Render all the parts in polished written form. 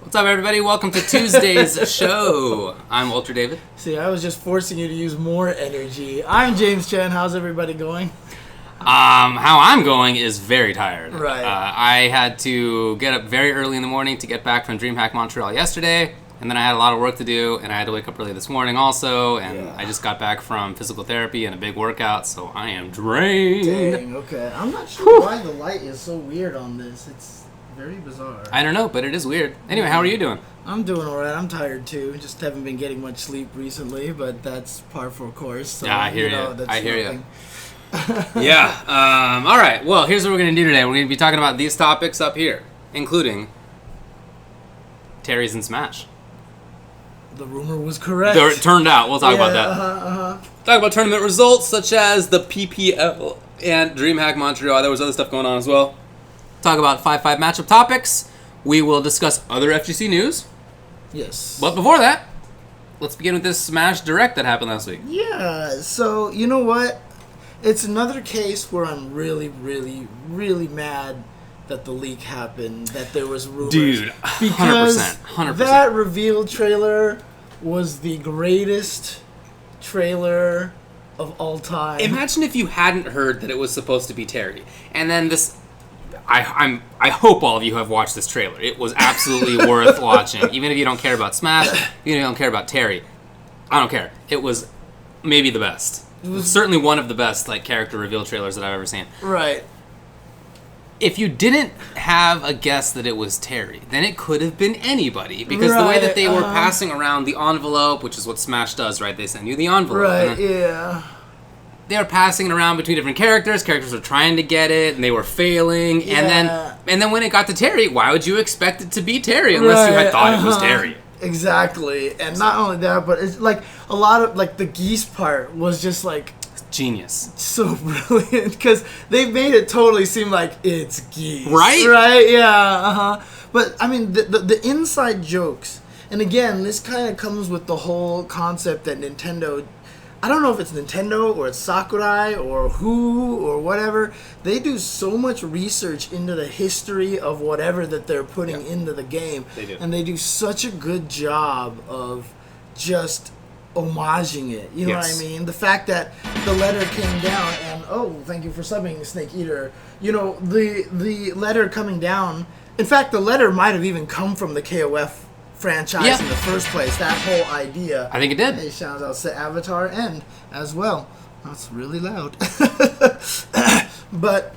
What's up, everybody? Welcome to Tuesday's show. I'm Ultra David. See, I was just forcing you to use more energy. I'm James Chen. How's everybody going? How I'm going is very tired. Right. I had to get up very early in the morning to get back from DreamHack Montreal yesterday, and then I had a lot of work to do, and I had to wake up early this morning also, and I just got back from physical therapy and a big workout, so I am drained. Dang, okay. I'm not sure why the light is so weird on this. It's very bizarre. I don't know, but it is weird. Anyway, how are you doing? I'm doing alright. I'm tired too. Just haven't been getting much sleep recently, but that's par for course. So, yeah, I hear you. That's I hear nothing. you. Yeah. All right. Well, here's what we're going to do today. We're going to be talking about these topics up here, including Terry's in Smash. The rumor was correct. It turned out. We'll talk about that. Talk about tournament results such as the PPL and DreamHack Montreal. There was other stuff going on as well. Talk about 5-5 matchup topics. We will discuss other FGC news. Yes. But before that, let's begin with this Smash Direct that happened last week. Yeah. So, you know what? It's another case where I'm really, really, really mad that the leak happened, that there was rumors. Dude, 100%. Because 100%. that reveal trailer was the greatest trailer of all time. Imagine if you hadn't heard that it was supposed to be Terry. And then this... I hope all of you have watched this trailer. It was absolutely worth watching. Even if you don't care about Smash, even if you don't care about Terry. I don't care. It was maybe the best. It was certainly one of the best character reveal trailers that I've ever seen. Right. If you didn't have a guess that it was Terry, then it could have been anybody. Because the way that they were passing around the envelope, which is what Smash does, right? They send you the envelope. Right, yeah. They were passing it around between different characters. Characters were trying to get it, and they were failing. Yeah. And then when it got to Terry, why would you expect it to be Terry unless you had thought it was Terry? Exactly. And not only that, but it's like a lot of the geese part was just genius. So brilliant because they made it totally seem like it's geese. Right? Yeah. But I mean the inside jokes, and again, this kind of comes with the whole concept that Nintendo, I don't know if it's Nintendo or it's Sakurai or who or whatever. They do so much research into the history of whatever that they're putting into the game. They do. And they do such a good job of just homaging it. You know what I mean? The fact that the letter came down and, thank you for subbing, Snake Eater. You know, the letter coming down, in fact, the letter might have even come from the KOF franchise in the first place, that whole idea. I think it did. Hey, shout out to Avatar and as well. That's really loud. But,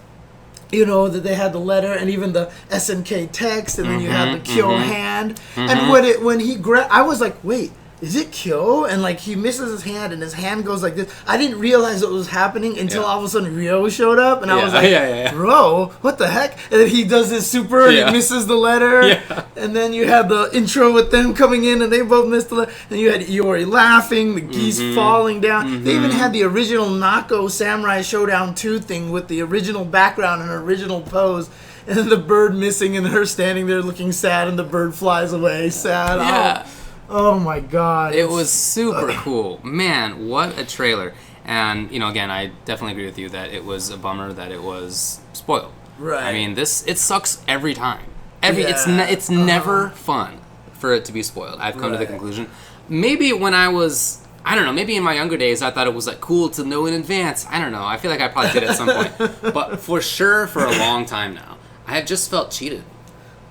you know, that they had the letter and even the SNK text, and then you had the Kyo hand. And when he grabbed, I was like, wait, is it Kyo? And he misses his hand, and his hand goes like this. I didn't realize what was happening until all of a sudden Ryo showed up, and I was like, bro, what the heck? And then he does his super, and he misses the letter. Yeah. And then you had the intro with them coming in, and they both missed the letter. And you had Iori laughing, the geese falling down. They even had the original Nako Samurai Showdown 2 thing with the original background and original pose. And then the bird missing, and her standing there looking sad, and the bird flies away, sad. Yeah. Oh my god. It was super cool. Man, what a trailer. And, again, I definitely agree with you that it was a bummer that it was spoiled. Right. I mean, it sucks every time. It's never fun for it to be spoiled. I've come to the conclusion. Maybe when I was, I don't know, maybe in my younger days I thought it was cool to know in advance. I don't know. I feel like I probably did at some point. But for sure, for a long time now, I have just felt cheated.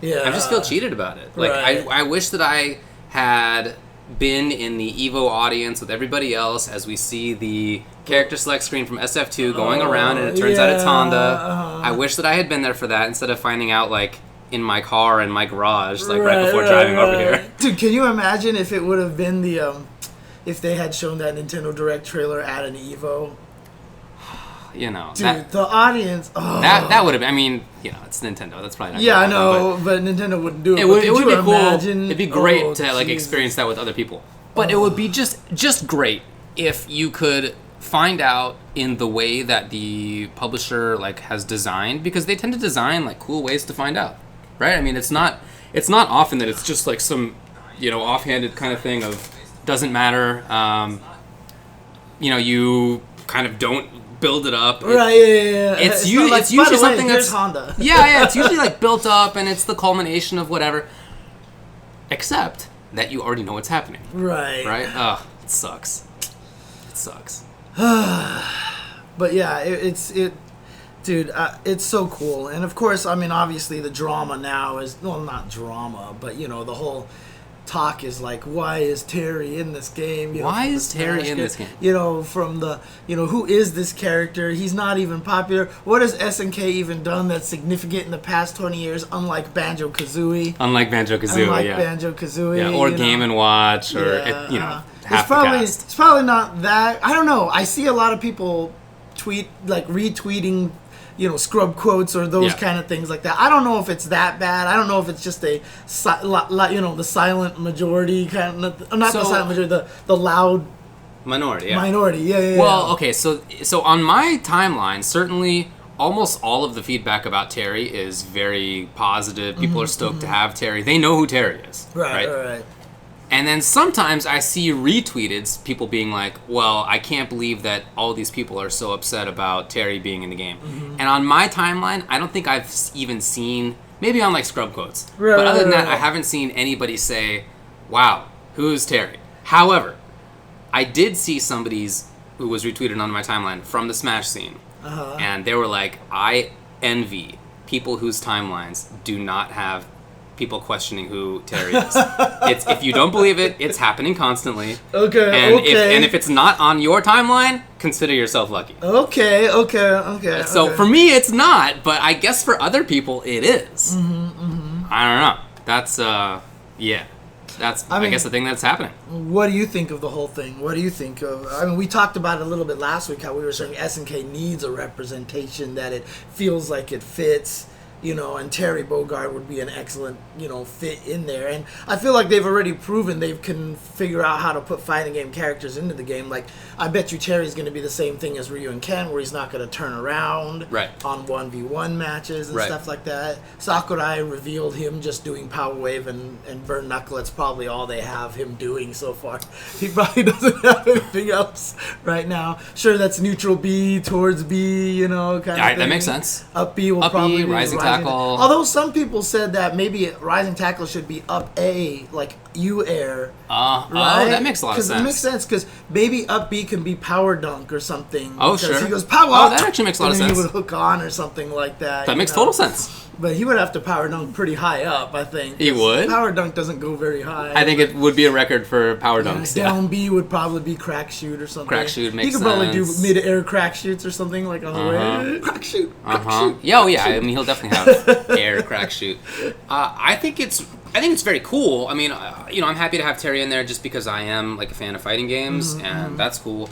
Yeah. I just feel cheated about it. I wish that I had been in the EVO audience with everybody else as we see the character select screen from SF2 going around, and it turns out it's Honda. I wish that I had been there for that instead of finding out in my car in my garage right before driving over here. Dude, can you imagine if it would have been if they had shown that Nintendo Direct trailer at an EVO? Dude, the audience. That would have. I mean, it's Nintendo. That's probably not. Yeah, I know, but Nintendo wouldn't do it. It would be cool. Imagine? It'd be great to experience that with other people. But it would be just great if you could find out in the way that the publisher has designed, because they tend to design cool ways to find out, right? I mean, it's not often that it's just some offhanded kind of thing of doesn't matter. You kind of don't build it up. Right, yeah. It's usually something that's Honda. Yeah, it's usually built up, and it's the culmination of whatever. except that you already know what's happening. Right. Right? Ugh, it sucks. It sucks. But yeah, dude, it's so cool. And of course, I mean, obviously the drama now is, well, not drama, but you know, the whole talk is like, why is Terry in this game? You know, why is Terry in this game? You know, from the, you know, who is this character? He's not even popular. What has SNK even done that's significant in the past 20 years, unlike Banjo-Kazooie? Unlike Banjo-Kazooie, yeah. Banjo-Kazooie. Yeah, or Game & Watch, or, you know, half the cast. It's probably not that. I don't know. I see a lot of people retweeting, you know, scrub quotes or those kind of things like that. I don't know if it's that bad. I don't know if it's just the silent majority kind of, not the silent majority, the loud minority. Yeah. Yeah. Well, okay, so on my timeline, certainly almost all of the feedback about Terry is very positive. People are stoked to have Terry. They know who Terry is. Right. And then sometimes I see retweeted people being like, well, I can't believe that all these people are so upset about Terry being in the game. And on my timeline, I don't think I've even seen, maybe on like scrub quotes, but other than that, I haven't seen anybody say, wow, who's Terry? However, I did see somebody's who was retweeted on my timeline from the Smash scene. And they were like, I envy people whose timelines do not have people questioning who Terry is. If you don't believe it, it's happening constantly. And if it's not on your timeline, consider yourself lucky. Okay. So for me, it's not, but I guess for other people, it is. I don't know. That's That's, I guess, the thing that's happening. What do you think of the whole thing? What do you think of... I mean, we talked about it a little bit last week, how we were saying SNK needs a representation, that it feels like it fits, you know, and Terry Bogard would be an excellent, you know, fit in there. And I feel like they've already proven they can figure out how to put fighting game characters into the game. Like, I bet you Terry's going to be the same thing as Ryu and Ken, where he's not going to turn around on 1v1 matches and stuff like that. Sakurai revealed him just doing Power Wave and Burn Knuckle. That's probably all they have him doing so far. He probably doesn't have anything else right now. Sure, that's neutral B towards B, you know, kind of thing. That makes sense. Up B will probably be Rising Tackle. Although some people said that maybe Rising Tackle should be up A, like U air. Right? Oh, that makes a lot of sense. It makes sense, because maybe up B can be Power Dunk or something. Oh, sure. He goes, Power! Oh, that actually makes a lot of sense. And he would hook on or something like that. That makes total sense. But he would have to Power Dunk pretty high up, I think. He would? Power Dunk doesn't go very high. I think it would be a record for Power Dunks. Down B would probably be Crack Shoot or something. Crack Shoot makes sense. He could probably do mid-air Crack Shoots or something, like on the way. Crack Shoot. Yeah, oh yeah. I mean, he'll definitely have air Crack Shoot. I think it's very cool. I mean, you know, I'm happy to have Terry in there just because I am like a fan of fighting games, and that's cool.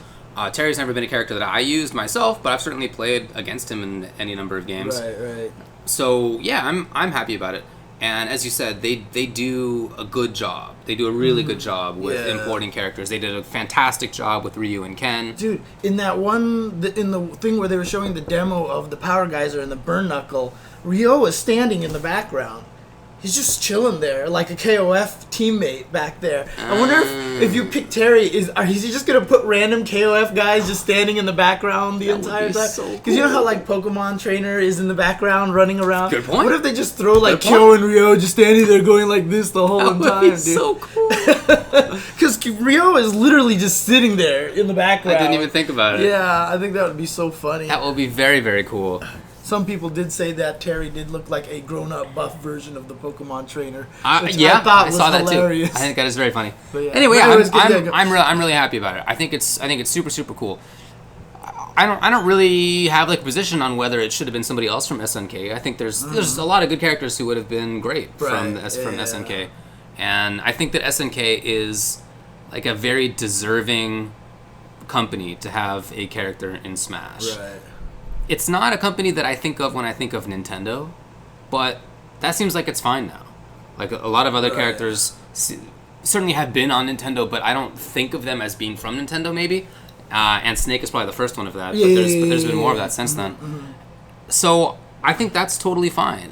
Terry's never been a character that I used myself, but I've certainly played against him in any number of games. Right. So yeah, I'm happy about it. And as you said, they do a good job. They do a really good job with importing characters. They did a fantastic job with Ryu and Ken. Dude, in that in the thing where they were showing the demo of the Power Geyser and the Burn Knuckle, Ryo was standing in the background. He's just chilling there, like a KOF teammate back there. I wonder if you pick Terry, is he just gonna put random KOF guys just standing in the background the entire time? Because you know how like Pokemon Trainer is in the background running around. Good point. What if they just throw like Kyo and Ryo just standing there going like this the whole time, dude? So cool. Because Ryo is literally just sitting there in the background. I didn't even think about it. Yeah, I think that would be so funny. That will be very, very cool. Some people did say that Terry did look like a grown-up buff version of the Pokemon Trainer, which yeah, I thought was saw hilarious. That too. I think that is very funny. Yeah. Anyway, I'm really happy about it. I think it's super, super cool. I don't really have like a position on whether it should have been somebody else from SNK. I think there's a lot of good characters who would have been great from SNK, and I think that SNK is like a very deserving company to have a character in Smash. Right. It's not a company that I think of when I think of Nintendo, but that seems like it's fine now. Like a lot of other characters certainly have been on Nintendo, but I don't think of them as being from Nintendo maybe. And Snake is probably the first one of that, but there's been more of that since then. So I think that's totally fine.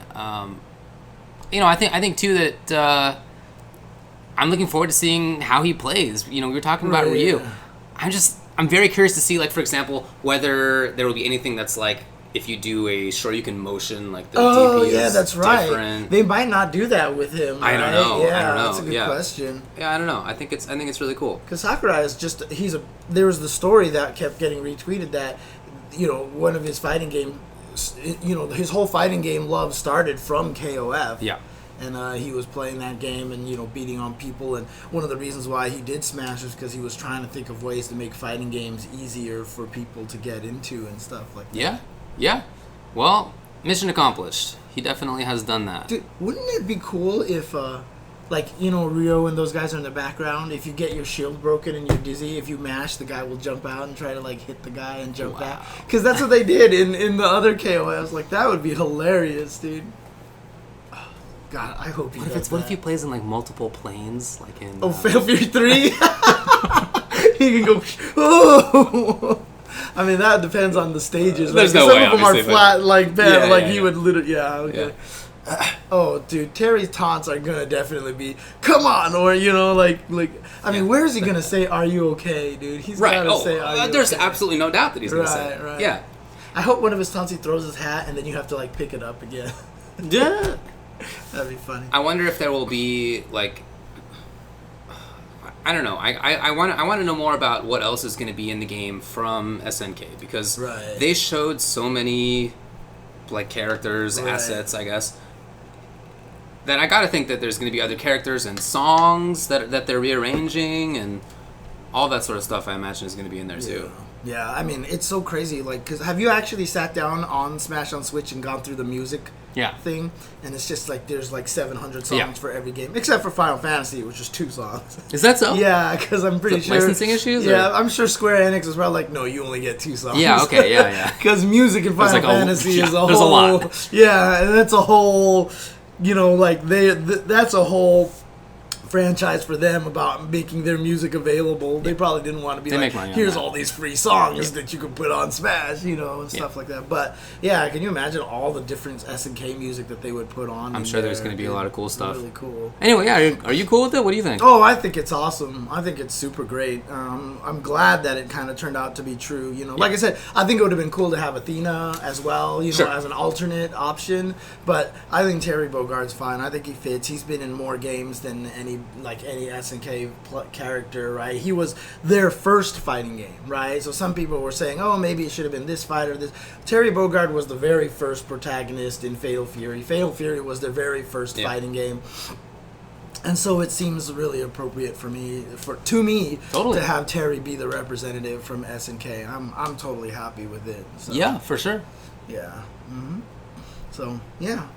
You know, I think too that I'm looking forward to seeing how he plays. You know, we were talking about Ryu. I'm very curious to see, like, for example, whether there will be anything that's like if you do a Shoryuken motion, like the Oh, DP yeah, is that's right. different. They might not do that with him. I don't know. Yeah, I don't know. that's a good question. Yeah, I don't know. I think it's really cool. Because Sakurai is just there was the story that kept getting retweeted that, one of his fighting game, his whole fighting game love started from KOF. Yeah. And he was playing that game and, beating on people. And one of the reasons why he did Smash is because he was trying to think of ways to make fighting games easier for people to get into and stuff like that. Yeah. Yeah. Well, mission accomplished. He definitely has done that. Dude, wouldn't it be cool if, Rio and those guys are in the background? If you get your shield broken and you're dizzy, if you mash, the guy will jump out and try to, hit the guy and jump back. Because that's what they did in the other KOFs. That would be hilarious, dude. God, I hope he does that. What if he plays in multiple planes, in Fatal Fury 3? He can go. Oh! I mean, that depends on the stages. There's no some way, of them are obviously, flat, bad. He yeah. would literally. Yeah, okay. Yeah. Oh, dude, Terry's taunts are gonna definitely be "Come on," or I mean, where is he gonna say "Are you okay, dude"? He's gotta say "Are you there's okay?" absolutely no doubt that he's gonna say it. Right. Yeah. I hope one of his taunts he throws his hat and then you have to pick it up again. Yeah. That'd be funny. I wonder if there will be I don't know. I want to know more about what else is going to be in the game from SNK because they showed so many characters, assets, I guess, that I got to think that there's going to be other characters and songs that they're rearranging and all that sort of stuff. I imagine is going to be in there too. Yeah, I mean, it's so crazy. Because have you actually sat down on Smash on Switch and gone through the music thing? And it's just there's 700 songs for every game, except for Final Fantasy, which is 2 songs. Is that so? Yeah, because I'm pretty sure licensing issues. Yeah, I'm sure Square Enix is probably no, you only get 2 songs. Yeah, okay, yeah. Because music in Final Fantasy is a whole. There's a lot. Yeah, and that's a whole. That's a whole franchise for them about making their music available. They probably didn't want to be here's all these free songs that you can put on Smash, and stuff like that. But yeah, can you imagine all the different SNK music that they would put on? I'm sure there's going to be a lot of cool stuff. Really cool. Anyway, yeah, are you cool with it? What do you think? Oh, I think it's awesome. I think it's super great. I'm glad that it kind of turned out to be true. Like I said, I think it would have been cool to have Athena as well, as an alternate option. But I think Terry Bogard's fine. I think he fits. He's been in more games than any SNK character, right? He was their first fighting game, right? So some people were saying, oh, maybe it should have been this fight or this. Terry Bogard was the very first protagonist in Fatal Fury. Fatal Fury was their very first fighting game. And so it seems really appropriate to me, to have Terry be the representative from SNK. I'm totally happy with it. So. Yeah, for sure. Yeah. Mm-hmm. So yeah,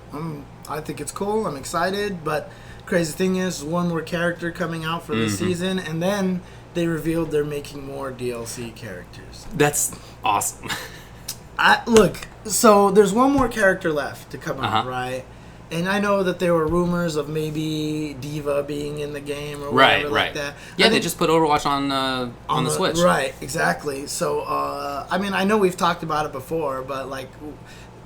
I think it's cool. I'm excited, but crazy thing is, one more character coming out for this season, and then they revealed they're making more DLC characters. That's awesome. Look, so there's one more character left to come out, right? And I know that there were rumors of maybe Diva being in the game or whatever like that. Yeah, they just put Overwatch on the Switch. Right, exactly. So, I mean, I know we've talked about it before, but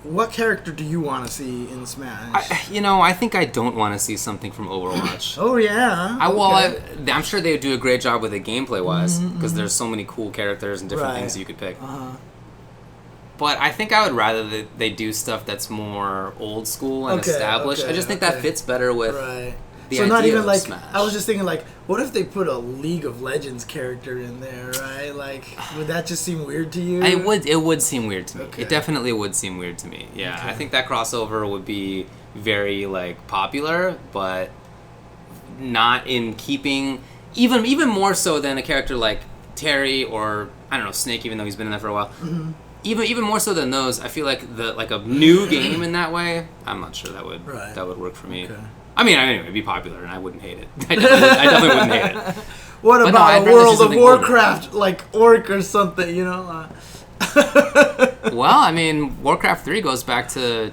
what character do you want to see in Smash? I think I don't want to see something from Overwatch. Oh, yeah. I'm sure they would do a great job with it gameplay-wise, because there's so many cool characters and different things you could pick. But I think I would rather that they do stuff that's more old school and established. I just think that fits better with the idea not even of Smash. I was just thinking what if they put a League of Legends character in there, right? Would that just seem weird to you? It would seem weird to me. Okay. It definitely would seem weird to me. Yeah, Okay. I think that crossover would be very popular, but not in keeping even more so than a character like Terry or I don't know, Snake, even though he's been in there for a while. Even more so than those, I feel like a new game in that way, I'm not sure that would work for me. Okay. I mean, it'd be popular and I wouldn't hate it. I definitely wouldn't hate it. What But about I'd a rather see World of something Warcraft, Orc or something, Well, I mean, Warcraft 3 goes back to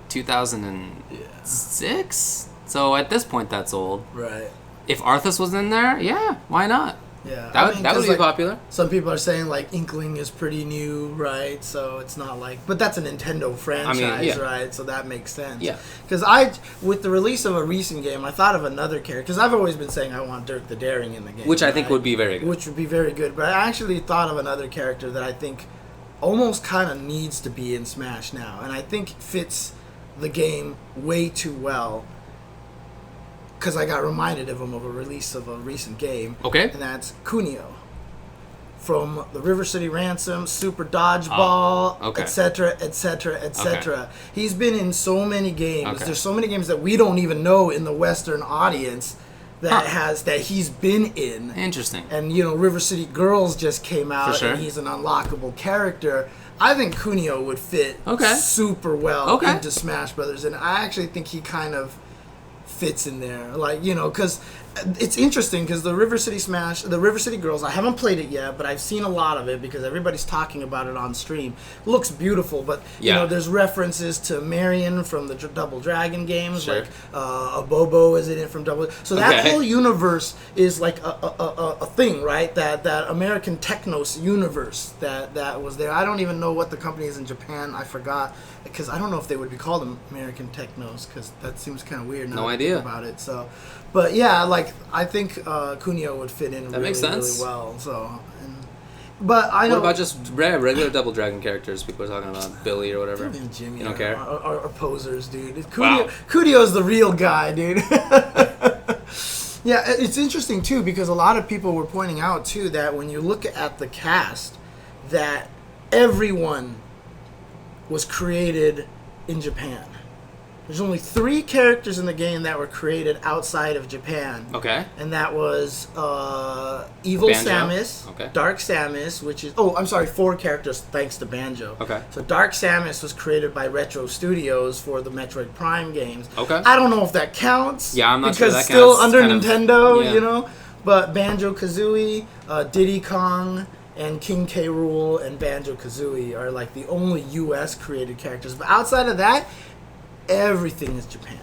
2006, so at this point that's old. Right. If Arthas was in there, yeah, why not? Yeah. That would be popular. Some people are saying Inkling is pretty new, right? So it's not but that's a Nintendo franchise, right? So that makes sense. Yeah. Because with the release of a recent game, I thought of another character. Because I've always been saying I want Dirk the Daring in the game. Which I think would be very good. Which would be very good. But I actually thought of another character that I think almost kind of needs to be in Smash now, and I think fits the game way too well. Because I got reminded of him of a release of a recent game. Okay. And that's Kunio. From the River City Ransom, Super Dodgeball, etc., etc., etc. He's been in so many games. There's so many games that we don't even know in the Western audience that he's been in. Interesting. And, River City Girls just came out, and he's an unlockable character. I think Kunio would fit super well into Smash Brothers, and I actually think he kind of fits in there, because it's interesting because the River City Girls, I haven't played it yet, but I've seen a lot of it because everybody's talking about it on stream. It looks beautiful, but there's references to Marion from the Double Dragon games, like Abobo is in it from Double. So that whole universe is like a thing, right? That American Technos universe that was there. I don't even know what the company is in Japan. I forgot. Because I don't know if they would be called American Technos, because that seems kind of weird. No idea about it. So, but yeah, I think Kunio would fit in really well. So, but I know. What about just regular Double Dragon characters? People are talking about Billy or whatever. Billy and Jimmy you don't care? Are posers, dude. Kunio's the real guy, dude. Yeah, it's interesting too because a lot of people were pointing out too that when you look at the cast, that everyone was created in Japan. There's only 3 characters in the game that were created outside of Japan. Okay. And that was Evil Banjo? Samus, Dark Samus, which is... Oh, I'm sorry, 4 characters thanks to Banjo. Okay. So Dark Samus was created by Retro Studios for the Metroid Prime games. Okay. I don't know if that counts. Yeah, I'm not sure that because still counts. under Nintendo, But Banjo-Kazooie, Diddy Kong, and King K. Rool and Banjo-Kazooie are like the only U.S. created characters. But outside of that, everything is Japan.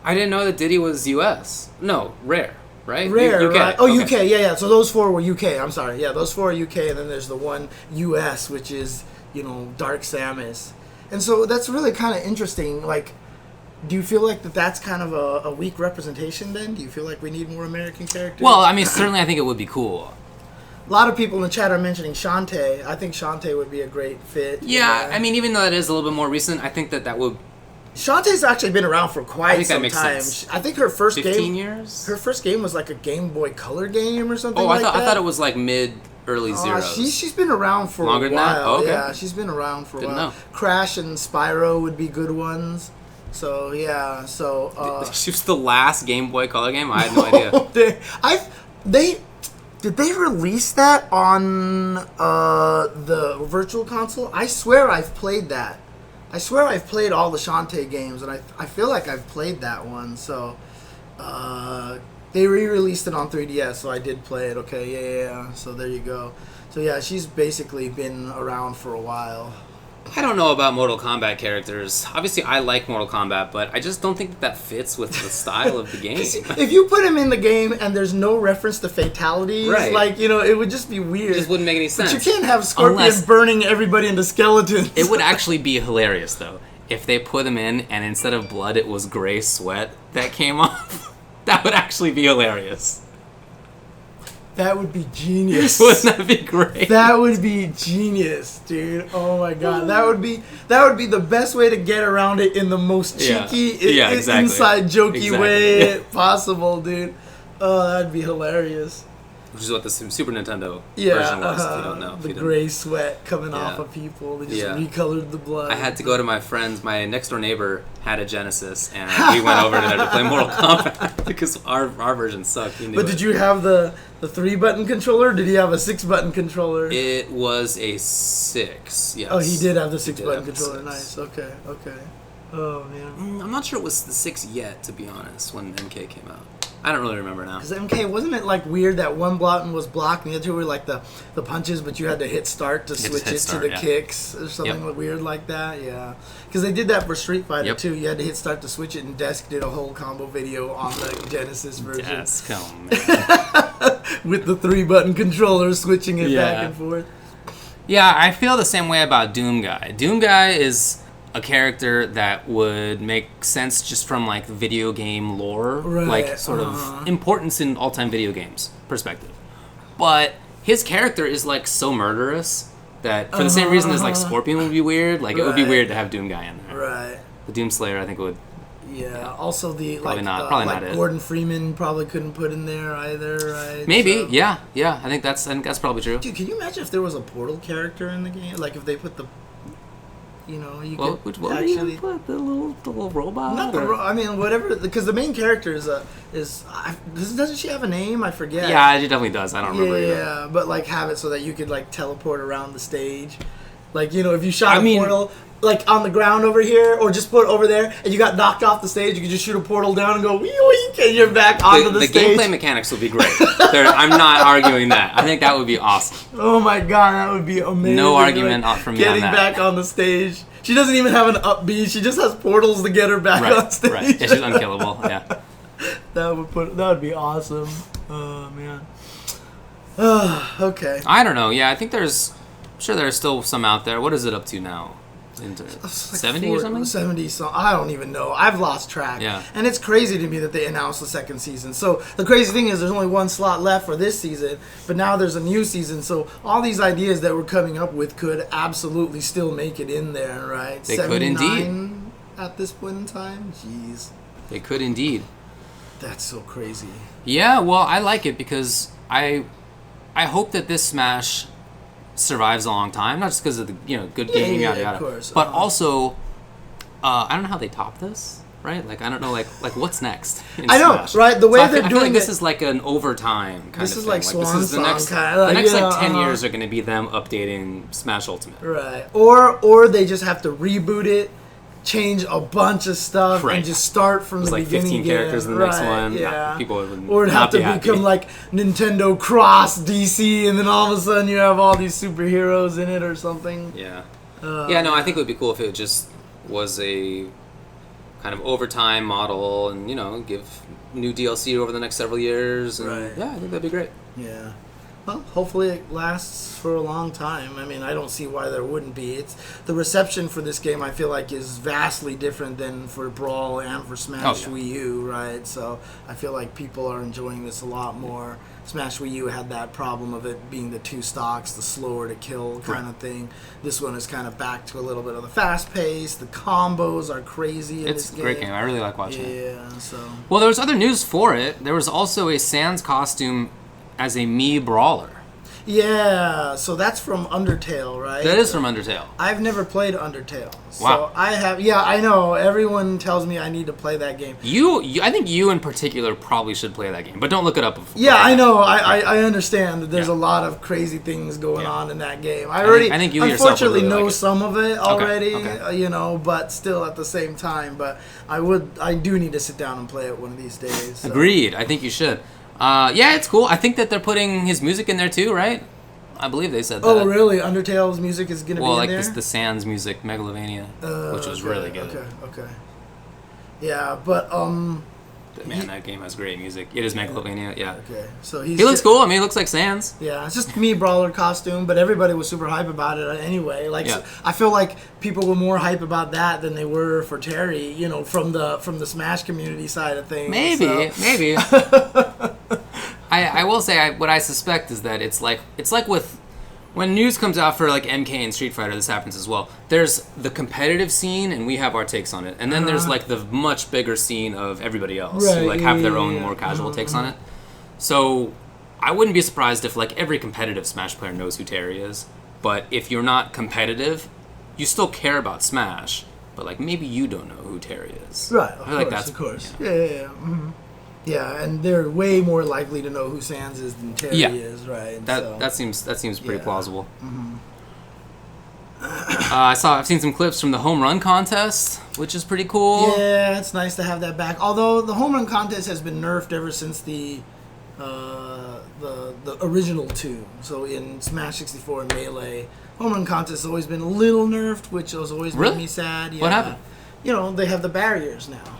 I didn't know that Diddy was U.S. No, Rare, right? Rare, UK. right? Oh, UK, yeah. So those 4 were UK. I'm sorry. Yeah, those 4 are UK, and then there's the one U.S., which is, Dark Samus. And so that's really kind of interesting. Like, do you feel like that's kind of a weak representation then? Do you feel like we need more American characters? Well, I mean, certainly I think it would be cool. A lot of people in the chat are mentioning Shantae. I think Shantae would be a great fit. Yeah, I mean, even though that is a little bit more recent, I think that would... Shantae's actually been around for quite some time. Sense. I think her first 15 years? Her first game was like a Game Boy Color game or something I thought it was like early zeros. She's been around for Longer a while. than that? Oh, okay. Yeah, she's been around for a while. Know. Crash and Spyro would be good ones. So, yeah. So, she was the last Game Boy Color game? I had no idea. Did they release that on the Virtual Console? I swear I've played that. I swear I've played all the Shantae games, and I feel like I've played that one. So they re-released it on 3DS, so I did play it. Okay, yeah. So there you go. So yeah, she's basically been around for a while. I don't know about Mortal Kombat characters. Obviously, I like Mortal Kombat, but I just don't think that fits with the style of the game. If you put him in the game and there's no reference to fatalities, it would just be weird. It just wouldn't make any sense. But you can't have Scorpion burning everybody into skeletons. It would actually be hilarious, though, if they put him in and instead of blood, it was gray sweat that came off. That would actually be hilarious. That would be genius. Wouldn't that be great? That would be genius, dude. Oh my god, that would be the best way to get around it in the most cheeky, inside jokey way possible, dude. Oh, that'd be hilarious. Which is what the Super Nintendo version was. If you don't know, the gray sweat coming off of people. They just recolored the blood. I had to go to my friend's. My next door neighbor had a Genesis, and we went over there to play Mortal Kombat because our version sucked. But did you have the 3-button controller? Or did he have a 6-button controller? It was a 6. Yes. Oh, he did have the 6-button controller. Nice. Okay. Oh man. I'm not sure it was the 6 yet, to be honest. When MK came out. I don't really remember now. Because MK, wasn't it like weird that one button was blocked and the other two were like the punches, but you had to hit start to switch it to the kicks or something weird like that? Yeah. Because they did that for Street Fighter too. You had to hit start to switch it, and Desk did a whole combo video on the Genesis version. Desk, oh man. With the 3-button controller switching it back and forth. Yeah, I feel the same way about Doom Guy. Doom Guy is a character that would make sense just from like video game lore, like sort of importance in all-time video games perspective. But his character is like so murderous That for the same reason as like Scorpion would be weird. Like it would be Right. weird to have Doom Guy in there. Right. The Doom Slayer, I think would. Yeah. Also, the Probably not it. Gordon Freeman probably couldn't put in there either, right? Maybe, So- yeah. I think that's probably true. Dude, can you imagine if there was a Portal character in the game? Like if they put the, you What could would actually. you put the little robot? Not the I mean, whatever, because the main character doesn't she have a name? I forget. Yeah, she definitely does. I don't remember. Yeah, but like have it so that you could like teleport around the stage, like if you shot a portal like on the ground over here, or just put it over there, and you got knocked off the stage, you could just shoot a portal down and go wee wee, and you're back onto the stage. The gameplay mechanics would be great. I'm not arguing that. I think that would be awesome. Oh my god, that would be amazing. No argument from me on getting that. back on the stage. She doesn't even have an up B. She just has portals to get her back on stage. Right. Yeah, she's unkillable. Yeah. That would be awesome. Oh man. Okay. I don't know. Yeah, I think I'm sure there's still some out there. What is it up to now? Into 70 or something? 70 something. I don't even know. I've lost track. Yeah. And it's crazy to me that they announced the second season. So the crazy thing is there's only one slot left for this season, but now there's a new season. So all these ideas that we're coming up with could absolutely still make it in there, right? They could indeed. At this point in time? Jeez. They could indeed. That's so crazy. Yeah, well, I like it because I hope that this Smash survives a long time, not just because of the good game, yada yada, of course. but also I don't know how they top this, right? Like I don't know, like what's next. I know, Smash. right? The way so they're I feel doing like this it, is like an overtime kind this of is thing. like Swan this is the Song next, kinda, the next like 10 uh-huh. years are going to be them updating Smash Ultimate. right? Or they just have to reboot it, change a bunch of stuff, Right. and just start from the There's like beginning 15 again. characters in the next Right, one. Yeah. People would Or it'd have not to be happy. become like Nintendo Cross DC, and then all of a sudden you have all these superheroes in it or something. Yeah. Yeah, no, I think it would be cool if it just was a kind of overtime model and, give new DLC over the next several years. And Right. Yeah, I think that'd be great. Yeah. Well, hopefully it lasts for a long time. I mean, I don't see why there wouldn't be. It's the reception for this game, I feel like, is vastly different than for Brawl and for Smash Wii U, right? So I feel like people are enjoying this a lot more. Smash Wii U had that problem of it being the two stocks, the slower to kill kind of thing. This one is kind of back to a little bit of the fast pace. The combos are crazy in It's this a game. great game. I really like watching it. Yeah, so... Well, there was other news for it. There was also a Sans costume as a Mii Brawler. Yeah, so that's from Undertale, right? That is from Undertale. I've never played Undertale. So Wow. I have. Yeah, I know. Everyone tells me I need to play that game. I think you in particular probably should play that game, but don't look it up. Yeah, I know. I understand that there's Yeah. a lot of crazy things going on in that game. I think you yourself would unfortunately really know like it. some of it already, okay. but still at the same time. But I do need to sit down and play it one of these days. So. Agreed. I think you should. Yeah, it's cool. I think that they're putting his music in there too, right? I believe they said that. Oh, really? Undertale's music is going to be in like there? the Sans music, Megalovania, which was really good. Okay. Yeah, but Man, that game has great music. It is Megalovania, yeah. Okay, so He looks cool. I mean, he looks like Sans. Yeah, it's just me Brawler costume, but everybody was super hype about it anyway. Like, Yeah. so I feel like people were more hype about that than they were for Terry. From the Smash community side of things. Maybe. I will say what I suspect is that it's like with when news comes out for like MK and Street Fighter, this happens as well. There's the competitive scene, and we have our takes on it, and then there's like the much bigger scene of everybody else who like have their own more casual takes on it. So I wouldn't be surprised if like every competitive Smash player knows who Terry is, but if you're not competitive, you still care about Smash, but like maybe you don't know who Terry is. Right, Of course. Yeah. Mm-hmm. Yeah, and they're way more likely to know who Sans is than Terry is, right? That seems pretty plausible. Mm-hmm. I've seen some clips from the home run contest, which is pretty cool. Yeah, it's nice to have that back. Although the home run contest has been nerfed ever since the original two. So in Smash 64 and Melee, home run contest has always been a little nerfed, which has always made me sad. Yeah. What happened? They have the barriers now.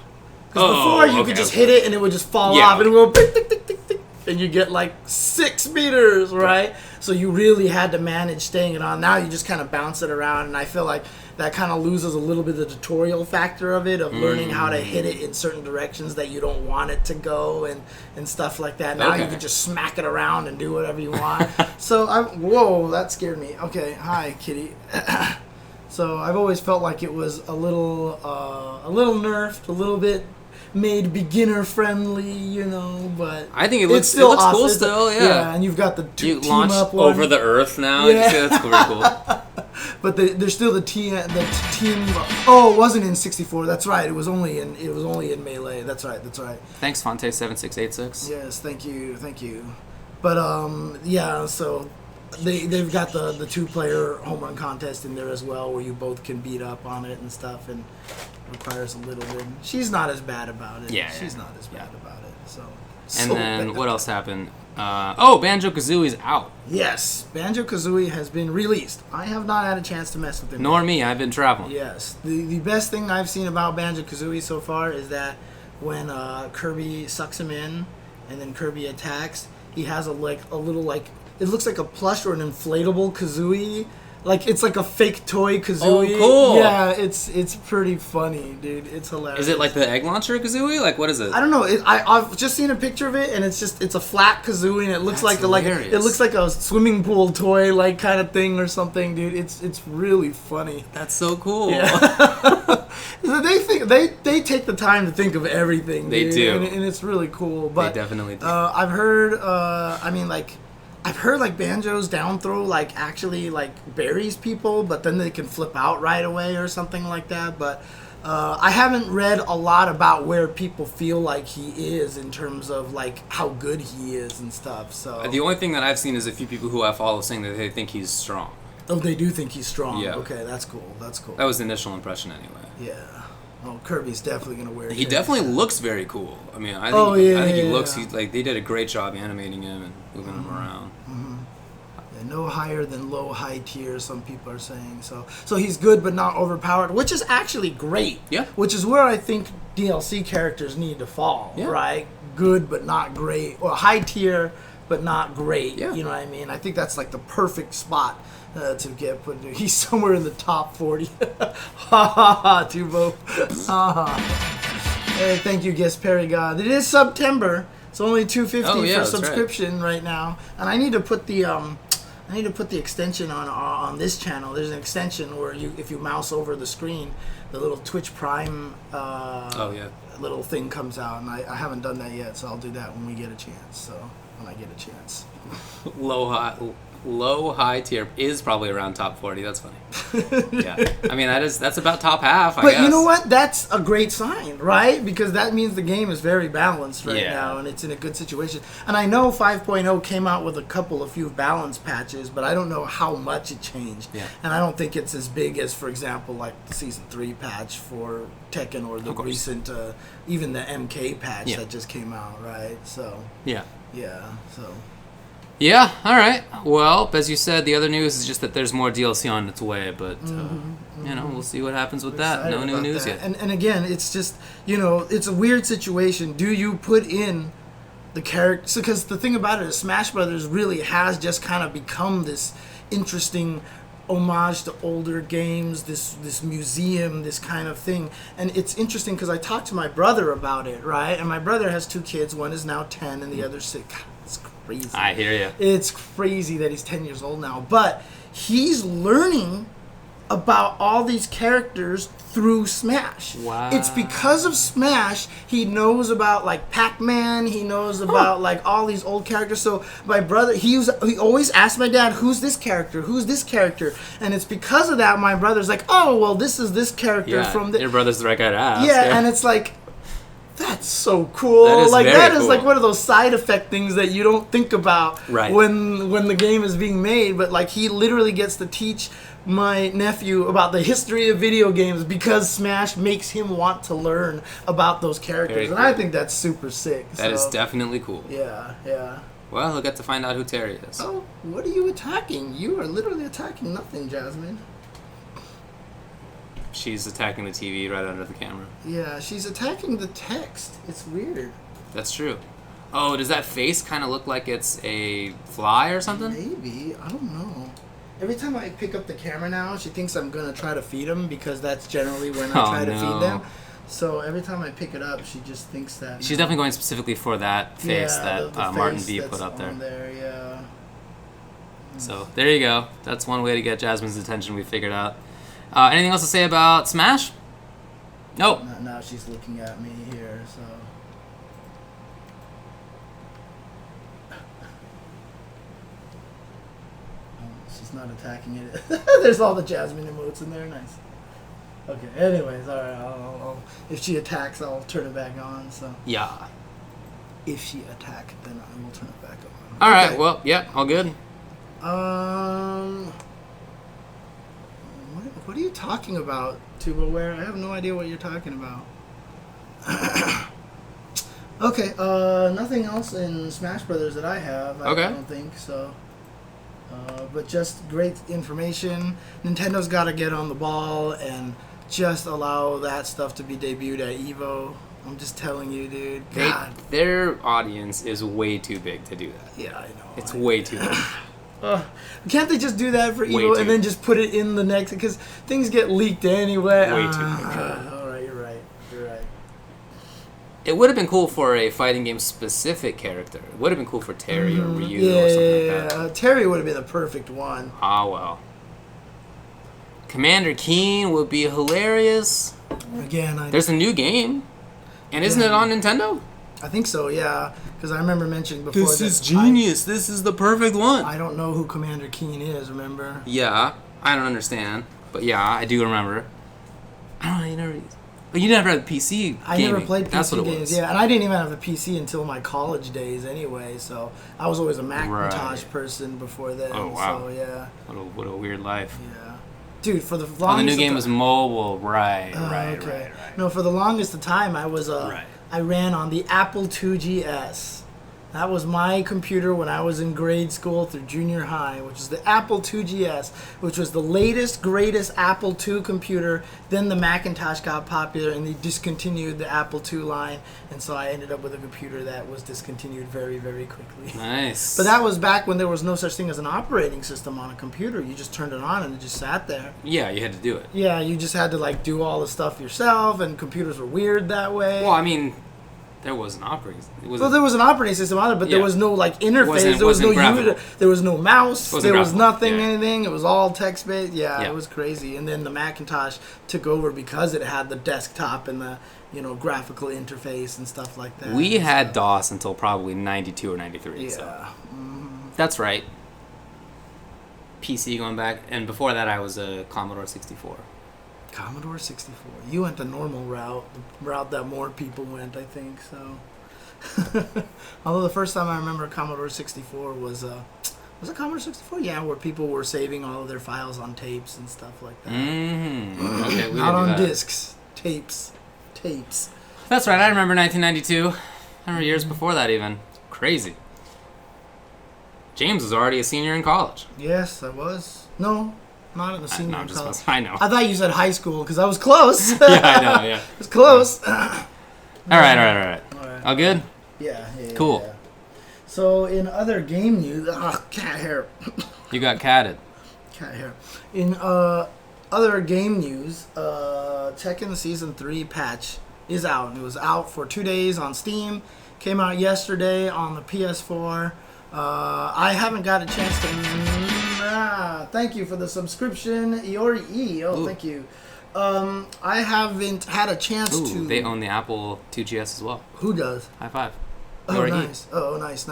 Because before you could just hit it and it would just fall off and it would go tick, tick, tick, tick, tick, and you get like 6 meters, right? So you really had to manage staying it on. Now you just kind of bounce it around, and I feel like that kind of loses a little bit of the tutorial factor of it, of learning how to hit it in certain directions that you don't want it to go and stuff like that. Now you can just smack it around and do whatever you want. So whoa, that scared me. Okay, hi kitty. So I've always felt like it was a little nerfed, a little bit made beginner friendly, you know, but I think it looks cool awesome. still, yeah. Yeah, and you've got the team up one. over the earth now. Yeah. That's pretty cool. But there's still the team. Oh, it wasn't in 64. That's right. It was only in Melee. That's right. Thanks, Fonte7686. Yes, thank you. But yeah. So they've got the 2-player home run contest in there as well, where you both can beat up on it and stuff, and requires a little bit. She's not as bad about it. Yeah, she's not as bad about it. So. And then what else happened? Banjo-Kazooie's out. Yes, Banjo-Kazooie has been released. I have not had a chance to mess with it. Nor me. I've been traveling. Yes. The best thing I've seen about Banjo-Kazooie so far is that when Kirby sucks him in and then Kirby attacks, he has a little it looks like a plush or an inflatable Kazooie. Like, it's like a fake toy Kazooie. Oh, cool. Yeah, it's pretty funny, dude. It's hilarious. Is it like the egg launcher Kazooie? Like, what is it? I don't know. I've just seen a picture of it, and it's a flat Kazooie, and it looks like a swimming pool toy, like, kind of thing or something, dude. It's really funny. That's so cool. Yeah. they take the time to think of everything. They dude, do, and it's really cool. But they definitely do. I've heard. I've heard like Banjo's down throw like actually like buries people, but then they can flip out right away or something like that. But I haven't read a lot about where people feel like he is in terms of like how good he is and stuff. So the only thing that I've seen is a few people who I follow saying that they think he's strong. Oh, they do think he's strong. Yeah. Okay, that's cool. That was the initial impression anyway. Yeah. Oh, Kirby's definitely gonna wear it. He definitely looks very cool. I mean, I think he looks. He, like, they did a great job animating him and moving him around. Yeah, no higher than high tier. Some people are saying so. He's good but not overpowered, which is actually great. Yeah. Which is where I think DLC characters need to fall. Yeah. Right. Good but not great, or high tier but not great. Yeah. You know what I mean? I think that's like the perfect spot. To get put into. He's somewhere in the top 40. Ha ha ha, Tubo. Ha ha. Hey, thank you, Guest Perry God. It is September. It's only $250 for subscription right now, and I need to put the extension on this channel. There's an extension where if you mouse over the screen, the little Twitch Prime little thing comes out, and I haven't done that yet, so I'll do that when we get a chance. So when I get a chance. Low high tier is probably around top 40. That's funny. Yeah, I mean that's about top half. I guess. But you know what? That's a great sign, right? Because that means the game is very balanced right now, and it's in a good situation. And I know 5.0 came out with a few balance patches, but I don't know how much it changed. Yeah. And I don't think it's as big as, for example, like the Season 3 patch for Tekken, or the recent, even the MK patch that just came out, right? So yeah. So. Yeah, all right. Well, as you said, the other news is just that there's more DLC on its way, but, you know, we'll see what happens with that. No new news yet. And again, it's just, you know, it's a weird situation. Do you put in the character? Because the thing about it is Smash Brothers really has just kind of become this interesting homage to older games, this museum, this kind of thing. And it's interesting because I talked to my brother about it, right? And my brother has 2 kids. One is now 10 and the other's 6. It's crazy. I hear you. It's crazy that he's 10 years old now. But he's learning about all these characters through Smash. Wow. It's because of Smash he knows about like Pac-Man, he knows about like all these old characters. So my brother, he always asked my dad, who's this character? Who's this character? And it's because of that my brother's like, oh, well, this is this character from the... Your brother's the right guy to ask. Yeah, and it's like, that's so cool. That is that cool. is like one of those side effect things that you don't think about right. when the game is being made. But like he literally gets to teach my nephew about the history of video games because Smash makes him want to learn about those characters. Cool. And I think that's super sick. That is definitely cool. Yeah, yeah. Well, he'll get to find out who Terry is. Oh, what are you attacking? You are literally attacking nothing, Jasmine. She's attacking the TV right under the camera. Yeah, she's attacking the text. It's weird. That's true. Oh, does that face kind of look like it's a fly or something? Maybe. I don't know. Every time I pick up the camera now, she thinks I'm going to try to feed them because that's generally when I try to feed them. So every time I pick it up, she just thinks that... She's definitely going specifically for that face that the Martin face B put up there. Yeah. So there you go. That's one way to get Jasmine's attention we figured out. Anything else to say about Smash? Nope. Now she's looking at me here, so... Not attacking it. There's all the Jasmine emotes in there. Nice. Okay. Anyways, all right. I'll if she attacks, I'll turn it back on. So. Yeah. If she attacks, then I will turn it back on. All right. Well, yeah. All good. What are you talking about, TubeAware? I have no idea what you're talking about. Okay. Nothing else in Smash Brothers that I have. I don't think so. But just great information. Nintendo's got to get on the ball and just allow that stuff to be debuted at EVO. I'm just telling you, dude. God. Their audience is way too big to do that. Yeah, I know. It's way too big. Can't they just do that for EVO and then just put it in the next? Because things get leaked anyway. Way too big. All right, you're right. You're right. It would have been cool for a fighting game specific character. It would have been cool for Terry or Ryu or something like that. Terry would have been the perfect one. Ah, well. Commander Keen would be hilarious. Again, there's a new game. And isn't it on Nintendo? I think so, yeah. Because I remember mentioning before this is genius. This is the perfect one. I don't know who Commander Keen is, remember? Yeah, I don't understand. But yeah, I do remember. I don't know, you never had a PC I gaming. never played PC That's what games, yeah. And I didn't even have a PC until my college days anyway, so I was always a Macintosh person before then. Oh, wow. So, yeah. What a weird life. Yeah. Dude, for the longest the new game was mobile, right. No, for the longest of time, I was I ran on the Apple IIgs. That was my computer when I was in grade school through junior high, which is the Apple IIgs, which was the latest, greatest Apple II computer. Then the Macintosh got popular, and they discontinued the Apple II line, and so I ended up with a computer that was discontinued very, very quickly. Nice. But that was back when there was no such thing as an operating system on a computer. You just turned it on, and it just sat there. Yeah, you had to do it. Yeah, you just had to, like, do all the stuff yourself, and computers were weird that way. Well, I mean... There was an operating system. Well, there was an operating system on it, but there was no like interface. There was no there was no mouse. There was nothing, anything. It was all text based. Yeah, it was crazy. And then the Macintosh took over because it had the desktop and the graphical interface and stuff like that. We had DOS until probably 92 or 93. Yeah, so. That's right. PC going back, and before that I was a Commodore 64. Commodore 64. You went the normal route, the route that more people went, I think. So, although the first time I remember Commodore 64 was it Commodore 64? Yeah, where people were saving all of their files on tapes and stuff like that. Mm-hmm. Okay, not on discs, tapes. That's right. I remember 1992. I remember years before that even. Crazy. James was already a senior in college. Yes, I was. No. Not in the senior college. I know. I thought you said high school because I was close. Yeah, I know, yeah. It was close. All right. All good? Yeah. Cool. Yeah. So, in other game news... cat hair. You got catted. Cat hair. In other game news, Tekken Season 3 patch is out. It was out for 2 days on Steam. Came out yesterday on the PS4. I haven't got a chance to... thank you for the subscription, Iori E. Oh, thank you. I haven't had a chance to... They own the Apple IIgs as well. Who does? High five. Oh, nice. Oh, nice.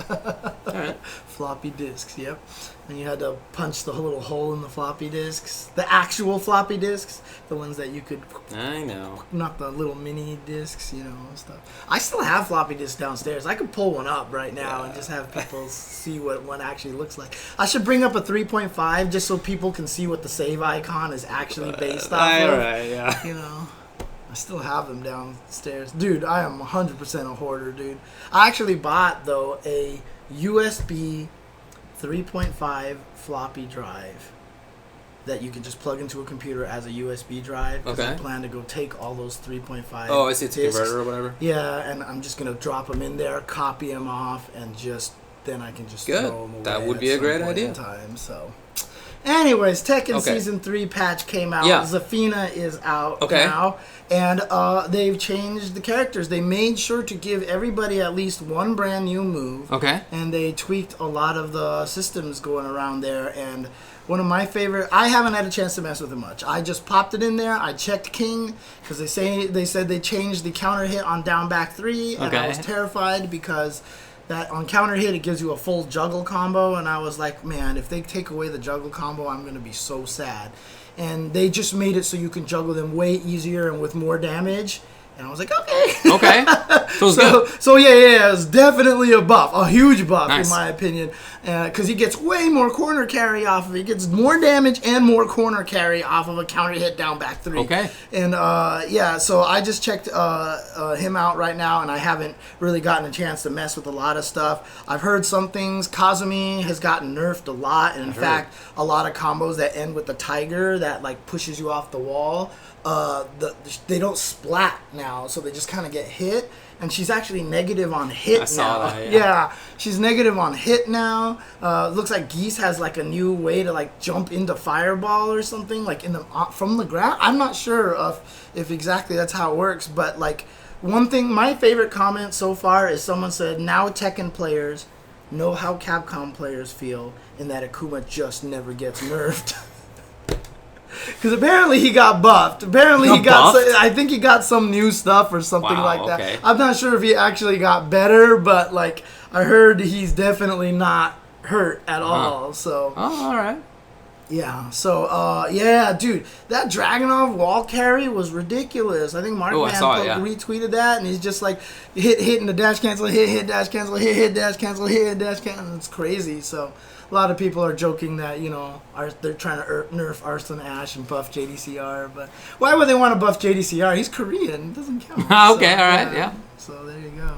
All right. Floppy disks, yep. And you had to punch the little hole in the floppy disks. The actual floppy disks. The ones that you could... I know. Not the little mini disks, stuff. I still have floppy disks downstairs. I could pull one up right now and just have people see what one actually looks like. I should bring up a 3.5 just so people can see what the save icon is actually based off of. Right, yeah. I still have them downstairs. Dude, I am 100% a hoarder, dude. I actually bought, though, a USB 3.5 floppy drive that you can just plug into a computer as a USB drive. Okay. I plan to go take all those 3.5 Oh, I see. It's a converter or whatever? Yeah, and I'm just going to drop them in there, copy them off, and then I can just throw them away. That would be a great idea. So, Anyways, Tekken Okay. Season 3 patch came out. Yeah. Zafina is out Okay. now. And they've changed the characters. They made sure to give everybody at least one brand new move. Okay. And they tweaked a lot of the systems going around there. And one of my favorite, I haven't had a chance to mess with it much. I just popped it in there. I checked King because they said they changed the counter hit on down back 3. And I was terrified because that on counter hit it gives you a full juggle combo. And I was like, man, if they take away the juggle combo, I'm going to be so sad. And they just made it so you can juggle them way easier and with more damage. And I was like, okay. Okay. So it's good. So yeah, it's definitely a buff, a huge buff Nice. in my opinion, because he gets way more corner carry off of it. He gets more damage and more corner carry off of a counter hit down back 3. Okay. And yeah, so I just checked him out right now, and I haven't really gotten a chance to mess with a lot of stuff. I've heard some things. Kazumi has gotten nerfed a lot, and in fact, a lot of combos that end with the tiger that like pushes you off the wall. They don't splat now, so they just kind of get hit. And she's actually negative on hit now. I saw that, yeah, she's negative on hit now. Looks like Geese has like a new way to like jump into fireball or something, like in the from the ground. I'm not sure if exactly that's how it works, but like one thing, my favorite comment so far is someone said, "Now Tekken players know how Capcom players feel, and that Akuma just never gets nerfed." Because apparently he got buffed. Apparently he got I think he got some new stuff or something like that. Okay. I'm not sure if he actually got better, but like I heard he's definitely not hurt at all. So all right. yeah. So yeah, dude, that Dragunov wall carry was ridiculous. I think Mark retweeted that, and he's just like hitting the dash cancel, hit dash cancel, hit dash cancel, hit dash cancel. It's crazy. So a lot of people are joking that, you know, they're trying to nerf Arslan Ash and buff JDCR, but why would they want to buff JDCR? He's Korean. It doesn't count. Okay, all right, yeah. So there you go.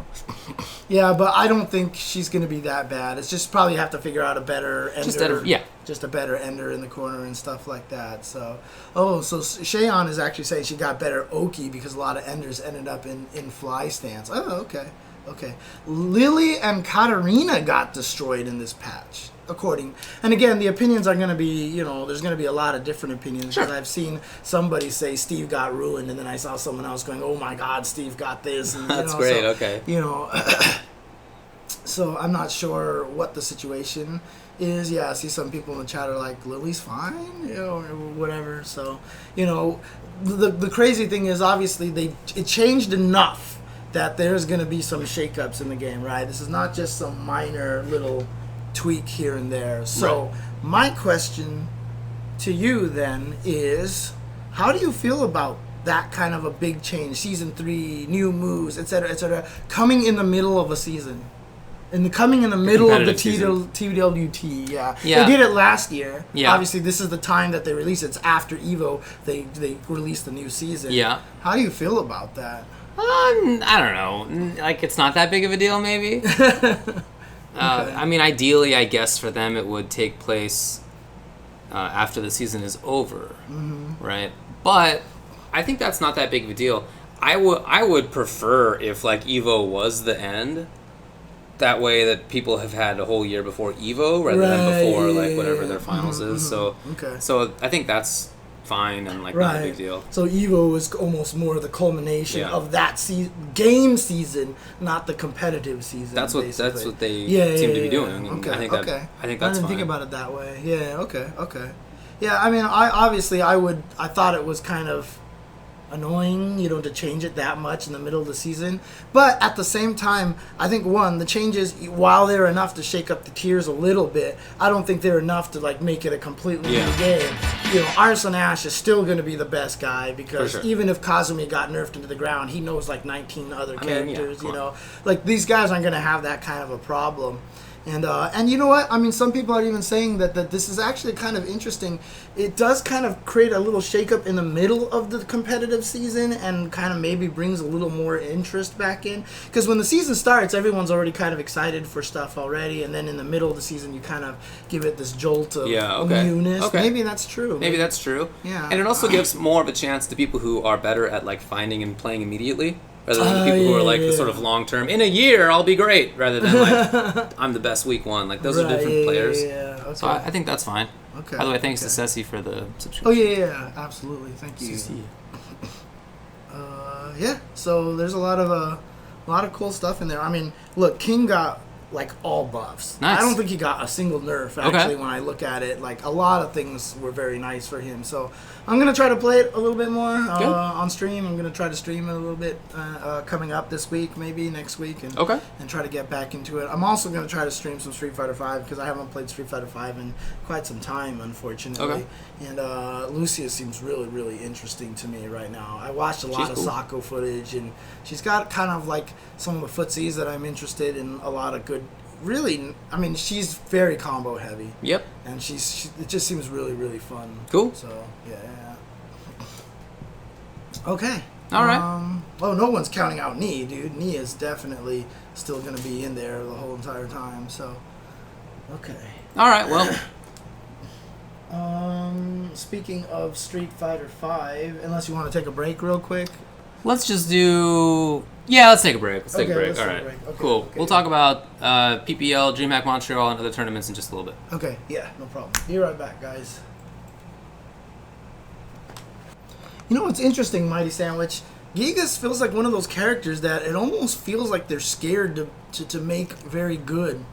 Yeah, but I don't think she's going to be that bad. It's just probably have to figure out a better ender. Just a better ender in the corner and stuff like that. So, so Shayon is actually saying she got better Oki because a lot of enders ended up in fly stance. Oh, okay. Lily and Katarina got destroyed in this patch. And again, the opinions are going to be, you know, there's going to be a lot of different opinions. Because I've seen somebody say Steve got ruined, and then I saw someone else going, oh my God, Steve got this. And, That's great, okay. You know, so I'm not sure what the situation is. Yeah, I see some people in the chat are like, Lily's fine, you know, or whatever. So, you know, the crazy thing is obviously it changed enough that there's going to be some shakeups in the game, right? This is not just some minor little tweak here and there. So my question to you then is, how do you feel about that kind of a big change, season 3, new moves, etc., coming in the middle of a season? Coming in the middle of the TWT, yeah. They did it last year. Yeah. Obviously, this is the time that they release it. It's after EVO. They released the new season. Yeah. How do you feel about that? I don't know. Like, it's not that big of a deal, maybe. I mean, ideally, I guess for them it would take place after the season is over, right? But I think that's not that big of a deal. I would prefer if like EVO was the end. That way that people have had a whole year before EVO rather than before like whatever their finals is. So I think that's fine and like not a big deal. So EVO is almost more the culmination of that game season, not the competitive season. That's what they seem to be doing. Okay. I think that's I didn't fine. think about it that way. Yeah. Okay. Yeah. I mean, I thought it was kind of annoying, you know, to change it that much in the middle of the season. But at the same time, I think the changes, while they're enough to shake up the tiers a little bit, I don't think they're enough to like make it a completely new game. You know, Arslan Ash is still going to be the best guy because even if Kazumi got nerfed into the ground, he knows like 19 other characters. You know, like these guys aren't going to have that kind of a problem. And you know what? I mean, some people are even saying that this is actually kind of interesting. It does kind of create a little shakeup in the middle of the competitive season and kind of maybe brings a little more interest back in. Because when the season starts, everyone's already kind of excited for stuff already. And then in the middle of the season, you kind of give it this jolt of newness. Okay. Maybe that's true. Maybe that's true. Yeah. And it also gives more of a chance to people who are better at like finding and playing immediately. Rather than people who are like the sort of long term, in a year I'll be great, rather than like I'm the best week one. Like those are different players. Okay. So I think that's fine. Okay. By the way, thanks to Ceci for the subscription. Oh yeah, absolutely. Thank you. Yeah. So there's a lot of cool stuff in there. I mean, look, King got like all buffs. Nice. I don't think he got a single nerf actually. When I look at it, like a lot of things were very nice for him. So I'm gonna try to play it a little bit more on stream. I'm gonna try to stream it a little bit coming up this week, maybe next week, and try to get back into it. I'm also gonna try to stream some Street Fighter V because I haven't played Street Fighter V in quite some time, unfortunately. And Lucia seems really, really interesting to me right now. I watched a lot of Sako footage, and she's got kind of like some of the footsies that I'm interested in. A lot of good. Really, I mean, she's very combo heavy. Yep. And it just seems really, really fun. Cool. So, yeah. Okay. All right. Oh, no one's counting out Knee, dude. Knee is definitely still going to be in there the whole entire time, so. Okay. All right, well. Speaking of Street Fighter V, unless you want to take a break real quick. Let's just do... Yeah, let's take a break. Let's take a break. All right. Okay, cool. Okay. We'll talk about PPL, DreamHack Montreal, and other tournaments in just a little bit. Okay, yeah, no problem. Be right back, guys. You know what's interesting, Mighty Sandwich? Gigas feels like one of those characters that it almost feels like they're scared to make very good.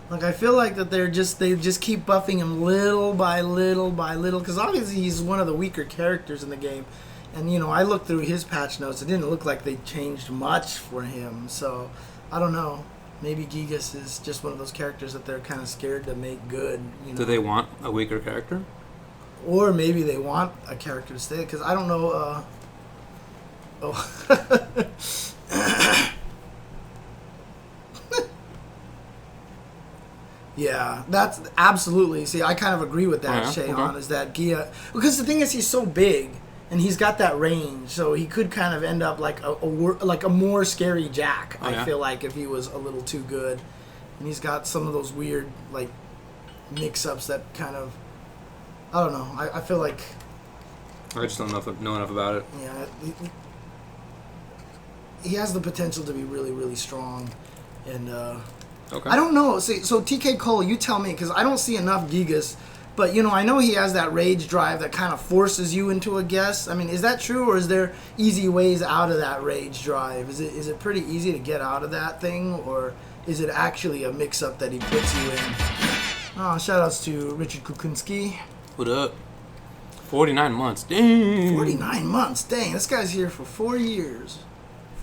Like, I feel like that they just keep buffing him little by little by little, because obviously he's one of the weaker characters in the game. And, you know, I looked through his patch notes. It didn't look like they changed much for him. So, I don't know. Maybe Gigas is just one of those characters that they're kind of scared to make good. You know? Do they want a weaker character? Or maybe they want a character to stay. Because I don't know. Yeah, that's absolutely. See, I kind of agree with that, Shayon, is that Gia... Because the thing is, he's so big. And he's got that range, so he could kind of end up like a more scary Jack. I feel like if he was a little too good, and he's got some of those weird like mix-ups that kind of, I don't know. I feel like I just don't know enough about it. Yeah, he has the potential to be really, really strong, and I don't know. See, so TK Cole, you tell me, because I don't see enough Gigas. But, you know, I know he has that rage drive that kind of forces you into a guess. I mean, is that true, or is there easy ways out of that rage drive? Is it pretty easy to get out of that thing, or is it actually a mix-up that he puts you in? Oh, shout-outs to Richard Kukunski. What up? 49 months. Dang. 49 months. Dang, this guy's here for 4 years.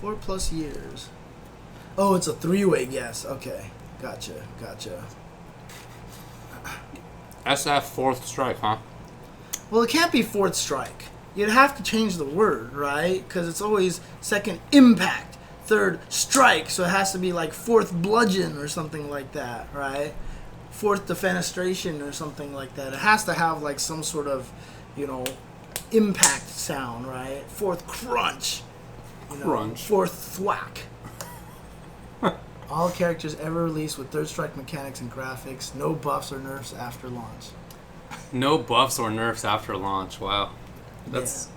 4+ years. Oh, it's a 3-way guess. Okay. Gotcha. SF fourth strike, huh? Well, it can't be fourth strike. You'd have to change the word, right? Because it's always second impact, third strike. So it has to be like fourth bludgeon or something like that, right? Fourth defenestration or something like that. It has to have like some sort of, you know, impact sound, right? Fourth crunch. You know, crunch. Fourth thwack. All characters ever released with third strike mechanics and graphics. No buffs or nerfs after launch. No buffs or nerfs after launch. Wow. That's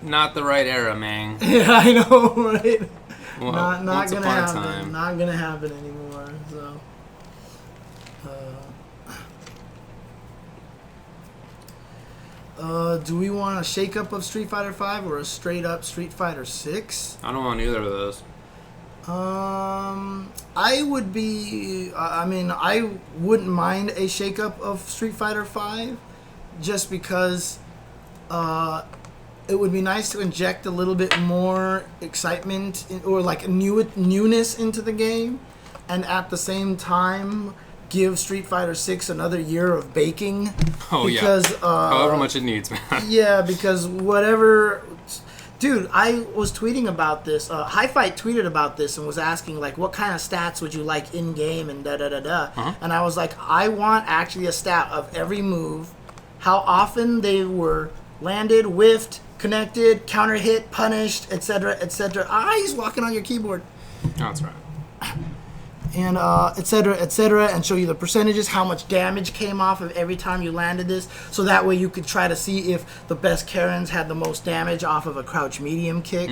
not the right era, man. Yeah, I know, right? Well, not gonna happen. Not gonna happen anymore. So do we want a shake-up of Street Fighter V or a straight-up Street Fighter 6? I don't want either of those. I would be. I mean, I wouldn't mind a shakeup of Street Fighter V, just because it would be nice to inject a little bit more excitement or like newness into the game, and at the same time give Street Fighter 6 another year of baking. Oh because, yeah. However much it needs, man. Yeah, because whatever. Dude, I was tweeting about this. Hi-Fight tweeted about this and was asking, like, what kind of stats would you like in-game and da-da-da-da. And I was like, I want actually a stat of every move, how often they were landed, whiffed, connected, counter-hit, punished, etc., etc. Ah, he's walking on your keyboard. Oh, that's right. and et cetera, and show you the percentages, how much damage came off of every time you landed this, so that way you could try to see if the best Karens had the most damage off of a crouch medium kick,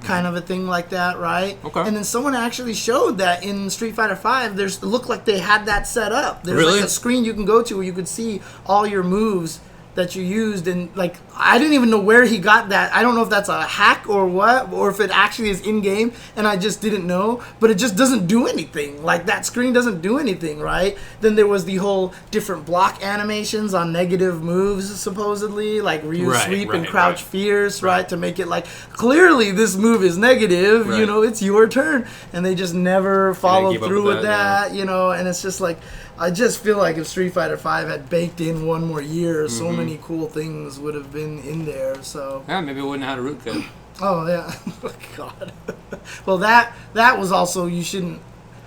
kind of a thing like that, right? Okay. And then someone actually showed that in Street Fighter V, it looked like they had that set up. There's Really? like a screen you can go to where you could see all your moves that you used, and like I didn't even know where he got that. I don't know if that's a hack or what, or if it actually is in game and I just didn't know, but it just doesn't do anything. Like that screen doesn't do anything, right? Then there was the whole different block animations on negative moves, supposedly, like Ryu sweep and crouch fierce, right? To make it like clearly this move is negative, you know, it's your turn, and they just never followed through with that, you know, and it's just like, I just feel like if Street Fighter V had baked in one more year, so many cool things would have been in there. So yeah, maybe it wouldn't have had a root kit. Oh yeah, oh, God. Well, that was also, you shouldn't.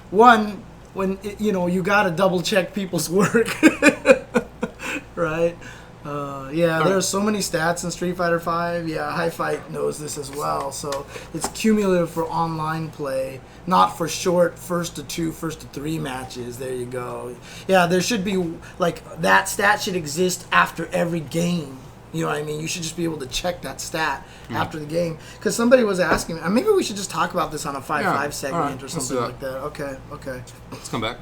One, when you gotta double check people's work, right? There are so many stats in Street Fighter V. Yeah, High Fight knows this as well. So it's cumulative for online play, not for short first to 2, first to 3 matches. There you go. Yeah, there should be, like, that stat should exist after every game. You know what I mean? You should just be able to check that stat after the game. Because somebody was asking me, maybe we should just talk about this on a 5-5 segment or something like that. Okay. Let's come back.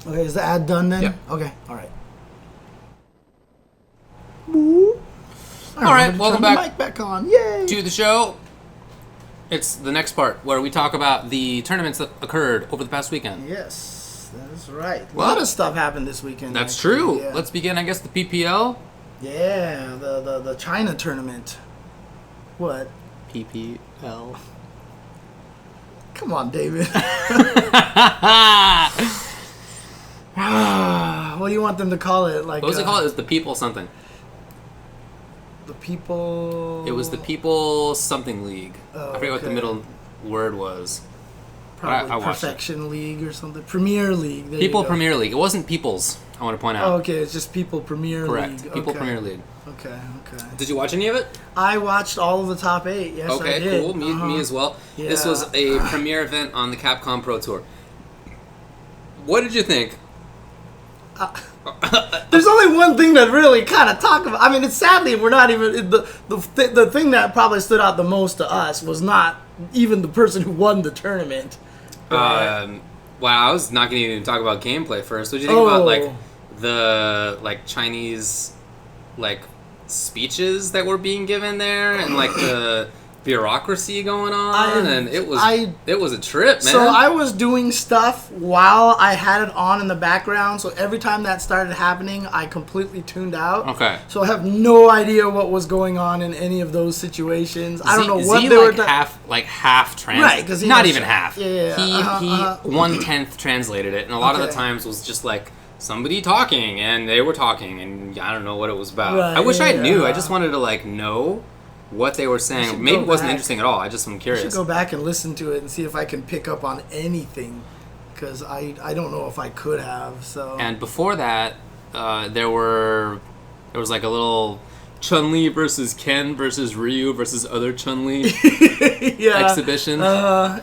Okay, is the ad done then? Yeah. Okay, all right. All right, welcome back. Mic back on. Yay! To the show. It's the next part where we talk about the tournaments that occurred over the past weekend. Yes, that's right. A Well, lot of stuff happened this weekend. That's actually. true. Yeah. Let's begin, I guess, the PPL. Yeah, the China tournament. What? PPL. Come on, David. What do you want them to call it? Like, What was it called? It was the People something. The People... It was the People something league. Oh, I forget what the middle word was. Probably I watched Perfection League or something. Premier League. There People you go. Premier League. It wasn't People's, I want to point out. Oh, okay, it's just People Premier Correct. League. People Okay. Premier League. Okay. Did you watch any of it? I watched all of the top 8. Yes, I Okay, did. cool. Me as well. Yeah. This was a premiere event on the Capcom Pro Tour. What did you think? There's only one thing that really kind of talk about. I mean, it's sadly we're not even the thing that probably stood out the most to us was not even the person who won the tournament. Well, I was not going to even talk about gameplay first. What did you think about the Chinese speeches that were being given there and the bureaucracy going on? And it was a trip, man. So I was doing stuff while I had it on in the background. So every time that started happening, I completely tuned out. Okay. So I have no idea what was going on in any of those situations. I don't know what they were half translated. Right, because not even half. Yeah. He 1/10 translated it, and a lot of the times was just somebody talking, and they were talking, and I don't know what it was about. Right, I wish I knew. I just wanted to know what they were saying. Maybe it wasn't interesting at all. I just am I curious. should go back and listen to it and see if I can pick up on anything, because I don't know if I could have. So. And before that, there was a little Chun-Li versus Ken versus Ryu versus other Chun-Li exhibition.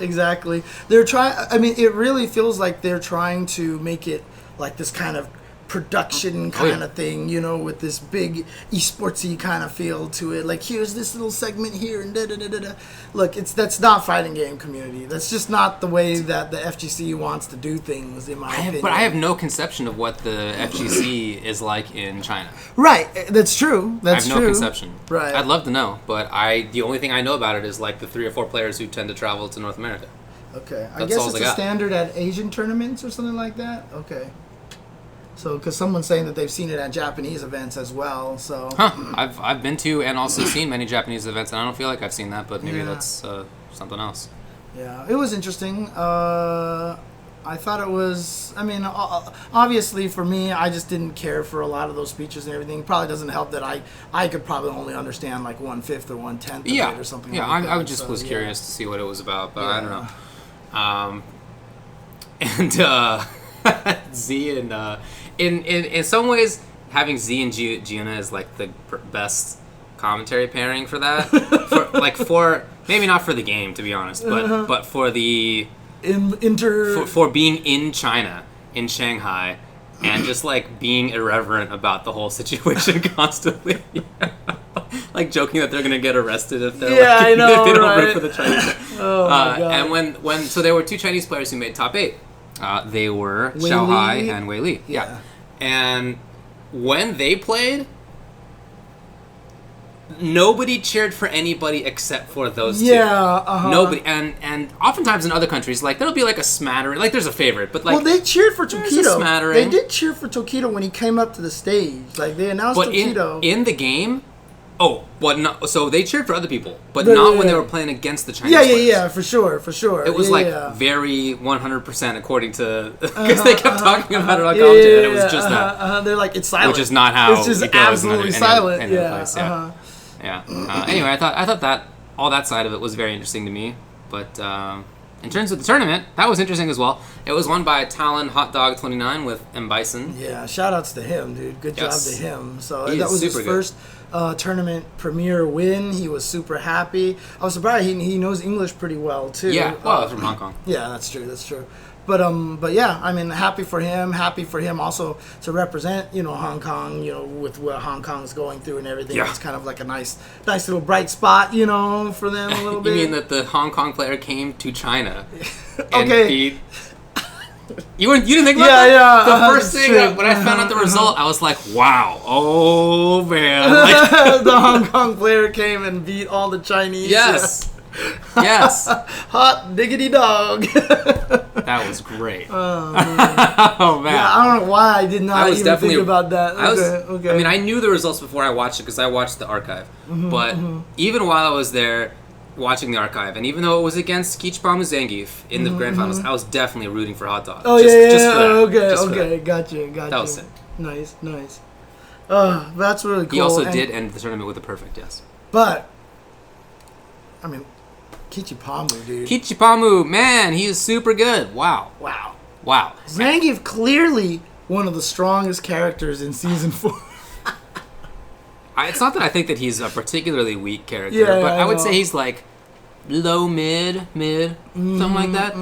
Exactly. They're trying. I mean, it really feels like they're trying to make it like this kind of production kind of thing, with this big esportsy kind of feel to it. Like, here's this little segment here and da-da-da-da-da. Look, that's not fighting game community. That's just not the way that the FGC wants to do things, in my opinion. But I have no conception of what the FGC is like in China. Right, that's true. I have no conception. Right. I'd love to know, but the only thing I know about it is the 3 or 4 players who tend to travel to North America. Okay, I That's guess all it's I a got. standard at Asian tournaments or something like that. Okay. So, because someone's saying that they've seen it at Japanese events as well, so... I've been to and also seen many Japanese events, and I don't feel like I've seen that, but maybe that's something else. Yeah, it was interesting. I thought it was... I mean, obviously for me, I just didn't care for a lot of those speeches and everything. It probably doesn't help that I could probably only understand 1/5 or 1/10 of it or something like that. I just was curious to see what it was about, but I don't know. And Z and... In some ways, having Z and Giuna is the best commentary pairing for that. for maybe not for the game, to be honest, but for the for being in China, in Shanghai, and just like being irreverent about the whole situation constantly. Like joking that they're gonna get arrested if they're I know, if they don't right? root for the Chinese. Oh my God. And when so there were 2 Chinese players who made top 8. They were Wei Xiao Hai Li? and Wei Li. Yeah. And when they played, nobody cheered for anybody except for those 2. Nobody. And oftentimes in other countries, like there'll be like a smattering, like there's a favorite, but like well, they cheered for there's a Tokido. smattering. They did cheer for Tokido when he came up to the stage. Like they announced But Tokido. in the game, so they cheered for other people, but not when they were playing against the Chinese players. Yeah, for sure. It was very 100% according to because they kept talking about it on Yeah, commentary. That it was just that, They're like, it's silent. which is not how it's just it goes absolutely silent. in other place. Yeah. Anyway, I thought that all that side of it was very interesting to me. But in terms of the tournament, that was interesting as well. It was won by Talon Hot Dog 29 with M Bison. Yeah, shout outs to him, dude. Good job to him. So He that is was his super first tournament premiere win. He was super happy. I was surprised he knows English pretty well too. Yeah, well, from Hong Kong. Yeah, that's true. But yeah, I mean, happy for him also to represent, Hong Kong, with what Hong Kong's going through and everything. Yeah. It's kind of like a nice little bright spot, for them a little bit. You mean that the Hong Kong player came to China and Okay. beat... You didn't think about that? Yeah. The first thing when I found out the result, I was like, wow, oh man. Like, the Hong Kong player came and beat all the Chinese. yes. Hot diggity dog. That was great. Oh, man. Oh man. Yeah, I don't know why I did not even think about that. Okay. I mean, I knew the results before I watched it because I watched the archive. But even while I was there watching the archive, and even though it was against Kichipa-mu Zangief in the grand finals, I was definitely rooting for Hot Dog. Oh, just yeah. For that. Okay. Just for that. Gotcha. That was sick. Nice. That's really cool. He also did end the tournament with a perfect, yes. But, I mean, Kichipa-mu, dude. Kichipa-mu, man, he is super good. Wow. Zangief clearly one of the strongest characters in season 4. It's not that I think that he's a particularly weak character, Yeah, but I would know. say he's like low mid, something like that.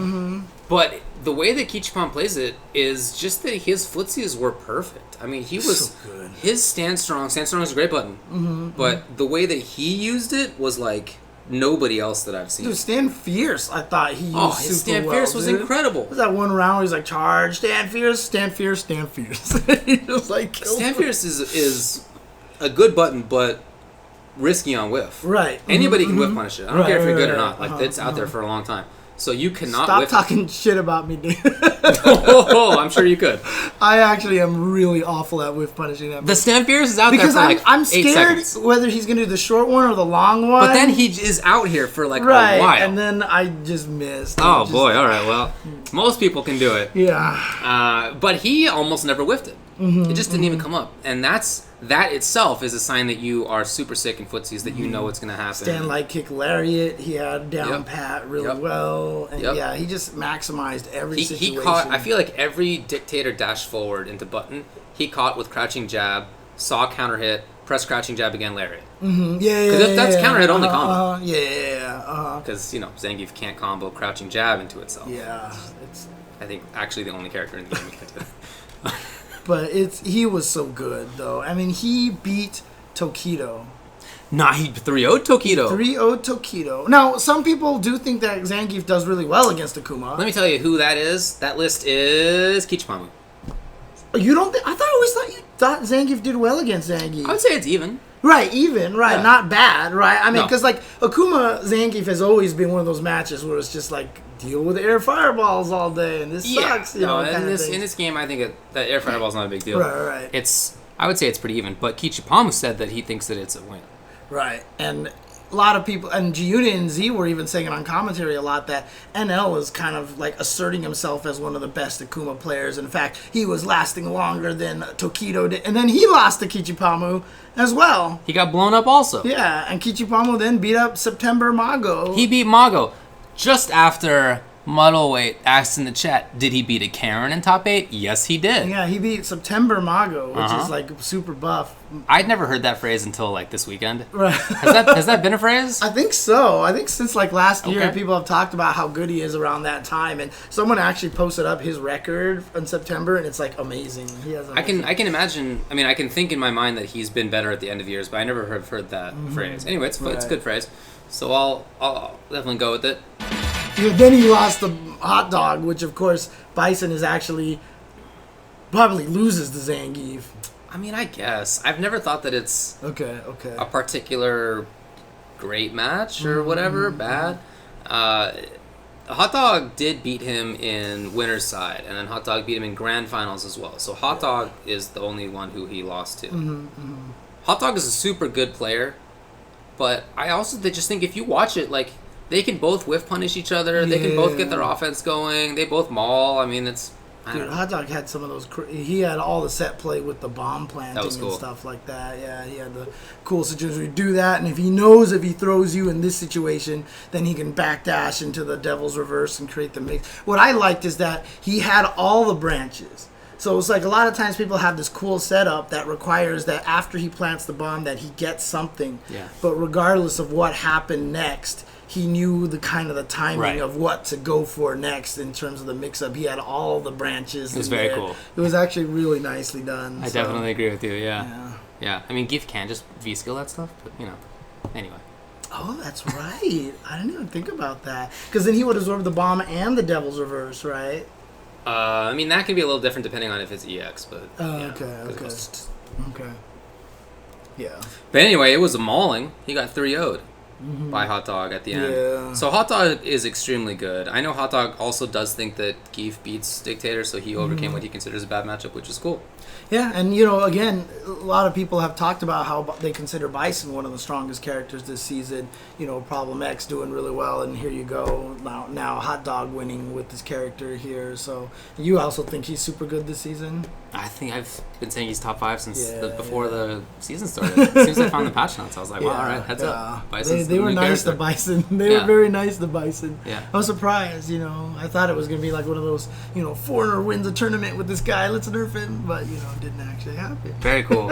But the way that Kichipan plays it is just that his footsies were perfect. I mean, he was so good. His stand strong is a great button, but the way that he used it was like nobody else that I've seen. Dude, Stand Fierce, I thought he used his super Stand well, Fierce was dude. incredible. Was that one round where he's like, charge, Stand Fierce. He just like killed Stand him. Fierce is a good button, but risky on whiff. Right. Anybody can whiff punish it. I don't care if you're good or not. Right. Like it's out there for a long time. So you cannot Stop whiff talking shit about me, dude. Oh, I'm sure you could. I actually am really awful at whiff punishing that. The Stand Fierce is out because there for like I'm 8 scared seconds. whether he's gonna do the short one or the long one. But then he is out here for like right, a while. and then I just missed. Oh boy! All right. Well, most people can do it. Yeah. But he almost never whiffed it. It just didn't even come up, and that itself is a sign that you are super sick in footsies. That you know what's going to happen. Stand light kick lariat. He had down pat really well, and yeah, he just maximized every situation. He caught. I feel like every dictator dash forward into button. He caught with crouching jab, saw counter hit, press crouching jab again, lariat. Yeah. Because that's counter hit only combo. Because Zangief can't combo crouching jab into itself. Yeah, it's. I think actually the only character in the game who can do that. But he was so good though. I mean, he beat Tokido. Nah, he 3-0'd Tokido. 3-0 Tokido. Now, some people do think that Zangief does really well against Akuma. Let me tell you who that is. That list is Kichipa-mu. You don't think? I always thought you thought Zangief did well against Zangief. I would say it's even. Right, even, right, Yeah. not bad, right? I mean, No. because like Akuma Zangief has always been one of those matches where it's just like deal with air fireballs all day, and this sucks, you know. in this game, I think that air fireball's not a big deal. Right. I would say it's pretty even, but Kichipa-mu said that he thinks that it's a win. Right, and a lot of people, and Giuna and Z were even saying it on commentary a lot, that NL was kind of like asserting himself as one of the best Akuma players. In fact, he was lasting longer than Tokido did, and then he lost to Kichipa-mu as well. He got blown up also. Yeah, and Kichipa-mu then beat up September Mago. He beat Mago just after Muddleweight asks in the chat, did he beat a Karen in top 8? Yes, he did. Yeah, he beat September Mago, which is like super buff. I'd never heard that phrase until like this weekend. Right. Has that been a phrase? I think so. I think since like last year, Okay. people have talked about how good he is around that time, and someone actually posted up his record in September, and it's like amazing. He has. I can imagine. I mean, I can think in my mind that he's been better at the end of years, but I never have heard that phrase. Anyway, it's a good phrase, so I'll definitely go with it. Yeah, then he lost the hot dog, which of course Bison is actually probably loses the Zangief. I mean, I guess I've never thought that it's Okay. a particular great match or whatever. Bad. Hot Dog did beat him in winner's side, and then Hot Dog beat him in grand finals as well. So Hot Dog is the only one who he lost to. Hot Dog is a super good player, but I also just think if you watch it, like, they can both whiff punish each other. They can both get their offense going. They both maul. I mean, it's... Dude, Hot Dog had some of those... He had all the set play with the bomb planting cool. and stuff like that. Yeah, he had the cool situation where you do that, and if he knows if he throws you in this situation, then he can backdash into the Devil's Reverse and create the mix. What I liked is that he had all the branches. So it's like a lot of times people have this cool setup that requires that after he plants the bomb that he gets something. Yeah. But regardless of what happened next... He knew the timing of what to go for next in terms of the mix-up. He had all the branches. It was very cool. It was actually really nicely done. I definitely agree with you, yeah. I mean, Gief can just V-skill that stuff, but, anyway. Oh, that's right. I didn't even think about that. Because then he would absorb the bomb and the Devil's Reverse, right? I mean, that can be a little different depending on if it's EX, but... Okay. Yeah. But anyway, it was a mauling. He got 3-0'd. By Hot Dog at the end. Yeah. So Hot Dog is extremely good. I know Hot Dog also does think that Gief beats Dictator, so he overcame what he considers a bad matchup, which is cool. Yeah, and again, a lot of people have talked about how they consider Bison one of the strongest characters this season. Problem X doing really well, and here you go. Now Hot Dog winning with this character here. So you also think he's super good this season? I think I've been saying he's top 5 since before the season started. As soon as I found the patch notes, I was like, wow, all right, heads up. Bison's they were nice character. to Bison. They were very nice to Bison. Yeah. I was surprised, I thought it was going to be like one of those, foreigner wins a tournament with this guy, let's nerf him, but, it didn't actually happen. Very cool.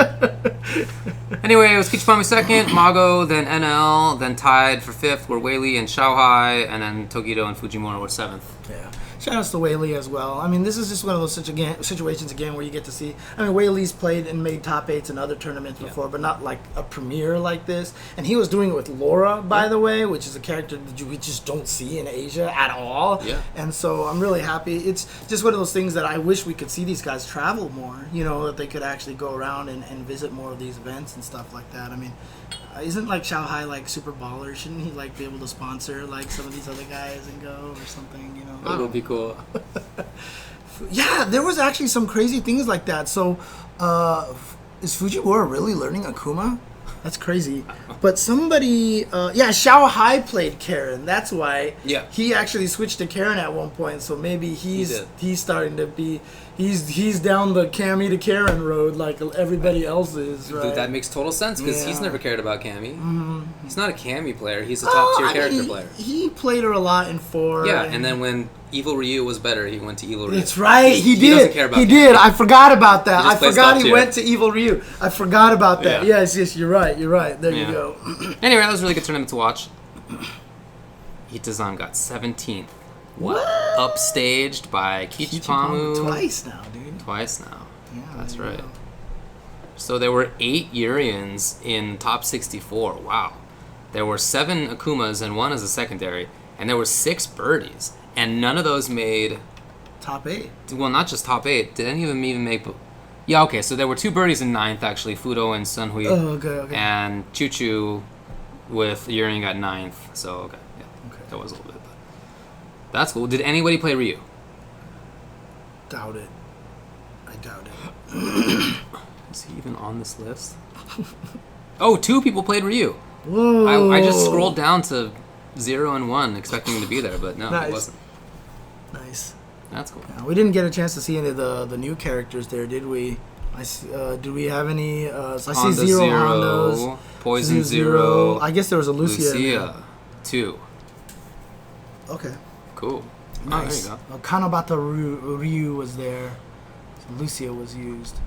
Anyway, it was Kichipa-mu second, Mago, then NL, then tied for 5th were Whaley and Xiaohai, and then Tokido and Fujimura were 7th. Yeah. Shout outs to Whaley as well. I mean, this is just one of those situations again where you get to see. I mean, Whaley's played and made top 8s in other tournaments before, but not like a premiere like this. And he was doing it with Laura, by the way, which is a character that we just don't see in Asia at all. Yeah. And so I'm really happy. It's just one of those things that I wish we could see these guys travel more. That they could actually go around and visit more of these events and stuff like that. I mean, isn't like Xiaohai like super baller? Shouldn't he like be able to sponsor like some of these other guys and go or something? That would be cool. Yeah, there was actually some crazy things like that. So, is Fujiwara really learning Akuma? That's crazy. But somebody, Xiaohai played Karen. That's why. Yeah. He actually switched to Karen at one point. So maybe he's starting to be. He's down the Cammy to Karen road like everybody else is, right? Dude, that makes total sense because he's never cared about Cammy. He's not a Cammy player. He's a top tier character player. He played her a lot in 4. Yeah, and then when Evil Ryu was better, he went to Evil Ryu. That's right. He did. Doesn't care about he Cammy. did. I forgot about that. He I just plays forgot top he tier. went to Evil Ryu. I forgot about that. Yeah. Yes, you're right. There you go. Anyway, that was a really good tournament to watch. Itazan got 17th. What? Upstaged by Kichipa-mu. Twice now, dude. Twice now. Yeah, that's there you right. go. So there were 8 Urians in top 64. Wow. There were 7 Akumas and 1 as a secondary. And there were 6 birdies. And none of those made... Top 8. Well, not just top 8. Did any of them even make... Yeah, okay. So there were 2 birdies in 9th, actually. Fudo and Sunhui. Oh, okay. And Choo-Choo with Urian got 9th. So, okay. Yeah. Okay. That was a little bit. But that's cool. Did anybody play Ryu? Doubt it. I doubt it. Is he even on this list? Oh, 2 people played Ryu. Whoa. I just scrolled down to 0 and 1 expecting him to be there, but no, Nice. he wasn't. Nice. That's cool. Yeah, we didn't get a chance to see any of the new characters there, did we? Did we have any? So I see Honda Zero Zero, Hondos. Poison Zero. I guess there was a Lucia. in there. Lucia, 2. Okay. Cool. Nice. Oh, there you go. Kanabata Ryu was there. So Lucia was used.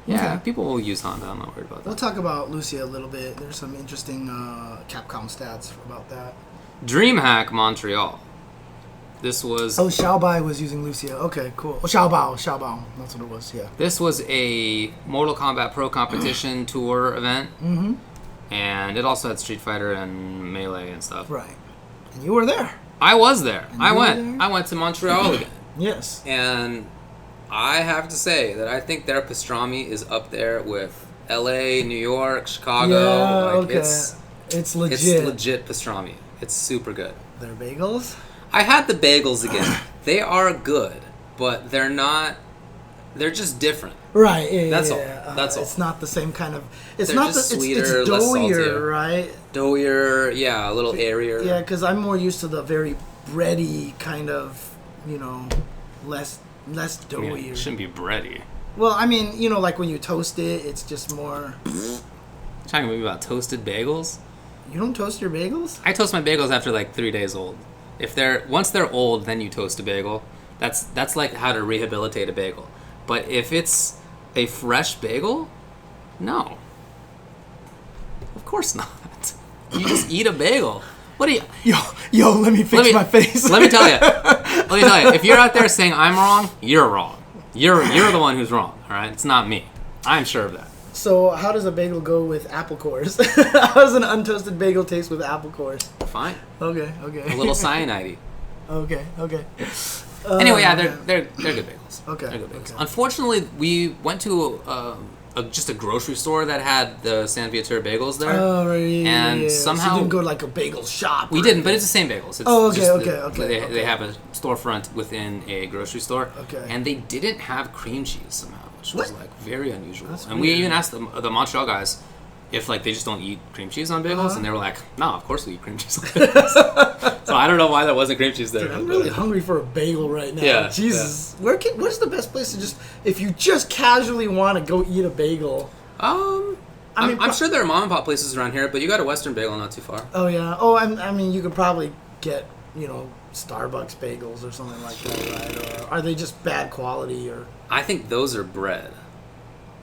Yeah, Okay. people will use Honda. I'm not worried about We'll that. talk about Lucia a little bit. There's some interesting Capcom stats about that. DreamHack Montreal. This was Oh, Xiaobai was using Lucia. Okay, cool. Oh, Xiaobao. That's what it was, yeah. this was a Mortal Kombat Pro Competition tour event, and it also had Street Fighter and Melee and stuff. Right. And you were there. I was there. I you were went. there? I went to Montreal again, Yes. and I have to say that I think their pastrami is up there with L.A., New York, Chicago. Yeah, Like, okay. It's legit. It's legit pastrami. It's super good. Their bagels? I had the bagels again. They are good, but they're not. They're just different. Right, yeah, That's all. yeah. That's all. It's not the same kind of... It's They're not just the... sweeter, it's less doughier, saltier. right? Doughier, yeah, a little airier. Yeah, because I'm more used to the very bready kind of, you know, less I doughier. mean, it shouldn't be bready. Well, I mean, you know, like when you toast it, it's just more... Talking maybe about toasted bagels. You don't toast your bagels? I toast my bagels after like 3 days old. If once they're old, then you toast a bagel. That's like how to rehabilitate a bagel. But if it's a fresh bagel, no. Of course not. You just eat a bagel. What do you? Yo, let me fix my face. Let me tell you. If you're out there saying I'm wrong, you're wrong. You're the one who's wrong. All right, it's not me. I'm sure of that. So, how does a bagel go with apple cores? How does an untoasted bagel taste with apple cores? Fine. Okay. A little cyanide-y. Okay. Anyway, yeah, they're good bagels. Okay, They're good bagels. okay. Unfortunately, we went to just a grocery store that had the San Viateur bagels there. Oh, right. And So somehow- you didn't go to like a bagel shop. We or didn't, but anything? it's the same bagels. It's Oh, okay, just okay. They have a storefront within a grocery store. Okay. And they didn't have cream cheese somehow, which was What? like very unusual. That's And we weird. even asked the Montreal guys if like they just don't eat cream cheese on bagels, and they were like, "No, of course we eat cream cheese on bagels." So I don't know why there wasn't cream cheese there. Dude, I'm really hungry for a bagel right now. Yeah, Jesus. Where's the best place to just, if you just casually want to go eat a bagel? I'm sure there are mom and pop places around here, but you got a Western Bagel not too far. Oh, yeah. Oh, I mean, you could probably get, you know, Starbucks bagels or something like that, right? Or are they just bad quality? Or I think those are bread.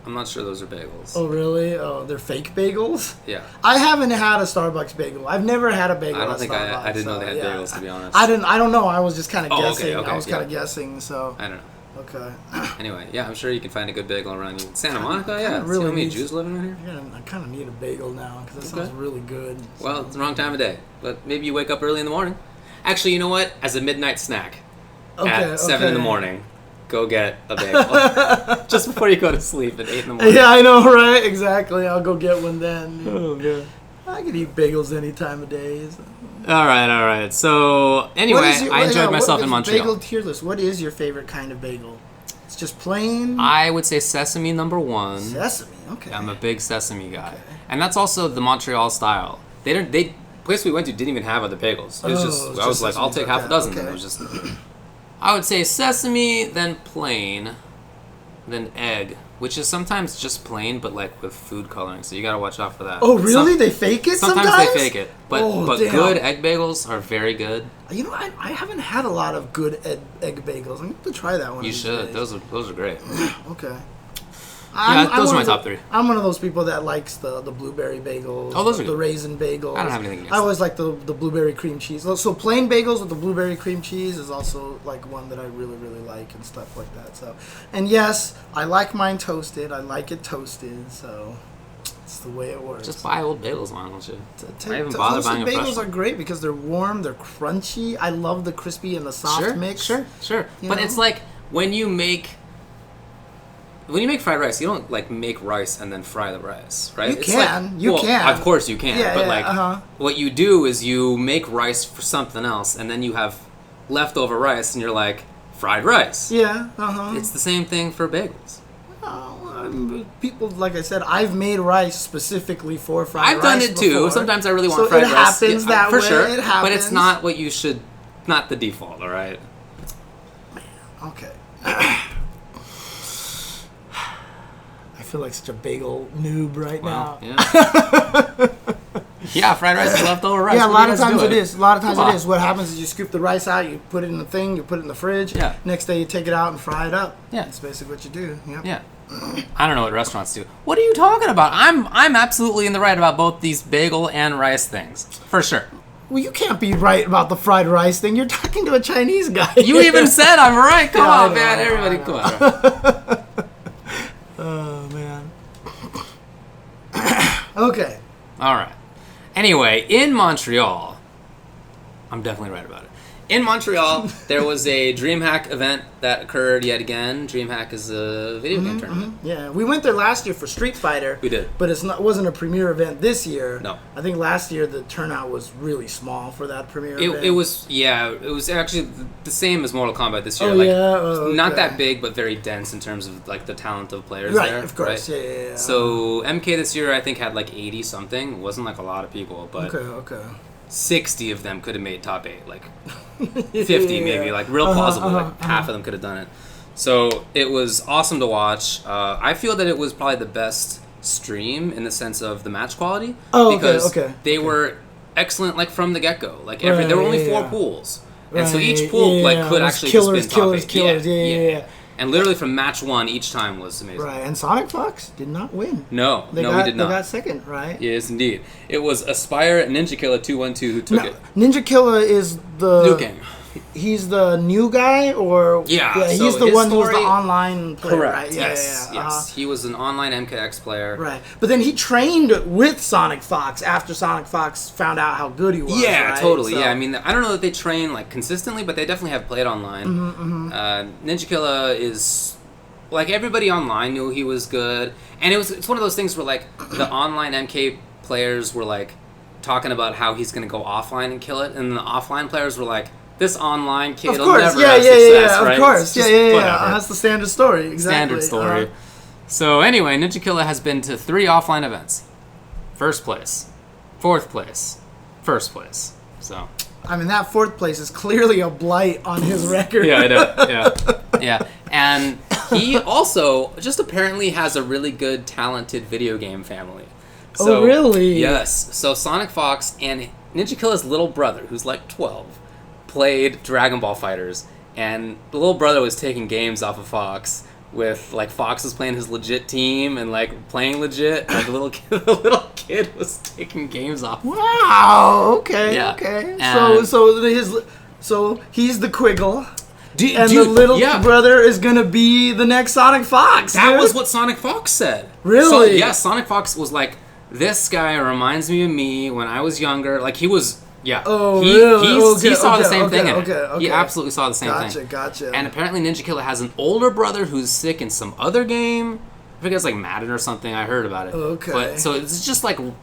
I'm not sure those are bagels. Oh, really? Oh, they're fake bagels? Yeah. I haven't had a Starbucks bagel. I've never had a bagel I don't at think Starbucks. I didn't know they had so, yeah. bagels, to be honest. I don't know. I was just kind of Oh, okay, guessing. okay, I was kind yeah. of guessing, so. I don't know. Okay. Anyway, yeah, I'm sure you can find a good bagel around you. Santa Monica, kinda yeah. really See how many needs- Jews living around here? I kind of need a bagel now because that Okay. sounds really good. Well, it's the wrong time of day. But maybe you wake up early in the morning. Actually, you know what? As a midnight snack at 7 in the morning, go get a bagel. Just before you go to sleep at 8 in the morning. Yeah, I know, right? Exactly. I'll go get one then. Oh, God. I can eat bagels any time of day. So. All right. So, anyway, I enjoyed myself in Montreal. Bagel tier list. What is your favorite kind of bagel? It's just plain I would say sesame number 1. sesame. Okay. I'm a big sesame guy. And that's also the Montreal style. They place we went to didn't even have other bagels. It was Oh, I was like, I'll sesame. take half a dozen. Okay. And it was just I would say sesame, then plain, then egg, which is sometimes just plain but like with food coloring. So you got to watch out for that. Oh, really? They fake it sometimes? Sometimes they fake it. But Oh, damn. good egg bagels are very good. You know, I haven't had a lot of good egg bagels. I'm going to try that one. You these should. days. Those are great. Okay. Those are my one of top 3. I'm one of those people that likes the blueberry bagels. Oh, those are the good. raisin bagels. I don't have anything against I always like the blueberry cream cheese. So plain bagels with the blueberry cream cheese is also like one that I really, really like and stuff like that. So, and yes, I like mine toasted. I like it toasted. So it's the way it works. Just buy old bagels, why don't you? I even Toasted bother buying a fresh bagels are one. great because they're warm, they're crunchy. I love the crispy and the soft mix. Sure. You But know? it's like when you make fried rice, you don't like make rice and then fry the rice, right? You It's can. like, You well, can. Of course you can. Yeah, but yeah, like what you do is you make rice for something else and then you have leftover rice and you're like fried rice. Yeah. It's the same thing for bagels. People, like I said, I've made rice specifically for fried I've done rice it too. before. Sometimes I really want So fried it rice. happens that for way. sure. It But it's happens. not what you should, not the default, all right? Okay. I feel like such a bagel noob right Well, now. yeah. Yeah, fried rice is leftover rice. Yeah, a lot of times it is. is. A lot of times it is. What happens is you scoop the rice out, you put it in the thing, you put it in the fridge. Yeah. Next day you take it out and fry it up. Yeah. That's basically what you do. Yep. Yeah. I don't know what restaurants do. What are you talking about? I'm absolutely in the right about both these bagel and rice things. For sure. Well, you can't be right about the fried rice thing. You're talking to a Chinese guy. You even said I'm right. Come on, know, man. Everybody, come on. Oh, man. Okay. All right. Anyway, in Montreal, I'm definitely right about it. In Montreal, there was a DreamHack event that occurred yet again. DreamHack is a video game tournament. Yeah, we went there last year for Street Fighter. We did. But it wasn't a premiere event this year. No. I think last year the turnout was really small for that premiere event. It was actually the same as Mortal Kombat this year. Oh, like, yeah? Oh, okay. Not that big, but very dense in terms of like the talent of players Right, there. of course. Right? Yeah. So MK this year, I think, had like 80 something. It wasn't like a lot of people, but Okay. 60 of them could have made top 8. Like 50 maybe, like real plausibly. Like half of them could have done it. So it was awesome to watch. I feel that it was probably the best stream in the sense of the match quality. Because they were excellent like from the get-go. Like there were only 4 pools. And so each pool like could actually just been top 8. Yeah. And literally from match 1 each time was amazing. Right, and Sonic Fox did not win. No, he did not. They got second, right? Yes, indeed. It was Aspire Ninja Killer 212 who took it. Ninja Killer is the... New game. He's the new guy, or he's so the one who's the online player, correct. right? Yes. He was an online MKX player. Right, but then he trained with Sonic Fox after Sonic Fox found out how good he was. Yeah, right? totally. So, yeah, I mean, I don't know that they train like consistently, but they definitely have played online. Ninja Killer is like everybody online knew he was good, and it's one of those things where like the online MK players were like talking about how he's going to go offline and kill it, and the offline players were like, this online kid will never have success, right? Of course, that's the standard story. Exactly. Standard story. So anyway, Ninja Killer has been to 3 offline events. 1st place, 4th place, 1st place. So I mean, that 4th place is clearly a blight on his record. Yeah, I know. Yeah. And he also just apparently has a really good, talented video game family. So, oh, really? Yes. So Sonic Fox and Ninja Killer's little brother, who's like 12, played Dragon Ball Fighters, and the little brother was taking games off of Fox with like Fox was playing his legit team and like playing legit, and the little kid was taking games off. Wow. Okay. Yeah. Okay. And So he's the Quiggle. The little brother is gonna be the next Sonic Fox. That was what Sonic Fox said. Really? So, yeah, Sonic Fox was like, this guy reminds me of me when I was younger. Like he was. Yeah. Oh, really? He saw the same thing in it. Okay. He absolutely saw the same thing. Gotcha. And apparently Ninja Killer has an older brother who's sick in some other game. I think it's like Madden or something. I heard about it. Okay. But so it's just like a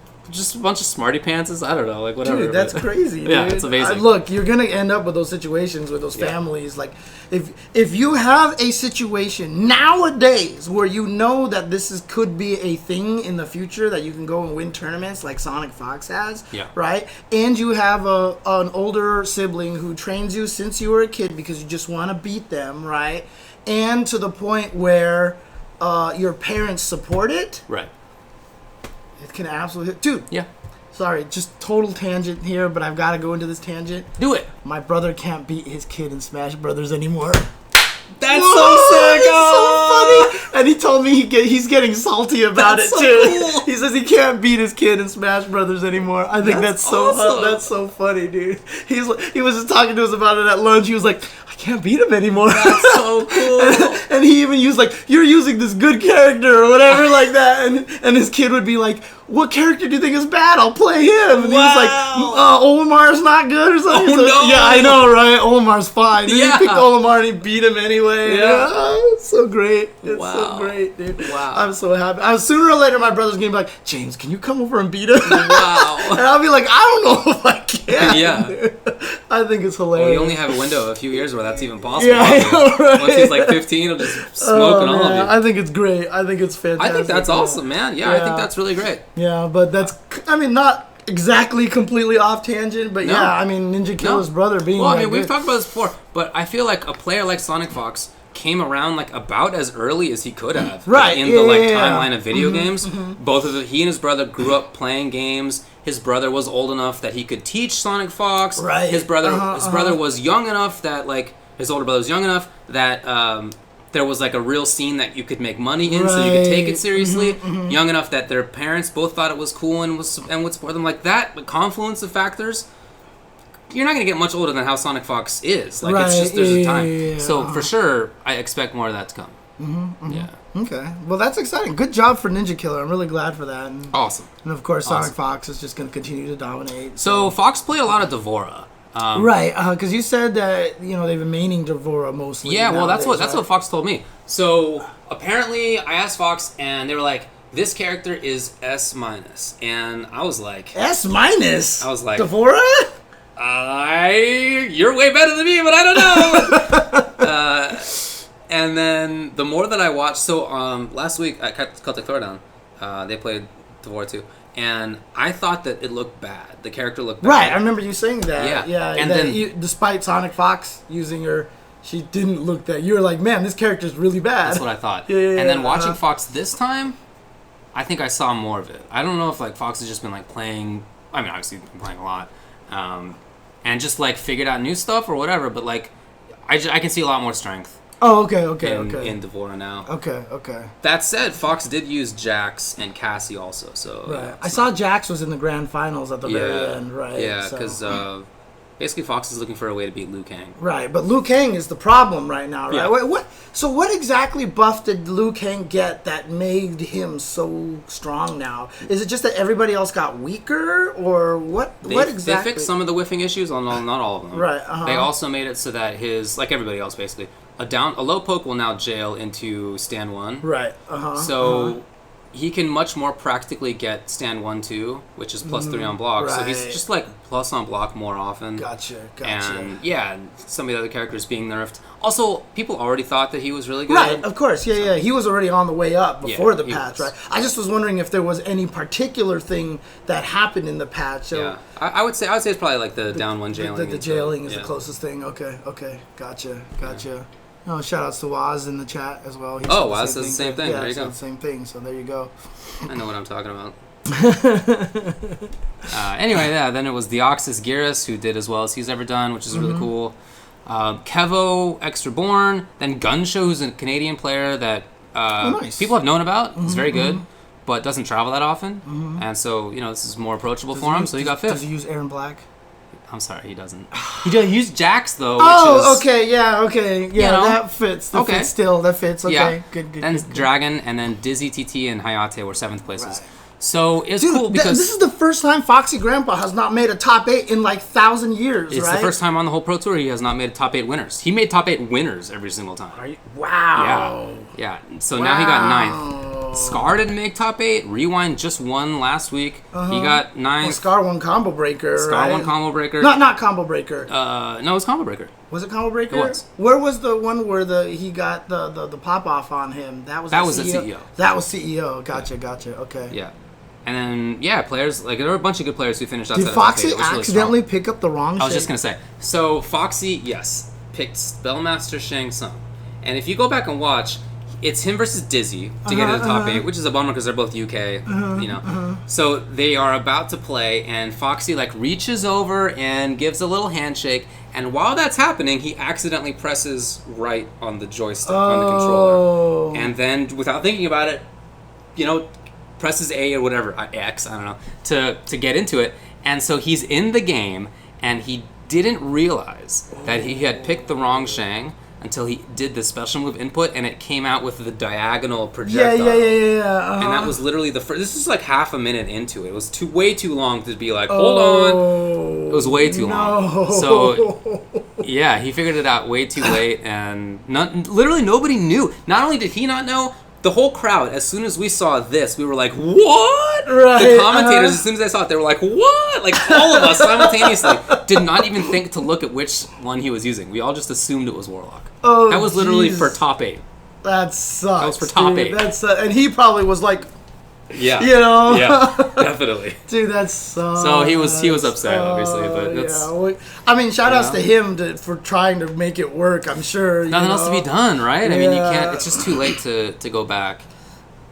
bunch of smarty pantses. I don't know, like whatever. Dude, that's crazy. Dude. Yeah, it's amazing. Look, you're gonna end up with those situations with those families. Like, if you have a situation nowadays where you know that could be a thing in the future that you can go and win tournaments like Sonic Fox has, right? And you have an older sibling who trains you since you were a kid because you just want to beat them, right? And to the point where your parents support it, right? It can absolutely... Dude. Yeah. Sorry, just total tangent here, but I've got to go into this tangent. Do it. My brother can't beat his kid in Smash Brothers anymore. That's so sick. It's so funny. And he told me he's getting salty about it, too. Cool. He says he can't beat his kid in Smash Brothers anymore. I think that's so awesome. That's so funny, dude. He was just talking to us about it at lunch. He was like, I can't beat him anymore. That's so cool. and he even used like, you're using this good character or whatever like that. And his kid would be like, what character do you think is bad? I'll play him. And he was like, Olimar's not good or something. Oh, no. Yeah, I know, right? Olimar's fine. And he picked Olimar and he beat him anyway. Yeah. It's so great. It's so great, dude. Wow. I'm so happy. Sooner or later, my brother's going to be like, James, can you come over and beat him? Wow. And I'll be like, I don't know if I can. Yeah. Dude. I think it's hilarious. Well, you only have a window of a few years where that's even possible. Yeah, I know, right? Once he's like 15, he'll just smoking all of you. I think it's great. I think it's fantastic. I think that's awesome, man. Yeah, I think that's really great. Yeah, but that's, I mean, not exactly completely off tangent, but yeah, I mean, Ninja Killer's brother being Well, I mean, we've talked about this before, but I feel like a player like Sonic Fox came around like about as early as he could have, right? Like, in the timeline of video games. Both of he and his brother grew up playing games. His brother was old enough that he could teach Sonic Fox. Right. His brother was young enough that like his older brother was young enough that there was like a real scene that you could make money in, so you could take it seriously. Young enough that their parents both thought it was cool and would support them. Like that, the confluence of factors. You're not going to get much older than how Sonic Fox is. Like, it's just, there's a time. So, for sure, I expect more of that to come. Yeah. Okay. Well, that's exciting. Good job for Ninja Killer. I'm really glad for that. And, awesome. And, of course, Sonic Fox is just going to continue to dominate. So, Fox play a lot of Devora. Right. Because you said that, they've been maining Devora mostly. Yeah, well, nowadays, that's what Fox told me. So, apparently, I asked Fox, and they were like, this character is S-. And I was like... S-? I was like... Devora? You're way better than me, but I don't know. And then the more that I watched, so last week at Celtic Throwdown, they played Devora 2, and I thought that it looked bad. The character looked bad. Right, I remember you saying that. Yeah. And then despite Sonic Fox using her, she didn't look that. You were like, man, this character's really bad. That's what I thought. Yeah, and then watching Fox this time, I think I saw more of it. I don't know if like Fox has just been like playing. I mean, obviously he's been playing a lot. And just like figured out new stuff or whatever, but like I can see a lot more strength. Oh, okay. In Devora now. Okay. That said, Fox did use Jax and Cassie also, so right. Yeah, I saw Jax was in the grand finals at the very end, right? Yeah, because basically Fox is looking for a way to beat Liu Kang. Right, but Liu Kang is the problem right now, right? Yeah. Wait, what exactly buff did Liu Kang get that made him so strong now? Is it just that everybody else got weaker, or what exactly? They fixed some of the whiffing issues, not all of them. Right. They also made it so that like everybody else basically, a low poke will now jail into stand 1. Right. So he can much more practically get stand 1-2, which is plus 3 on block. Right. So he's just like plus on block more often. Gotcha. And some of the other characters being nerfed. Also, people already thought that he was really good. Right, of course. Yeah. He was already on the way up before the he patch, was. right? I just was wondering if there was any particular thing that happened in the patch. So Yeah, I would say it's probably like the down 1 jailing. The jailing is the closest thing. Okay. Gotcha. Yeah. Oh, shout outs to Waz in the chat as well. Waz says the same thing. Yeah, there you go. the same thing. So there you go. I know what I'm talking about. Anyway, then it was Deoxys Geras who did as well as he's ever done, which is really cool. Kevo, Extra Born, then Gunshow, who's a Canadian player that nice. people have known about. He's very good, but doesn't travel that often. And so, this is more approachable for him, so he got 5th. Does he use Aaron Black? I'm sorry, he doesn't. He does use Jax, though, okay. Yeah, that fits. That fits. Okay, yeah. Good. Then good. Dragon, and then Dizzy TT and Hayate were 7th places. Right. So it's Dude, cool because this is the first time Foxy Grandpa has not made a top 8 in like 1,000 years. It's the first time on the whole Pro Tour he has not made a top 8 winners. He made top 8 winners every single time. Wow. Yeah. So now he got 9th. Scar didn't make top 8. Rewind just won last week. He got 9th. Well, Scar won Combo Breaker. Scar won Combo Breaker. Not Combo Breaker. No, it was Combo Breaker. Was it Combo Breaker? It was. Where was the one where he got the pop off on him? That was at CEO. That was CEO. Gotcha. Okay. Yeah. And then, players, like, there were a bunch of good players who finished outside Did of top 8. Foxy accidentally pick up the wrong I was just going to say. So, Foxy, yes, picked Spellmaster Shang Tsung. And if you go back and watch, it's him versus Dizzy to get to the top 8, which is a bummer because they're both UK, So, they are about to play, and Foxy, reaches over and gives a little handshake. And while that's happening, he accidentally presses right on the joystick, on the controller. And then, without thinking about it, presses A or whatever, X, I don't know, to get into it. And so he's in the game, and he didn't realize that he had picked the wrong Shang until he did the special move input, and it came out with the diagonal projectile. Yeah. And that was literally the first. This is like half a minute into it. It was way too long to be like, hold on. It was way too long. So, yeah, he figured it out way too late, and literally nobody knew. Not only did he not know, the whole crowd, as soon as we saw this, we were like, what? Right, the commentators, as soon as they saw it, they were like, what? Like, all of us simultaneously did not even think to look at which one he was using. We all just assumed it was Warlock. Oh, that was literally for top 8. That sucks. That was for top 8. And he probably was like, Yeah. You know? Yeah, definitely. Dude, that's so... So he was upset, obviously, but that's... Yeah. Well, I mean, shout-outs to him for trying to make it work, I'm sure. Nothing else to be done, right? Yeah. I mean, you can't... It's just too late to go back.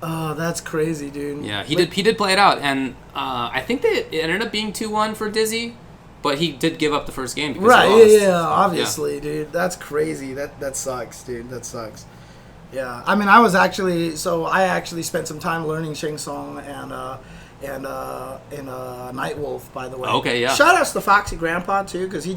Oh, that's crazy, dude. Yeah, he did play it out, and I think that it ended up being 2-1 for Dizzy, but he did give up the first game because he lost. Yeah, obviously, dude. That's crazy. That sucks, dude. That sucks. Yeah, I mean, I actually spent some time learning Shang Tsung and Nightwolf, by the way. Okay, yeah. Shout outs to Foxy Grandpa too, because he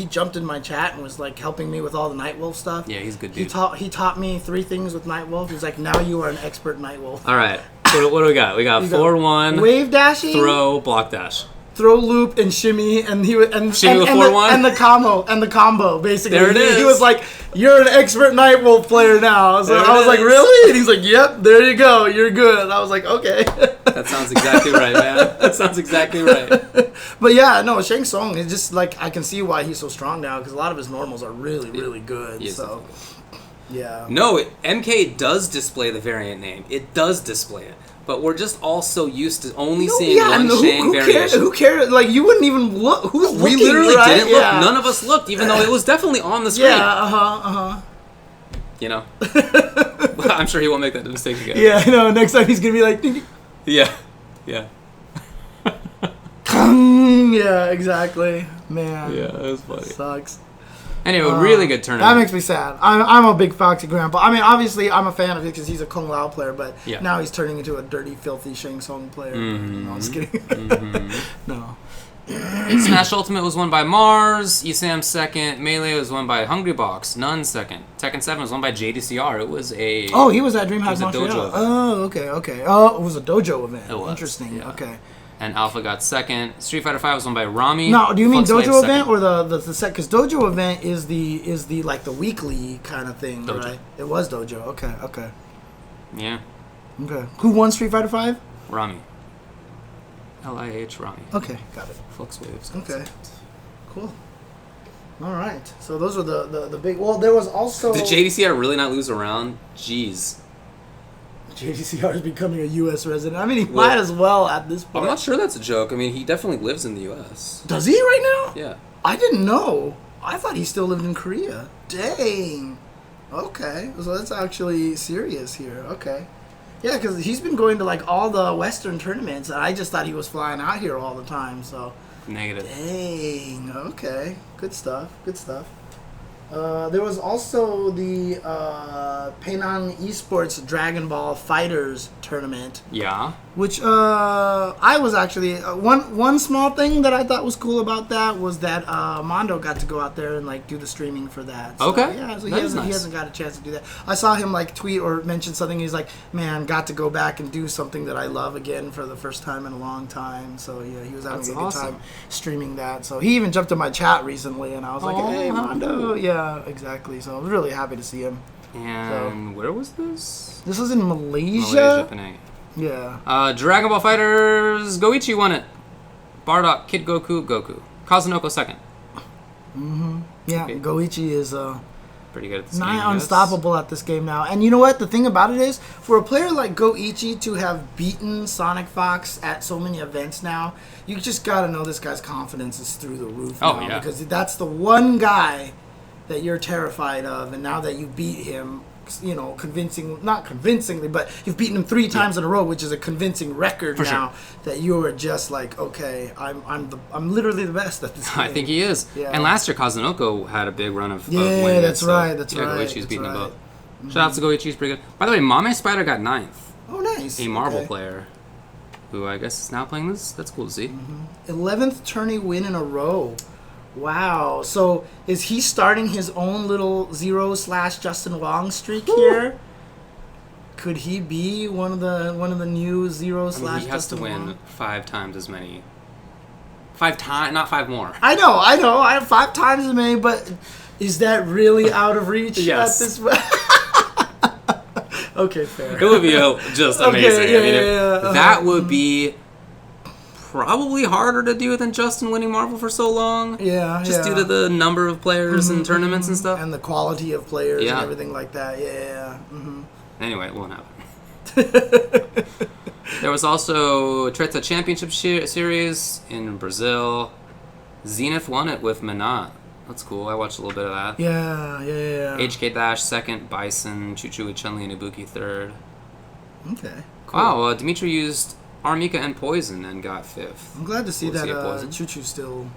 jumped in my chat and was like helping me with all the Nightwolf stuff. Yeah, he's a good dude. He taught me 3 things with Nightwolf. He's like, now you are an expert Nightwolf. All right, what do we got? We got 4-1. Wave dashing, throw, block dash. Throw, loop, and shimmy, and he would shimmy with 4-1 and the combo basically. There it is. He was like, "You're an expert Nightwolf player now." So I was like, is. "Really?" And he's like, "Yep, there you go. You're good." And I was like, "Okay." That sounds exactly right, man. That sounds exactly right. But yeah, no, Shang Tsung is just like I can see why he's so strong now because a lot of his normals are really, really good. So yeah. No, MK does display the variant name. It does display it. But we're just all so used to only seeing one Shang variation. Who cares? Like, you wouldn't even look. Who's looking, we literally right? didn't look. None of us looked, even though it was definitely on the screen. Yeah, You know? I'm sure he won't make that mistake again. Yeah, I know. Next time he's going to be like... Yeah. Yeah, exactly. Man. Yeah, that was funny. Sucks. Anyway, really good tournament. That makes me sad. I'm a big Foxy Grandpa. I mean, obviously, I'm a fan of it because he's a Kung Lao player, but now he's turning into a dirty, filthy Shang Tsung player. No, I'm just kidding. No. Smash Ultimate was won by Mars. Esam second. Melee was won by Hungry Box. None second. Tekken 7 was won by JDCR. It was a... Oh, he was at DreamHack Montreal. Dojo. Oh, okay. Oh, it was a dojo event. It was. Interesting. Yeah. Okay. And Alpha got second. Street Fighter 5 was won by Rami. No, do you mean Flux dojo Wave event second. or the set? Because dojo event is the like the weekly kind of thing, Dojo. right? It was dojo. Okay. Yeah. Okay. Who won Street Fighter 5? Rami. LIH Rami. Okay, got it. Flux Waves. Okay. Cool. All right. So those were the big. Well, there was also. Did JDCR really not lose a round? Jeez. JDCR is becoming a U.S. resident. I mean, he might as well at this point. I'm not sure that's a joke. I mean, he definitely lives in the U.S. Does he right now? Yeah. I didn't know. I thought he still lived in Korea. Dang. Okay. So that's actually serious here. Okay. Yeah, because he's been going to like all the Western tournaments, and I just thought he was flying out here all the time. So. Negative. Dang. Okay. Good stuff. There was also the Penang Esports Dragon Ball Fighters tournament. Yeah. Which I was actually one small thing that I thought was cool about that was that Mondo got to go out there and like do the streaming for that. So, Okay. Yeah, so he hasn't got a chance to do that. I saw him like tweet or mention something. He's like, "Man, got to go back and do something that I love again for the first time in a long time." So yeah, he was having a good time streaming that. So he even jumped in my chat recently, and I was like, "Hey, Mondo." Yeah, exactly. So I was really happy to see him. And where was this? This was in Malaysia. Malaysia, Penang. Yeah. Dragon Ball Fighters, Goichi won it. Bardock, Kid Goku, Kazunoko second. Yeah, Okay. Goichi is Pretty good at this nigh game, I guess. unstoppable at this game now. And you know what? The thing about it is, for a player like Goichi to have beaten Sonic Fox at so many events now, you just gotta know this guy's confidence is through the roof now. Yeah. Because that's the one guy that you're terrified of, and now that you beat him, you know, not convincingly, but you've beaten him 3 times in a row, which is a convincing record For now. That you are just like, okay, I'm literally the best at this game. I think he is. Yeah. And last year, Kazunoko had a big run of Yeah, wins. that's right. That's right. Goichi's beating them right. both. Shout out to Goichi, he's pretty good. By the way, Mame Spider got 9th. Oh, nice. A Marvel Okay. player who I guess is now playing this. That's cool to see. 11th tourney win in a row. Wow. So is he starting his own little 0/Justin Wong streak here? Could he be one of the new 0/Justin Wong? He has to win 5 times as many. 5 times, not 5 more. I know. I have 5 times as many, but is that really out of reach Yes. at this? Okay, fair. It would be just amazing. yeah, I mean, yeah. That would be probably harder to do than Justin winning Marvel for so long. Yeah, Just due to the number of players and tournaments and stuff. and the quality of players and Yeah. everything like that. Yeah. Anyway, it won't happen. There was also Treta Championship Series in Brazil. Zenith won it with Manat. That's cool. I watched a little bit of that. Yeah. HK Dash second, Bison, Choo-Choo with Chun-Li and Ibuki third. Okay. Cool. Wow, Dimitri used Armika and Poison and got fifth. I'm glad to see that Choo-Choo's still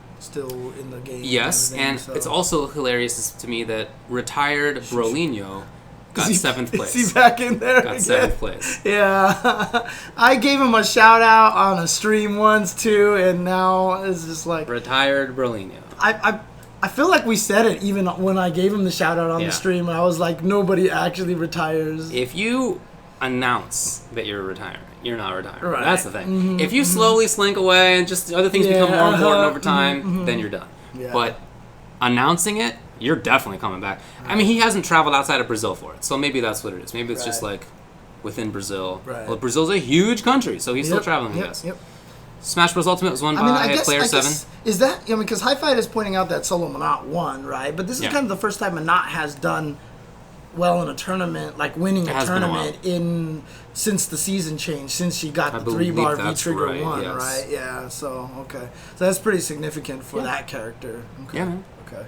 in the game. Yes, and it's also hilarious to me that retired Brolinho got 7th place. Is he back in there? Got 7th place. Yeah. I gave him a shout out on a stream once too, and now it's just like retired Brolinho. I feel like we said it even when I gave him the shout out on the stream. I was like, nobody actually retires. If you announce that you're retiring, you're not retiring. Right. That's the thing. If you slowly slink away and just other things become more important over time, then you're done. Yeah. But announcing it, you're definitely coming back. Right. I mean, he hasn't traveled outside of Brazil for it, so maybe that's what it is. Maybe it's just like within Brazil. Right. Well, Brazil's a huge country, so he's still traveling, I guess. Yep. Smash Bros. Ultimate was won by Player 7. Is that, because Hi-Fi is pointing out that Solo Manat won, right? But this is kind of the first time Manat has done well in a tournament, like winning a tournament since the season changed, since she got the 3-bar V-Trigger 1, right? Yeah, so, okay. So that's pretty significant for that character. Okay. Yeah, man. Okay.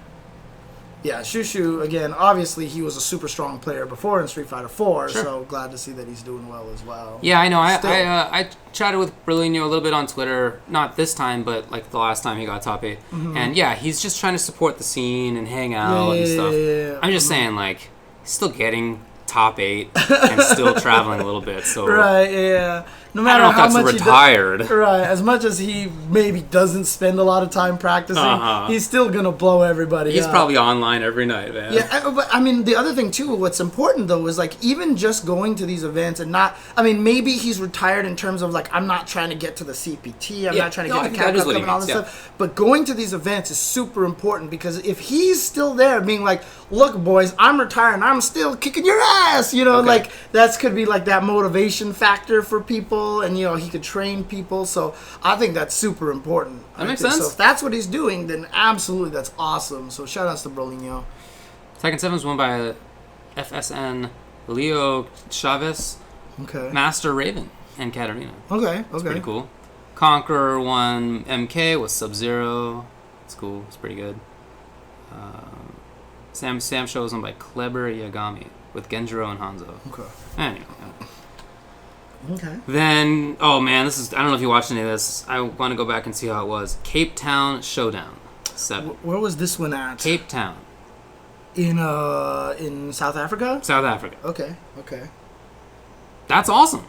Yeah, Shushu, again, obviously he was a super strong player before in Street Fighter 4, so glad to see that he's doing well as well. Yeah, I know. I chatted with Berlino a little bit on Twitter, not this time, but like the last time he got top 8. And yeah, he's just trying to support the scene and hang out and stuff. Yeah. I'm just saying, like, he's still getting top 8 and still traveling a little bit. So right, yeah. No matter I don't know how if that's much retired. Right, as much as he maybe doesn't spend a lot of time practicing, he's still gonna blow everybody. He's probably online every night, man. Yeah, but I mean, the other thing too, what's important though is like even just going to these events and not. I mean, maybe he's retired in terms of like I'm not trying to get to the CPT, I'm not trying to get to Capetown Cup and all this stuff. But going to these events is super important because if he's still there, being like, look, boys, I'm retiring, I'm still kicking your ass, like that could be like that motivation factor for people. And he could train people, so I think that's super important. That makes sense. So if that's what he's doing, then absolutely that's awesome. So shout outs to Brolinho. Tekken 7 was won by FSN Leo Chavez, Master Raven, and Katarina. Okay. That's pretty cool. Conqueror won MK with Sub-Zero. It's cool. It's pretty good. Sam Show was won by Kleber Yagami with Genjiro and Hanzo. Okay. Anyway. Okay. Then, oh man, I don't know if you watched any of this. I want to go back and see how it was. Capetown Showdown 7. Where was this one at? Capetown. In South Africa? South Africa. Okay. That's awesome.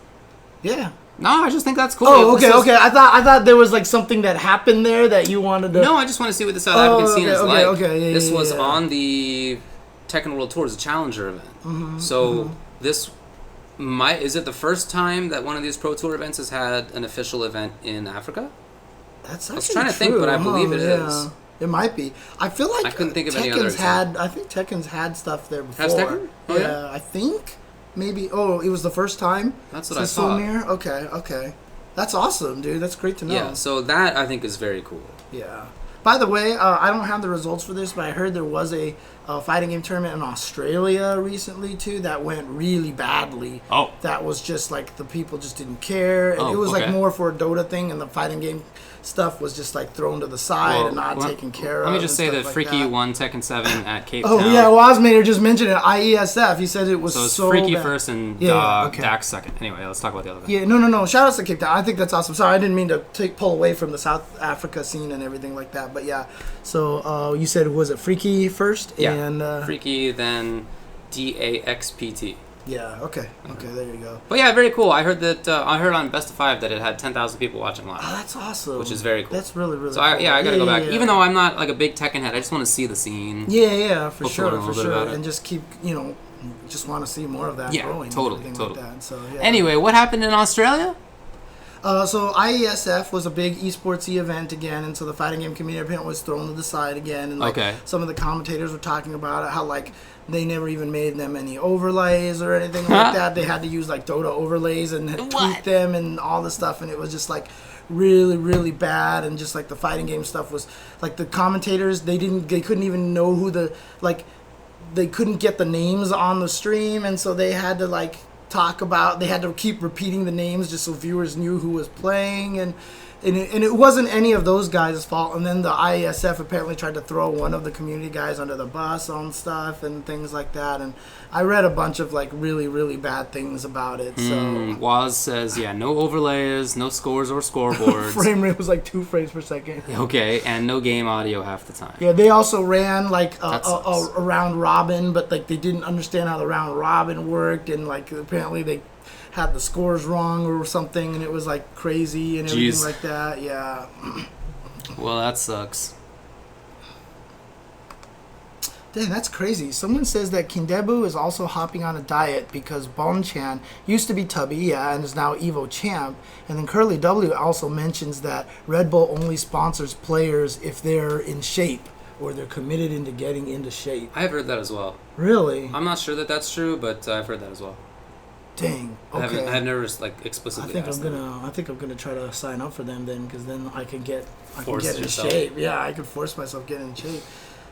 Yeah. No, I just think that's cool. Oh, okay. I thought there was like something that happened there that you wanted to. No, I just want to see what the South African scene is like. Okay. This was on the Tekken World Tour, the Challenger event. So this. Is it the first time that one of these Pro Tour events has had an official event in Africa? That's actually I was trying to think, but I believe it is. It might be. I feel like I couldn't think of any other example. I think Tekken's had stuff there before. Has Tekken? Oh, yeah, I think. Maybe. Oh, it was the first time? That's what I saw. Okay. That's awesome, dude. That's great to know. Yeah, so that I think is very cool. Yeah. By the way, I don't have the results for this, but I heard there was a fighting game tournament in Australia recently, too, that went really badly. Oh. That was just like the people just didn't care. And it was like more for a Dota thing, and the fighting game stuff was just like thrown to the side and not taken care of. Let me just say that Freaky won Tekken 7 at Cape Town. Oh, yeah, Wasmater just mentioned it. IESF. He said it was so Freaky bad. First and Dax second. Anyway, let's talk about the other thing. Yeah, no. Shout outs to Cape Town. I think that's awesome. Sorry, I didn't mean to pull away from the South Africa scene and everything like that. But yeah, so you said, was it Freaky first? Yeah, and, Freaky, then DAXPT. Yeah, okay, there you go. But yeah, very cool. I heard on Best of 5 that it had 10,000 people watching live. Oh, that's awesome. Which is very cool. That's really, really so cool. I gotta go back. Even though I'm not like a big Tekken head, I just want to see the scene. Yeah, for sure. And just keep, just want to see more of that growing. Totally. Like that. So, yeah. Anyway, what happened in Australia? So IESF was a big esportsy event again, and so the fighting game community event was thrown to the side again, and some of the commentators were talking about it, how like they never even made them any overlays or anything like that. They had to use like Dota overlays and tweak them and all this stuff, and it was just like really, really bad. And just like the fighting game stuff was like the commentators, they couldn't even know who they couldn't get the names on the stream, and so they had to like talk about. They had to keep repeating the names just so viewers knew who was playing, and it wasn't any of those guys' fault. And then the IESF apparently tried to throw one of the community guys under the bus on stuff and things like that. And I read a bunch of like really, really bad things about it. So Waz says, yeah, no overlays, no scores or scoreboards. Frame rate was like 2 frames per second. Okay, and no game audio half the time. Yeah, they also ran like a round robin, but like they didn't understand how the round robin worked, and like apparently they had the scores wrong or something, and it was like crazy and everything like that. Yeah. Well, that sucks. Dang, that's crazy. Someone says that Kindebu is also hopping on a diet because Bonchan used to be Tubby, yeah, and is now Evo champ. And then Curly W also mentions that Red Bull only sponsors players if they're in shape or they're committed into getting into shape. I've heard that as well. Really? I'm not sure that that's true, but I've heard that as well. Dang. Okay. I've never like explicitly. I think I'm gonna try to sign up for them then, because then I can get in yourself. shape. Yeah, I can force myself get in shape.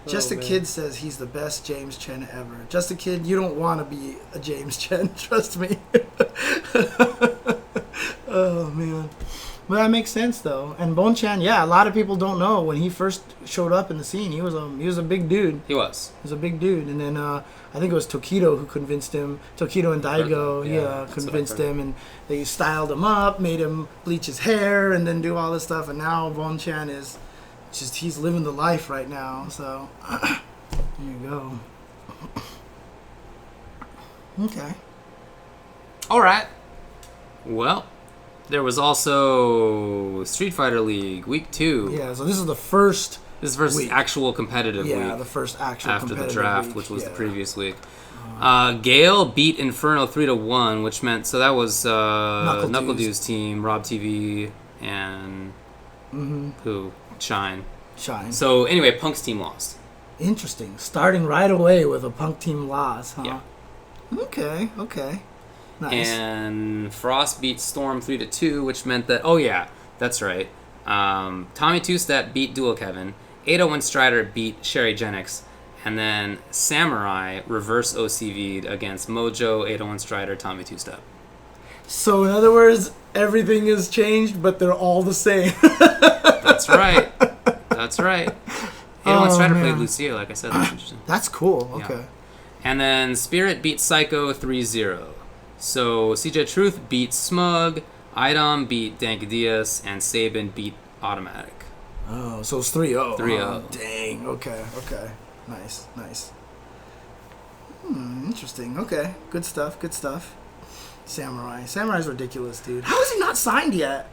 Just a Kid says he's the best James Chen ever. Just a Kid, you don't want to be a James Chen. Trust me. Oh man. But that makes sense though. And Bonchan, yeah, a lot of people don't know when he first showed up in the scene. He was a big dude. He was. He was a big dude, and then I think it was Tokido who convinced him. Tokido and Daigo, convinced him, and they styled him up, made him bleach his hair, and then do all this stuff. And now Bonchan is he's living the life right now. So there you go. Okay. All right. Well. There was also Street Fighter League Week 2. Yeah, so this is the first. This is the first actual competitive week. Yeah, the first actual after competitive the draft, week, which was the previous week. Gale beat Inferno 3-1, which meant so that was Knuckle Dew's team, Rob TV, and who Shine. So anyway, Punk's team lost. Interesting. Starting right away with a Punk team loss, huh? Yeah. Okay. Nice. And Frost beat Storm 3-2, which meant that that's right. Tommy Two-Step beat Dual Kevin. 801 Strider beat Sherry Genix, and then Samurai reverse OCV'd against Mojo, 801 Strider, Tommy Two-Step. So in other words, everything has changed, but they're all the same. That's right. 801 Strider played Lucia, like I said. That's interesting. That's cool. Okay. Yeah. And then Spirit beat Psycho 3-0. So CJ Truth beat Smug, Idom beat Dank Diaz, and Sabin beat Automatic. Oh, so it's 3-0. 3-0. Dang. Okay. Nice. Interesting. Okay. Good stuff. Samurai's ridiculous, dude. How is he not signed yet?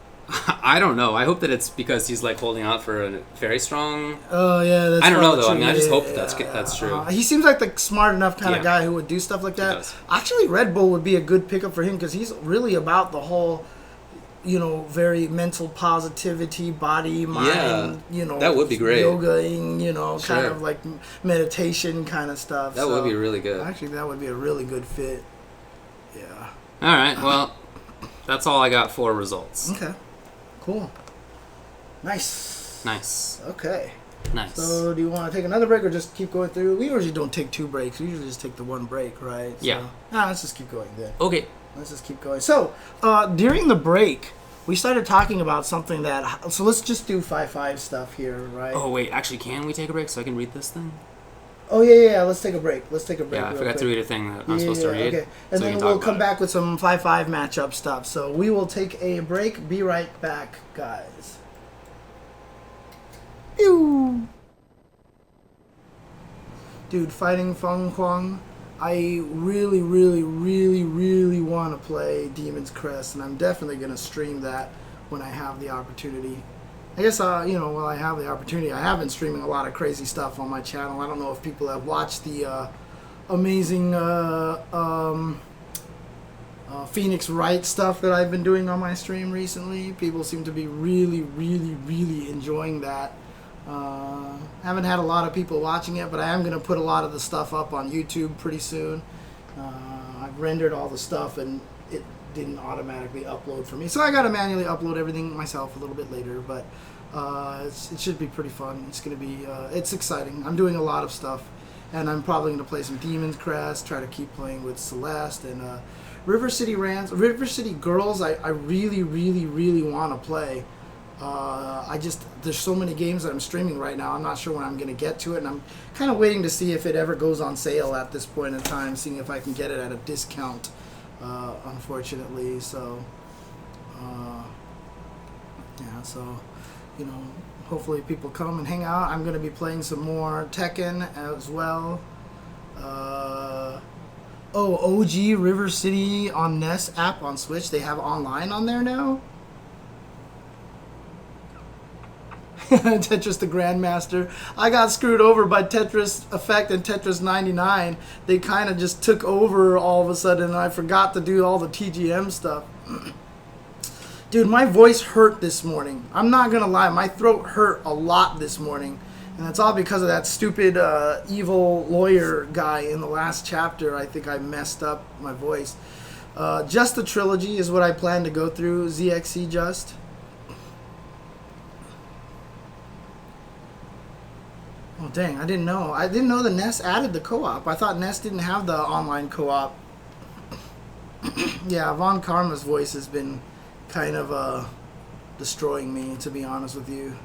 I don't know. I hope that it's because he's like holding out for a very strong. Oh yeah, that's I don't know though. True. I mean, I just hope that's true. He seems like the smart enough kind of guy who would do stuff like that. Actually, Red Bull would be a good pickup for him because he's really about the whole, very mental positivity, body, mind. That would be great. Yogaing, kind of like meditation kind of stuff. That would be really good. Actually, that would be a really good fit. Yeah. All right. Well, that's all I got for results. Okay. Cool. Nice. Okay. Nice. So, do you want to take another break or just keep going through? We usually don't take 2 breaks. We usually just take the 1 break, right? So, yeah. Let's just keep going then. Okay. Let's just keep going. So, during the break, we started talking about something that... So, let's just do 5-5 stuff here, right? Oh, wait. Actually, can we take a break so I can read this thing? Oh, yeah. Let's take a break. Yeah, I forgot to read a thing that I'm supposed to read. Okay. And then we'll come back with some 5-5 matchup stuff. So, we will take a break. Be right back, guys. Ew. Dude, fighting Feng Huang, I really, really, really, really want to play Demon's Crest, and I'm definitely going to stream that when I have the opportunity. I guess, while I have the opportunity, I have been streaming a lot of crazy stuff on my channel. I don't know if people have watched the amazing Phoenix Wright stuff that I've been doing on my stream recently. People seem to be really, really, really enjoying that. Haven't had a lot of people watching it, but I am going to put a lot of the stuff up on YouTube pretty soon. I've rendered all the stuff and it didn't automatically upload for me, so I got to manually upload everything myself a little bit later, but it should be pretty fun. It's going to be it's exciting. I'm doing a lot of stuff, and I'm probably going to play some Demon's Crest, try to keep playing with Celeste, and River City Girls, I really, really, really want to play. There's so many games that I'm streaming right now. I'm not sure when I'm going to get to it, and I'm kind of waiting to see if it ever goes on sale at this point in time, seeing if I can get it at a discount, unfortunately. So, so, hopefully people come and hang out. I'm going to be playing some more Tekken as well. OG River City on NES app on Switch. They have online on there now. Tetris the Grandmaster. I got screwed over by Tetris Effect and Tetris 99. They kind of just took over all of a sudden, and I forgot to do all the TGM stuff. Dude, my voice hurt this morning. I'm not going to lie. My throat hurt a lot this morning. And it's all because of that stupid evil lawyer guy in the last chapter. I think I messed up my voice. Just the trilogy is what I plan to go through. ZXC Just. Oh, dang. I didn't know. I didn't know the NES added the co-op. I thought NES didn't have the online co-op. Yeah, Von Karma's voice has been kind of destroying me, to be honest with you.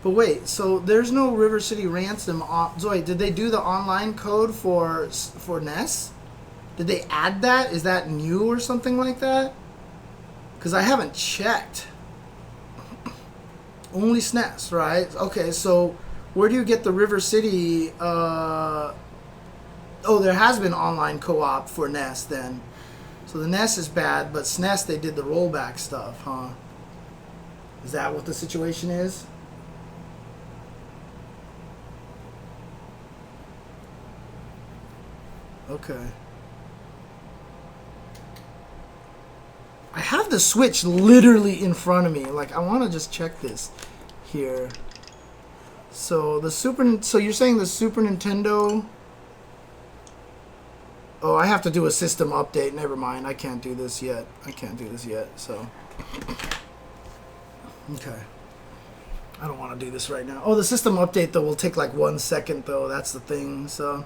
But wait, so there's no River City Ransom. Zoe, did they do the online code for NES? Did they add that? Is that new or something like that? Because I haven't checked. Only SNES, right? Okay, so where do you get the River City? Oh, there has been online co-op for NES then. So the NES is bad, but SNES they did the rollback stuff, huh? Is that what the situation is? Okay. I have the Switch literally in front of me. Like, I want to just check this here. So so you're saying the Super Nintendo? Oh, I have to do a system update. Never mind. I can't do this yet. So. Okay. I don't want to do this right now. Oh, the system update, though, will take like 1 second, though. That's the thing, so.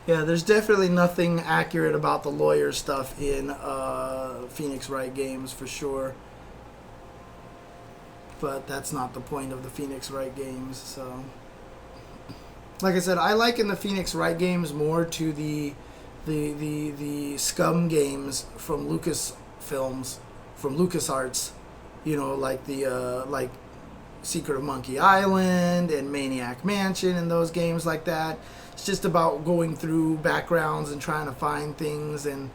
Yeah, there's definitely nothing accurate about the lawyer stuff in Phoenix Wright games, for sure. But that's not the point of the Phoenix Wright games, so. Like I said, I liken the Phoenix Wright games more to the Scum games from Lucasfilms, from LucasArts. You know, like the like Secret of Monkey Island and Maniac Mansion and those games like that. It's just about going through backgrounds and trying to find things and,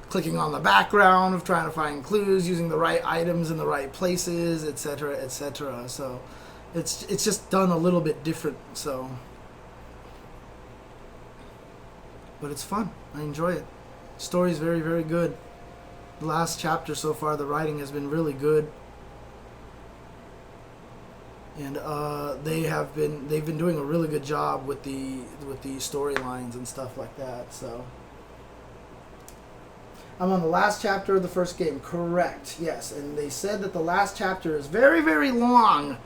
clicking on the background of trying to find clues, using the right items in the right places, etc., etc. So it's just done a little bit different, so. But it's fun. I enjoy it. The story's very, very good. The last chapter so far, the writing has been really good. And they've been doing a really good job with the storylines and stuff like that. So I'm on the last chapter of the first game. Correct. Yes, and they said that the last chapter is very, very long.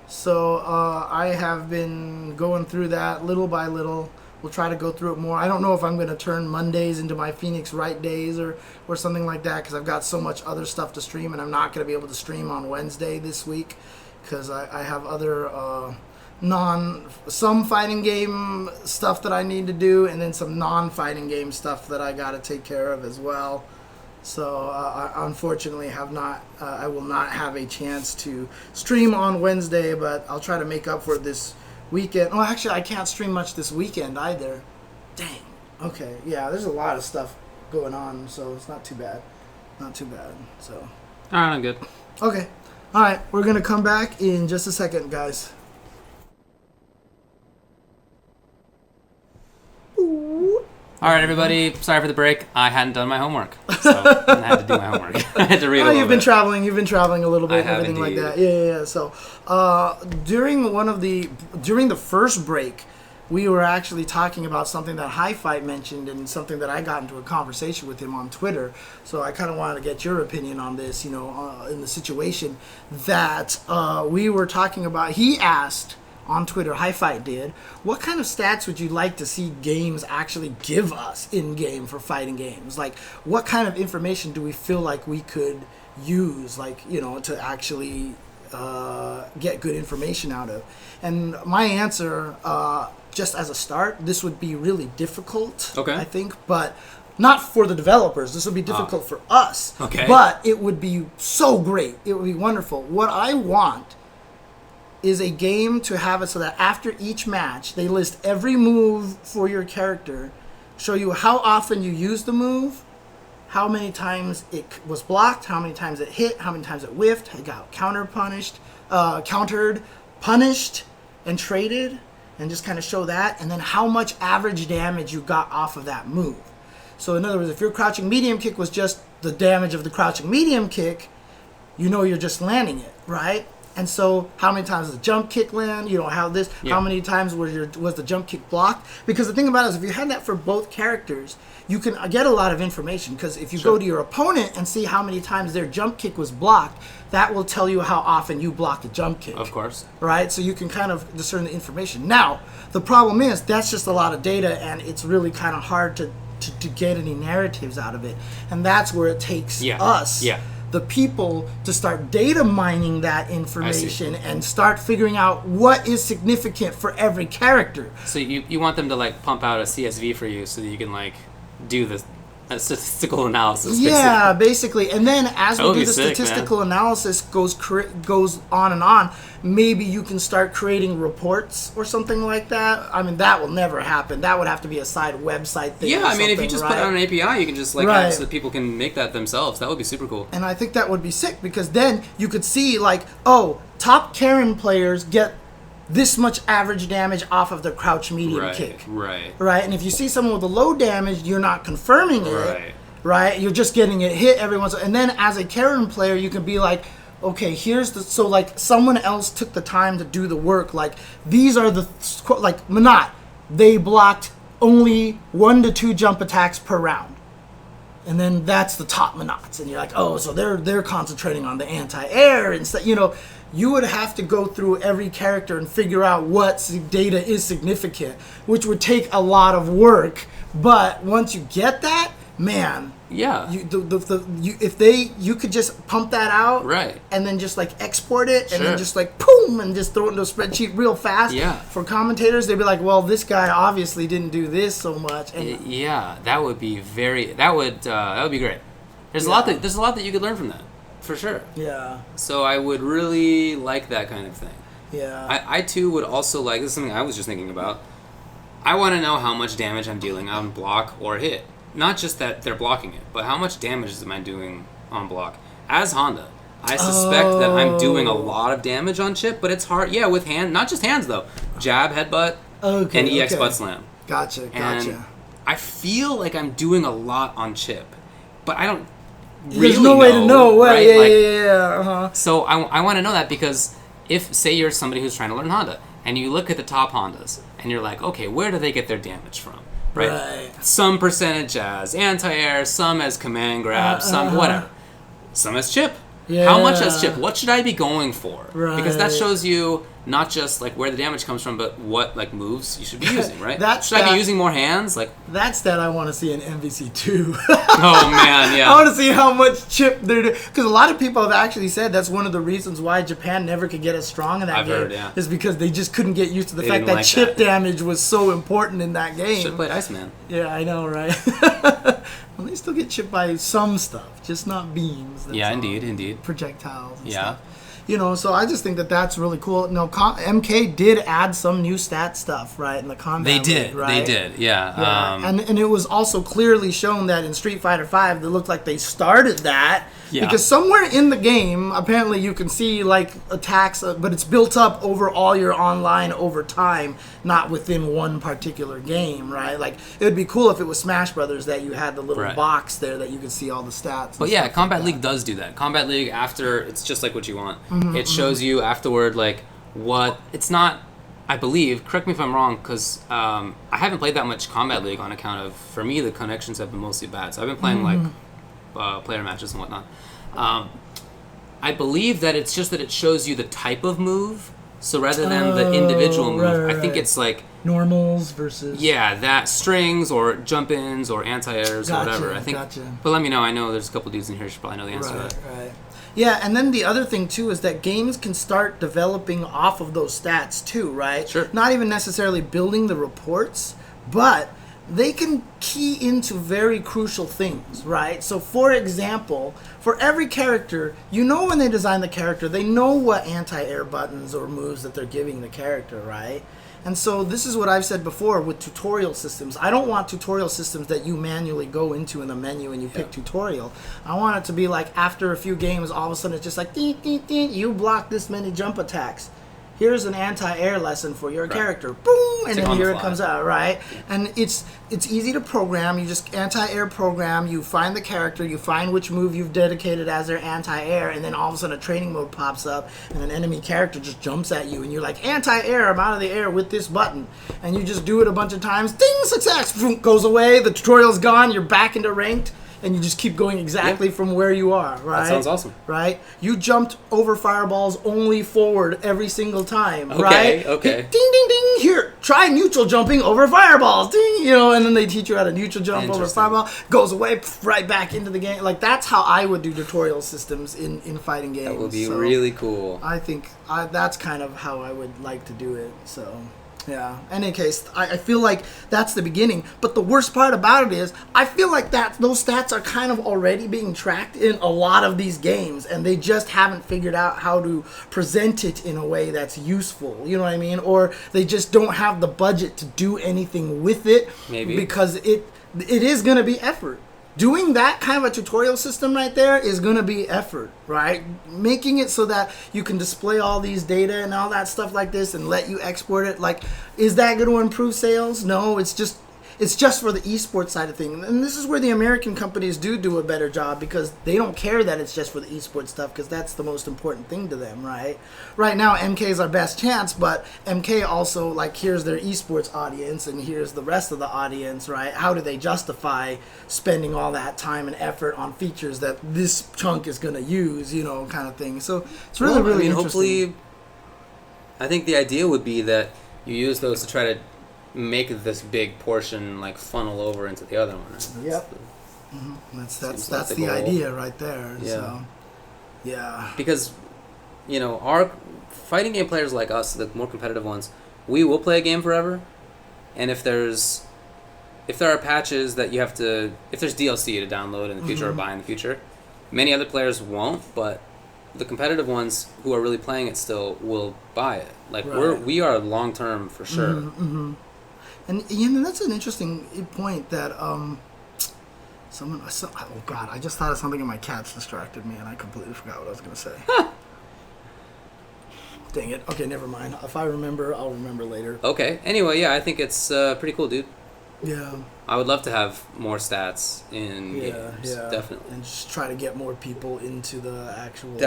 So I have been going through that little by little. We'll try to go through it more. I don't know if I'm going to turn Mondays into my Phoenix Wright days or something like that, because I've got so much other stuff to stream, and I'm not going to be able to stream on Wednesday this week. Because I have other some fighting game stuff that I need to do, and then some non-fighting game stuff that I got to take care of as well. So I unfortunately I will not have a chance to stream on Wednesday, but I'll try to make up for it this weekend. Oh, actually, I can't stream much this weekend either. Dang. Okay, yeah, there's a lot of stuff going on, so it's not too bad. So. All right, I'm good. Okay. All right, we're going to come back in just a second, guys. All right, everybody. Sorry for the break. I hadn't done my homework, so I had to do my homework. I had to read a little bit. You've been traveling a little bit, and everything like that. Yeah. So during the first break, we were actually talking about something that High Fight mentioned and something that I got into a conversation with him on Twitter. So I kind of wanted to get your opinion on this, in the situation that we were talking about. He asked on Twitter, High Fight did, what kind of stats would you like to see games actually give us in-game for fighting games? Like, what kind of information do we feel like we could use, to actually get good information out of? And my answer, just as a start, this would be really difficult, I think, but not for the developers. This would be difficult for us, but it would be so great. It would be wonderful. What I want is a game to have it so that after each match, they list every move for your character, show you how often you use the move, how many times it was blocked, how many times it hit, how many times it whiffed, it got countered, punished, and traded, and just kind of show that, and then how much average damage you got off of that move. So in other words, if your crouching medium kick was just the damage of the crouching medium kick, you're just landing it, right? And so how many times does the jump kick land? How many times was the jump kick blocked? Because the thing about it is, if you had that for both characters, you can get a lot of information. Because if you go to your opponent and see how many times their jump kick was blocked, that will tell you how often you blocked a jump kick. Of course. Right? So you can kind of discern the information. Now, the problem is, that's just a lot of data, and it's really kind of hard to get any narratives out of it. And that's where it takes us, the people, to start data mining that information and start figuring out what is significant for every character. So you want them to pump out a CSV for you so that you can do the statistical analysis. Yeah, basically. And then as we do the statistical analysis goes on and on, maybe you can start creating reports or something like that. I mean, that will never happen. That would have to be a side website thing. Yeah, I mean, if you just put it on an API, you can just have so that people can make that themselves. That would be super cool. And I think that would be sick, because then you could see top Karen players get this much average damage off of the crouch medium kick. Right. And if you see someone with a low damage, you're not confirming it. Right. You're just getting it hit every once. And then as a Karen player, you can be like, okay, someone else took the time to do the work. These are Manat, they blocked only 1 to 2 jump attacks per round. And then that's the top Manats. And you're like, oh, so they're concentrating on the anti-air instead, You would have to go through every character and figure out what data is significant, which would take a lot of work. But once you get that, man, you could just pump that out, and then just export it, and then just boom, and just throw it into a spreadsheet real fast. For commentators, they'd be like, well, this guy obviously didn't do this so much. And that would be that would be great. There's a lot that you could learn from that. For sure. Yeah. So I would really like that kind of thing. Yeah. I too would also like, this is something I was just thinking about, I want to know how much damage I'm dealing on block or hit. Not just that they're blocking it, but how much damage am I doing on block. As Honda, I suspect that I'm doing a lot of damage on chip, but it's hard. Yeah, with hand, not just hands though. Jab, headbutt, and EX butt slam. Gotcha. And I feel like I'm doing a lot on chip, but I don't There's no way to know. Right? So I want to know that, because if, say, you're somebody who's trying to learn Honda, and you look at the top Hondas, and you're like, okay, where do they get their damage from? Right. Some percentage as anti-air, some as command grab, some whatever. Some as chip. Yeah. How much as chip? What should I be going for? Right. Because that shows you not just where the damage comes from, but what moves you should be using, right? Should I be using more hands? That's that I want to see in MVC2. Oh man, yeah. I want to see how much chip they're doing, because a lot of people have actually said that's one of the reasons why Japan never could get as strong in that game. Is because they just couldn't get used to the fact that chip damage was so important in that game. Should have played Iceman. Yeah, I know, right? Well, they still get chipped by some stuff, just not beams. Indeed. Projectiles and stuff. So I just think that that's really cool. No, MK did add some new stat stuff, right, in the combat. They did, league, right? yeah. And it was also clearly shown that in Street Fighter V, it looked like they started that. Yeah. Because somewhere in the game, apparently you can see attacks, but it's built up over all your online over time, not within one particular game, right? It would be cool if it was Smash Brothers that you had the little box there that you could see all the stats. But yeah, Combat League does do that. Combat League, after, it's just like what you want. Mm-hmm, it shows you afterward, what, it's not I believe, correct me if I'm wrong, because I haven't played that much Combat League on account of, for me, the connections have been mostly bad. So I've been playing player matches and whatnot. I believe that it's just that it shows you the type of move. So rather than the individual move, I think it's like normals versus that strings or jump-ins or anti-airs or whatever. I think. But let me know. I know there's a couple dudes in here who should probably know the answer to that. Right. Yeah, and then the other thing too is that games can start developing off of those stats too, right? Sure. Not even necessarily building the reports, but they can key into very crucial things, right? So, for example, for every character, you know when they design the character, they know what anti-air buttons or moves that they're giving the character, right? And so this is what I've said before with tutorial systems. I don't want tutorial systems that you manually go into in the menu and you pick tutorial. I want it to be like after a few games, all of a sudden it's just like, ding, ding, ding, you block this many jump attacks. Here's an anti-air lesson for your character. Boom! And then here it comes out, right? And it's easy to program. You just anti-air program. You find the character. You find which move you've dedicated as their anti-air. And then all of a sudden a training mode pops up. And an enemy character just jumps at you. And you're like, anti-air, I'm out of the air with this button. And you just do it a bunch of times. Ding! Success! Boom, goes away. The tutorial's gone. You're back into ranked. And you just keep going exactly from where you are, right? That sounds awesome. Right? You jumped over fireballs only forward every single time, right? Okay. Ding, ding, ding. Here, try neutral jumping over fireballs. Ding, and then they teach you how to neutral jump over fireball. Goes away, right back into the game. Like, that's how I would do tutorial systems in fighting games. That would be really cool. I think that's kind of how I would like to do it, so... Yeah. In any case, I feel like that's the beginning. But the worst part about it is, I feel like those stats are kind of already being tracked in a lot of these games, and they just haven't figured out how to present it in a way that's useful. You know what I mean? Or they just don't have the budget to do anything with it. Maybe. Because it is going to be effort. Doing that kind of a tutorial system right there is going to be effort, right? Making it so that you can display all these data and all that stuff like this and let you export it. Like, is that going to improve sales? No, it's just for the esports side of things. And this is where the American companies do a better job, because they don't care that it's just for the esports stuff, because that's the most important thing to them, right? Right now, MK is our best chance, but MK also, like, here's their esports audience and here's the rest of the audience, right? How do they justify spending all that time and effort on features that this chunk is going to use, kind of thing. So it's really interesting. Hopefully, I think the idea would be that you use those to try to make this big portion like funnel over into the other one. Yep. That's the idea right there. Yeah. So, yeah. Because, our fighting game players like us, the more competitive ones, we will play a game forever. And if there are patches that you have to, if there's DLC to download in the future or buy in the future, many other players won't, but the competitive ones who are really playing it still will buy it. Like, we are long term for sure. And that's an interesting point that oh God, I just thought of something and my cats distracted me and I completely forgot what I was going to say. Dang it. Okay, never mind. If I remember, I'll remember later. Okay. Anyway, yeah, I think it's pretty cool, dude. Yeah. I would love to have more stats in games. Yeah, definitely. And just try to get more people into the actual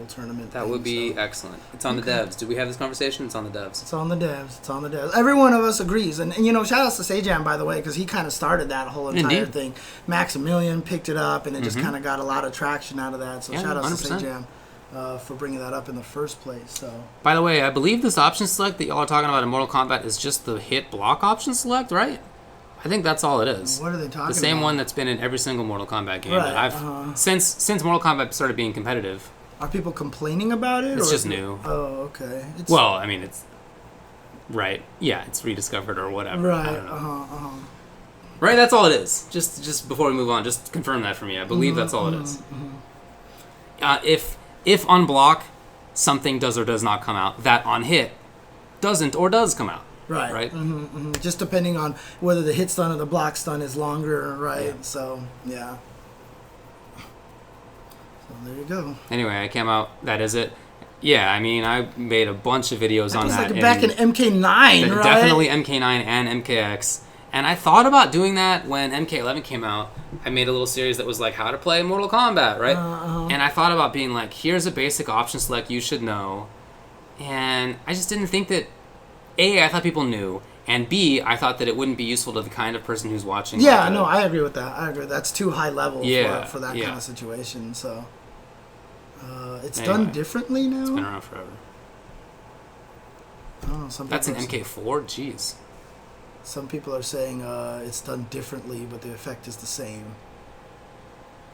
tournament. That would be excellent. It's on the devs. Did we have this conversation? It's on the devs. It's on the devs. Every one of us agrees. And shout outs to Sajam, by the way, because he kind of started that whole entire thing. Maximilian picked it up, and it just kind of got a lot of traction out of that. So shout outs to Sajam for bringing that up in the first place. So. By the way, I believe this option select that y'all are talking about in Mortal Kombat is just the hit block option select, right? I think that's all it is. What are they talking about? The same one that's been in every single Mortal Kombat game that I've since Mortal Kombat started being competitive. Are people complaining about it? It's just new. Oh, okay. Well, I mean, it's right. Yeah, it's rediscovered or whatever. Right. I don't know. Right. That's all it is. Just before we move on, just confirm that for me. I believe that's all it is. If on block something does or does not come out, that on hit doesn't or does come out. Right. Just depending on whether the hit stun or the block stun is longer, right? Yeah. So, yeah. So, there you go. Anyway, I came out. That is it. Yeah, I mean, I made a bunch of videos on that. That was like back in MK9, right? Definitely MK9 and MKX. And I thought about doing that when MK11 came out. I made a little series that was like how to play Mortal Kombat, right? And I thought about being like, here's a basic option select you should know. And I just didn't think that A, I thought people knew, and B, I thought that it wouldn't be useful to the kind of person who's watching. Yeah, no, I agree with that. I agree. That's too high level for that yeah. kind of situation. So it's Anyway, done differently now. It's been around forever. Oh, That's an MK4? Jeez. Some people are saying it's done differently, but the effect is the same.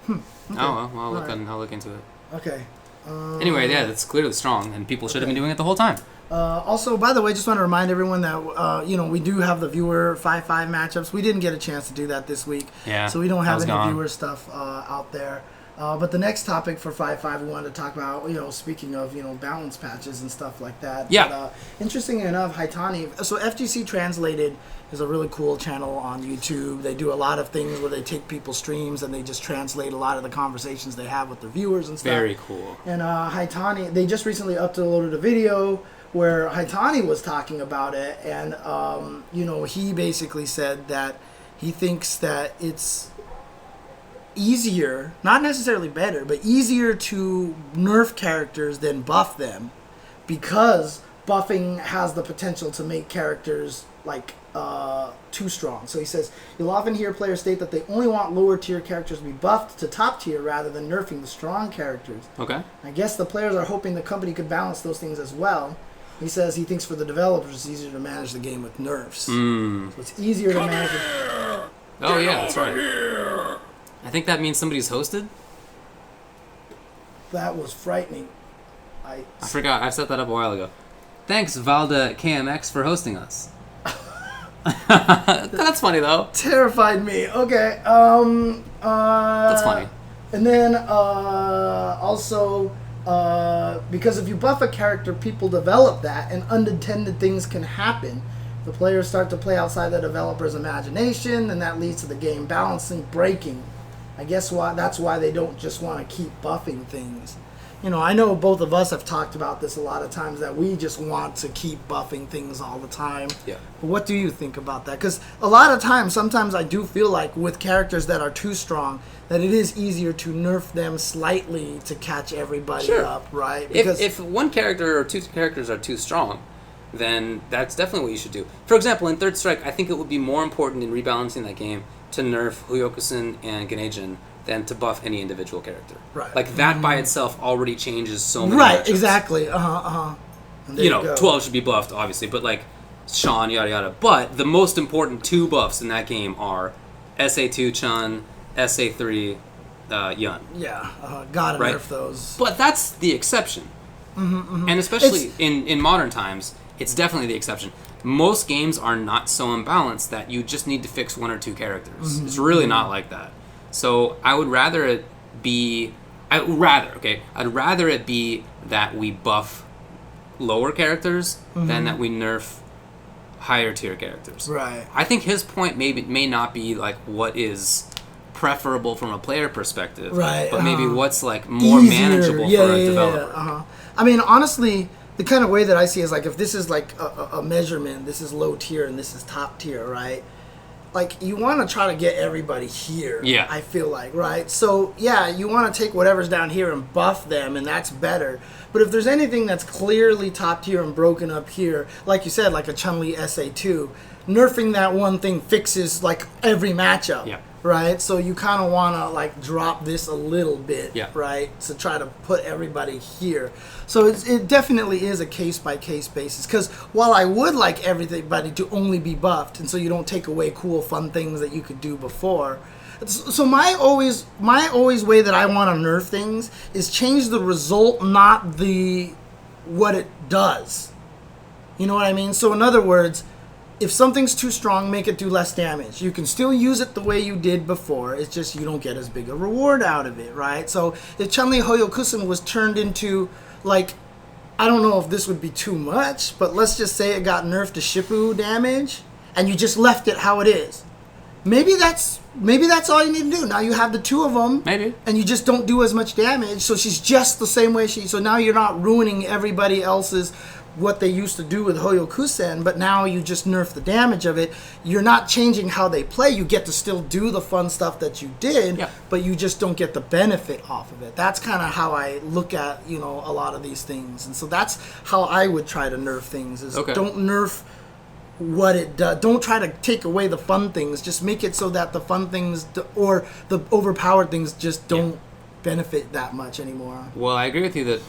Okay. Oh, well, I'll look into it. Okay. Anyway, yeah, that's clearly strong, and people should have been doing it the whole time. Also, by the way, just want to remind everyone that we do have the viewer 5-5 matchups. We didn't get a chance to do that this week, so we don't have any viewer stuff out there. But the next topic for 5-5 we wanted to talk about, speaking of balance patches and stuff like that. Yeah. But, interestingly enough, Haitani. So FGC Translated is a really cool channel on YouTube. They do a lot of things where they take people's streams and they just translate a lot of the conversations they have with their viewers and stuff. Very cool. And Haitani, they just recently uploaded a video where Haitani was talking about it, and he basically said that he thinks that it's easier, not necessarily better, but easier to nerf characters than buff them, because buffing has the potential to make characters too strong. So he says, you'll often hear players state that they only want lower tier characters to be buffed to top tier rather than nerfing the strong characters. Okay. I guess the players are hoping the company could balance those things as well. He says he thinks for the developers it's easier to manage the game with nerfs. So it's easier to manage it. Oh, yeah, that's right. I think that means somebody's hosted. That was frightening. I forgot. I set that up a while ago. Thanks, Valda KMX, for hosting us. That's funny, though. Terrified me. Okay. That's funny. And then also, because if you buff a character, people develop that, and unintended things can happen. The players start to play outside the developer's imagination, and that leads to the game balancing breaking. I guess that's why they don't just want to keep buffing things. I know both of us have talked about this a lot of times, that we just want to keep buffing things all the time. Yeah. But what do you think about that? Because a lot of times, sometimes I do feel like with characters that are too strong, that it is easier to nerf them slightly to catch everybody up, right? Because if one character or two characters are too strong, then that's definitely what you should do. For example, in Third Strike, I think it would be more important in rebalancing that game to nerf Huyokusen and Genejin than to buff any individual character. Right. Like, that by itself already changes so many Right, matchups. Exactly. 12 should be buffed, obviously, but Sean, yada yada. But the most important two buffs in that game are SA2 Chun, SA3 Yun. Yeah, gotta nerf those. But that's the exception. And especially in modern times, it's definitely the exception. Most games are not so imbalanced that you just need to fix one or two characters. It's really not like that. So I'd rather it be that we buff lower characters than that we nerf higher tier characters. Right. I think his point may not be what is preferable from a player perspective, right? But maybe what's more manageable for a developer. I mean, honestly, the kind of way that I see it is if this is a measurement, this is low tier and this is top tier, right? You want to try to get everybody here. Yeah. I feel right? So, yeah, you want to take whatever's down here and buff them, and that's better. But if there's anything that's clearly top tier and broken up here, like you said, like a Chun-Li SA2, nerfing that one thing fixes, every matchup. Yeah. Right? So you kind of want to, drop this a little bit, yeah. Right? To try to put everybody here. So it definitely is a case-by-case basis. Because while I would like everybody to only be buffed, and so you don't take away cool, fun things that you could do before. So my always way that I want to nerf things is change the result, not what it does. You know what I mean? So in other words, if something's too strong, make it do less damage. You can still use it the way you did before. It's just you don't get as big a reward out of it, right? So if Chun-Li Hoyokusen was turned into, I don't know if this would be too much, but let's just say it got nerfed to Shippu damage, and you just left it how it is. Maybe that's all you need to do. Now you have the two of them, maybe, and you just don't do as much damage. So she's just the same way so now you're not ruining everybody else's what they used to do with Hoyokusen, but now you just nerf the damage of it. You're not changing how they play. You get to still do the fun stuff that you did, but you just don't get the benefit off of it. That's kind of how I look at, you know, a lot of these things. And so that's how I would try to nerf things, is don't nerf what it does. Don't try to take away the fun things. Just make it so that the fun things or the overpowered things just don't benefit that much anymore. Well, I agree with you that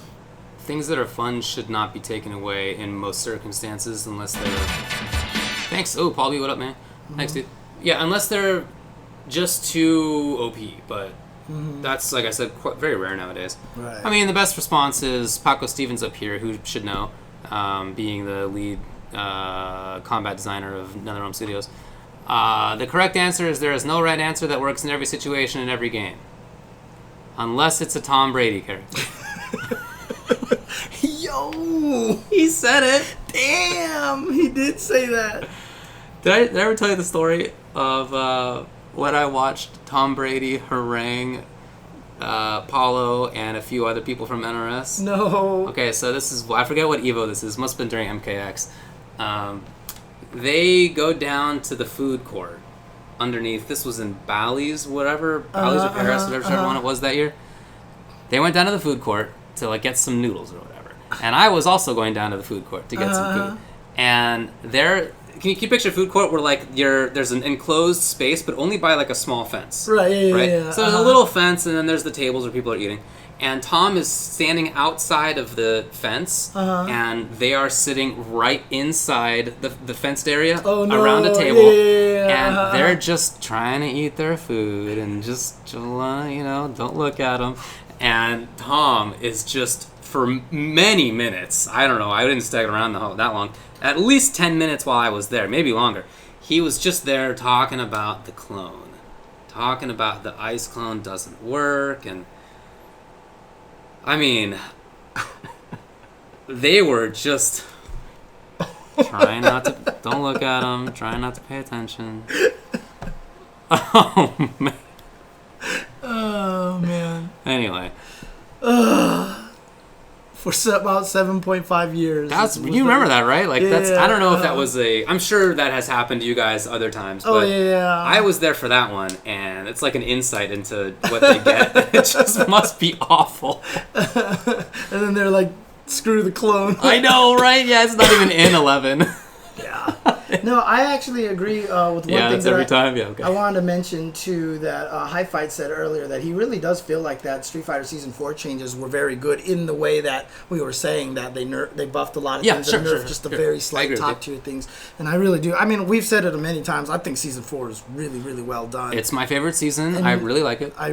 things that are fun should not be taken away in most circumstances unless they're... Thanks. Oh, Paul B, what up, man? Thanks, dude. Yeah, unless they're just too OP, but that's, like I said, very rare nowadays. Right. I mean, the best response is Paco Stevens up here, who should know, being the lead combat designer of NetherRealm Studios. The correct answer is there is no right answer that works in every situation in every game. Unless it's a Tom Brady character. Yo! He said it! Damn! He did say that. Did I ever tell you the story of when I watched Tom Brady harangue Paulo and a few other people from NRS? No. Okay, so this is... I forget what Evo this is. Must have been during MKX. They go down to the food court underneath. This was in Bally's, whatever. Bally's or Paris, whatever one it was that year. They went down to the food court to like get some noodles or whatever. And I was also going down to the food court to get some food. And there... Can you picture a food court where like there's an enclosed space, but only by like a small fence? Right, yeah. So there's a little fence, and then there's the tables where people are eating. And Tom is standing outside of the fence, and they are sitting right inside the fenced area around a table. And they're just trying to eat their food and just, don't look at them. And Tom is just, for many minutes, I don't know, I didn't stick around that long, at least 10 minutes while I was there, maybe longer, he was just there talking about the clone. Talking about the ice clone doesn't work, and I mean, they were just trying not to, don't look at them, trying not to pay attention. Oh, man. Oh, man. Anyway. For about 7.5 years. You remember that, right? Like, that's, I don't know if that was I'm sure that has happened to you guys other times, but I was there for that one, and it's like an insight into what they get. It just must be awful. And then they're like, screw the clone. I know, right? Yeah, it's not even in 11. Yeah. No, I actually agree with one thing that's that every time. Yeah, okay. I wanted to mention too that High Fight said earlier that he really does feel like that Street Fighter Season 4 changes were very good in the way that we were saying that they buffed a lot of things and nerfed just the very slight top tier things. And I really do. I mean, we've said it many times. I think Season 4 is really, really well done. It's my favorite season. And I really like it. I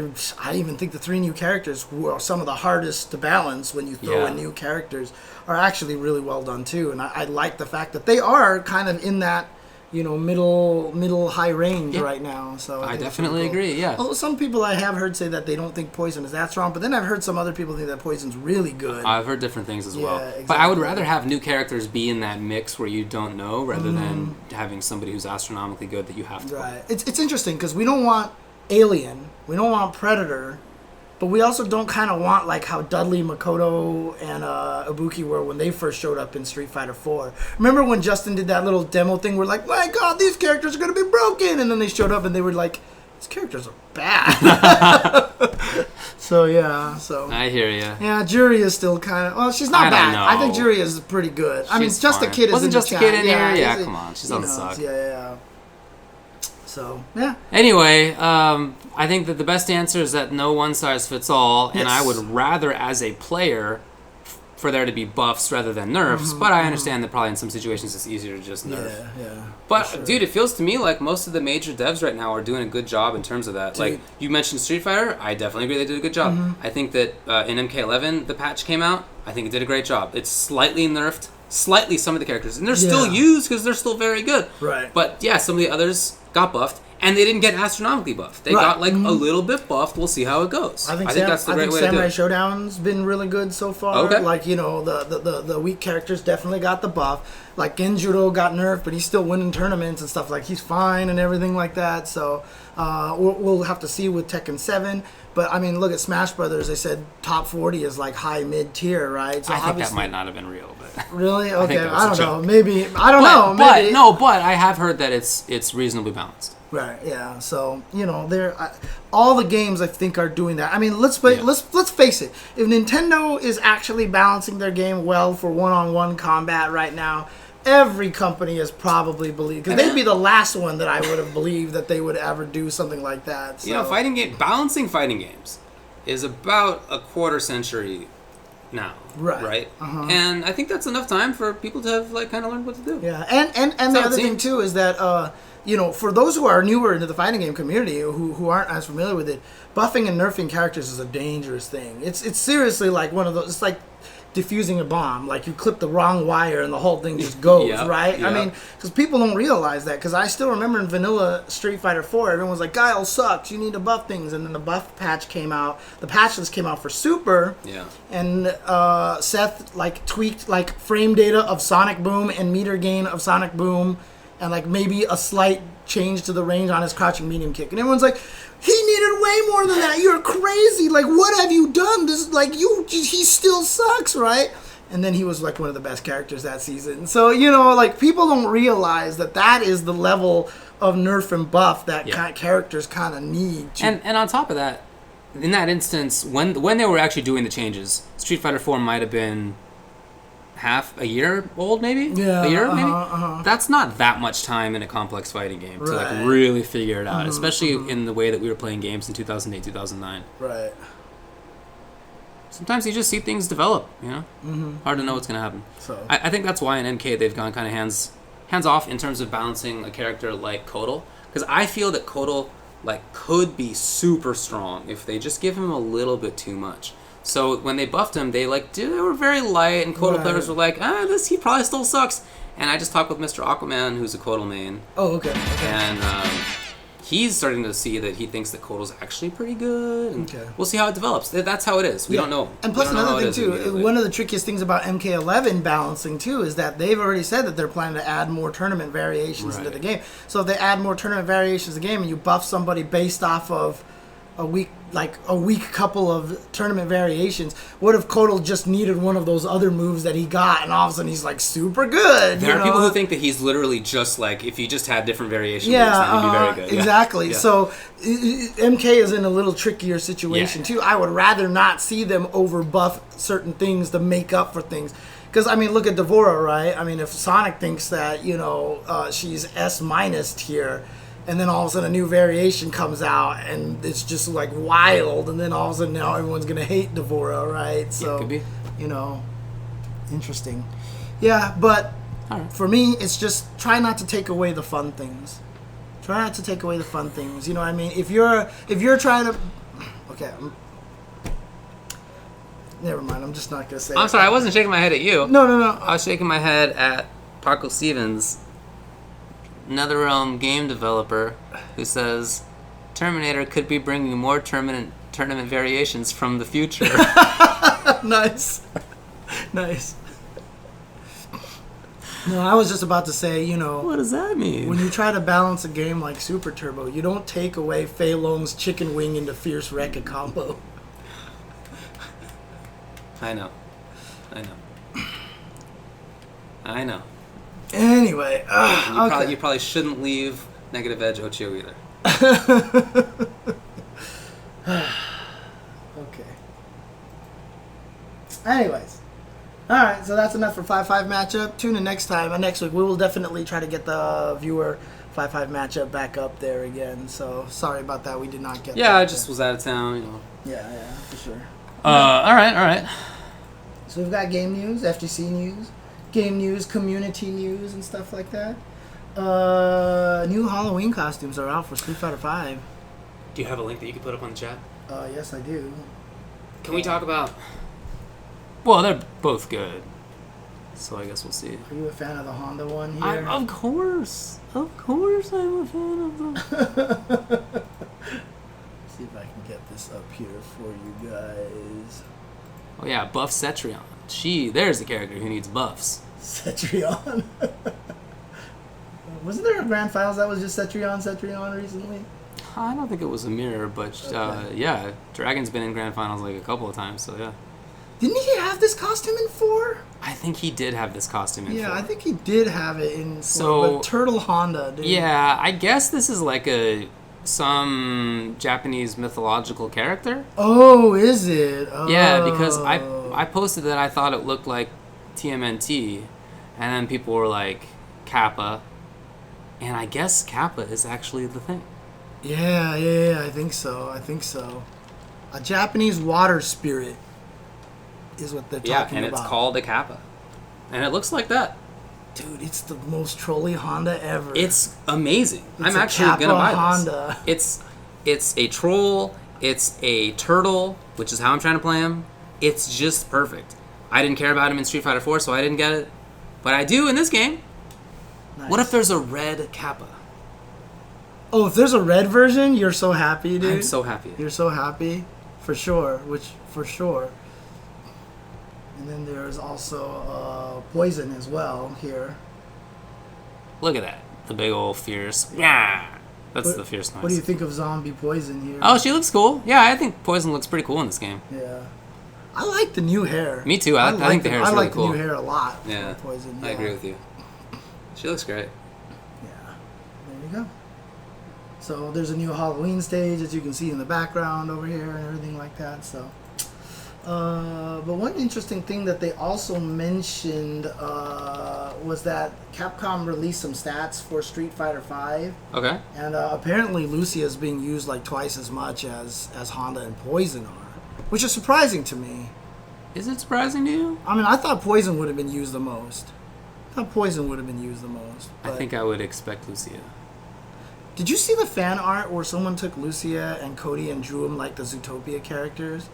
even think the 3 new characters, who are some of the hardest to balance when you throw in new characters, are actually really well done too. And I like the fact that they are kind of in that, middle high range right now. So I definitely agree. Yeah. Although some people I have heard say that they don't think Poison is that strong, but then I've heard some other people think that Poison's really good. I've heard different things as well. Exactly. But I would rather have new characters be in that mix where you don't know, rather than having somebody who's astronomically good that you have to. Right. It's interesting because we don't want Alien, we don't want Predator. But we also don't kind of want like how Dudley, Makoto, and Ibuki were when they first showed up in Street Fighter 4. Remember when Justin did that little demo thing where like, my God, these characters are going to be broken. And then they showed up and they were like, these characters are bad. So. I hear you. Yeah, Jury is still kind of, well, she's not bad. I think Jury is pretty good. I mean, Just a Kid is Wasn't in Just the a chat. Kid in here? Yeah, come on. She's on the suck. Yeah. So, yeah. Anyway, I think that the best answer is that no one size fits all, and I would rather, as a player, for there to be buffs rather than nerfs, but I understand that probably in some situations it's easier to just nerf. Yeah. But, dude, it feels to me like most of the major devs right now are doing a good job in terms of that. Dude. Like, you mentioned Street Fighter, I definitely agree they did a good job. I think that in MK11, the patch came out, I think it did a great job. It's slightly nerfed, some of the characters, and they're still used because they're still very good. Right. But, yeah, some of the others got buffed, and they didn't get astronomically buffed. They got like a little bit buffed. We'll see how it goes. I think that's the great way to do it. Samurai Showdown's been really good so far. Okay. Like, the weak characters definitely got the buff. Like Genjuro got nerfed, but he's still winning tournaments and stuff. Like he's fine and everything like that. So we'll have to see with Tekken 7. But I mean, look at Smash Brothers. They said top 40 is like high mid tier, right? So I think that might not have been real, but really, okay, I don't know. Maybe I don't know. Maybe. But I have heard that it's reasonably balanced. Right. Yeah. So all the games I think are doing that. I mean, let's face it. If Nintendo is actually balancing their game well for one-on-one combat right now, every company has probably believed, because they'd be the last one that I would have believed that they would ever do something like that. So. Balancing fighting games is about a quarter century now, right? Uh-huh. And I think that's enough time for people to have kind of learned what to do. Yeah, and the other thing too is that for those who are newer into the fighting game community who aren't as familiar with it, buffing and nerfing characters is a dangerous thing. It's seriously like one of those. It's like diffusing a bomb. Like you clip the wrong wire and the whole thing just goes, right? Yep. I mean, because people don't realize that. Because I still remember in vanilla Street Fighter 4, everyone was like, Guile sucks, you need to buff things. And then the buff patch came out. The patch list came out for Super. Yeah. And Seth tweaked frame data of Sonic Boom and meter gain of Sonic Boom, and maybe a slight change to the range on his crouching medium kick. And everyone's like, he needed way more than that. You're crazy. What have you done? He still sucks, right? And then he was one of the best characters that season. So, people don't realize that is the level of nerf and buff that characters kind of need. And on top of that, in that instance, when they were actually doing the changes, Street Fighter 4 might have been half a year old, maybe? Yeah. A year, maybe? That's not that much time in a complex fighting game to really figure it out, especially in the way that we were playing games in 2008, 2009. Right. Sometimes you just see things develop, Hard to know what's going to happen. So I think that's why in NK they've gone kind of hands off in terms of balancing a character like Kotal, because I feel that Kotal could be super strong if they just give him a little bit too much. So when they buffed him, they were very light, and Kotal players were like, he probably still sucks. And I just talked with Mr. Aquaman, who's a Kotal main. Oh, okay. And he's starting to see that he thinks that Kotal's actually pretty good. And we'll see how it develops. That's how it is. We don't know. And plus another thing too, one of the trickiest things about MK11 balancing too is that they've already said that they're planning to add more tournament variations into the game. So if they add more tournament variations to the game and you buff somebody based off of a weak couple of tournament variations, what if Kotal just needed one of those other moves that he got and all of a sudden he's super good? There are people who think that he's literally just if you just had different variations, then he'd be very good. Exactly. Yeah. So MK is in a little trickier situation too. I would rather not see them over buff certain things to make up for things. Because, look at Devora, right? If Sonic thinks that, she's S- tier, and then all of a sudden a new variation comes out and it's just wild, and then all of a sudden now everyone's gonna hate Devora, right? So could be. Interesting. Yeah, but for me it's just try not to take away the fun things. Try not to take away the fun things. You know what I mean? If you're trying to never mind, I'm just not gonna say I'm sorry, I wasn't shaking my head at you. No. I was shaking my head at Paco Stevens, NetherRealm game developer, who says Terminator could be bringing more tournament variations from the future. Nice. No, I was just about to say, What does that mean? When you try to balance a game like Super Turbo, you don't take away Fei Long's chicken wing into Fierce Rekka combo. I know. Anyway, you probably shouldn't leave Negative Edge Ocho either. Okay. Anyways. Alright, so that's enough for 5-5 matchup. Tune in next week. We will definitely try to get the viewer 5-5 matchup back up there again. So, sorry about that. We did not get that. Yeah, I just was out of town, Yeah, for sure. Alright. So we've got game news, FGC news, game news, community news, and stuff like that. New Halloween costumes are out for Street Fighter V. Do you have a link that you can put up on the chat? Yes, I do. Can we talk about... Well, they're both good. So I guess we'll see. Are you a fan of the Honda one here? Of course I'm a fan of them. See if I can get this up here for you guys. Oh yeah, buff Cetrion. There's a character who needs buffs. Cetrion. Wasn't there a grand finals that was just Cetrion recently? I don't think it was a mirror, but Okay. yeah, Dragon's been in grand finals like a couple of times, so yeah. Didn't he have this costume in 4? I think he did have this costume in 4. I think he did have it in 4. So- but Turtle Honda, dude. Yeah, I guess this is like some Japanese mythological character. Oh, is it? Oh. Yeah, because I posted that I thought it looked like TMNT, and then people were like Kappa, and I guess Kappa is actually the thing. Yeah, I think so. A Japanese water spirit is what they're talking about. Yeah, and it's called a Kappa, and it looks like that. Dude, it's the most trolly Honda ever. It's amazing. It's I'm a actually Kappa gonna buy Honda. this. It's a troll. It's a turtle, which is how I'm trying to play him. It's just perfect. I didn't care about him in Street Fighter 4, so I didn't get it, but I do in this game. Nice. What if there's a red Kappa? Oh, if there's a red version, you're so happy, dude. I'm so happy. You're so happy, for sure. For sure. And then there's also Poison as well here. Look at that. The big old fierce. Yeah. That's the fierce noise. What do you think of Zombie Poison here? Oh, she looks cool. Yeah, I think Poison looks pretty cool in this game. Yeah. I like the new hair. Me too. I think the hair is really cool. I like the new hair a lot. Yeah. For Poison. I agree with you. She looks great. Yeah. There you go. So there's a new Halloween stage that you can see in the background over here and everything like that. So, but one interesting thing that they also mentioned was that Capcom released some stats for Street Fighter V, Okay. and apparently Lucia is being used like twice as much as Honda and Poison are, which is surprising to me. Is it surprising to you? I mean, I thought Poison would have been used the most. I think I would expect Lucia. Did you see the fan art where someone took Lucia and Cody and drew them like the Zootopia characters?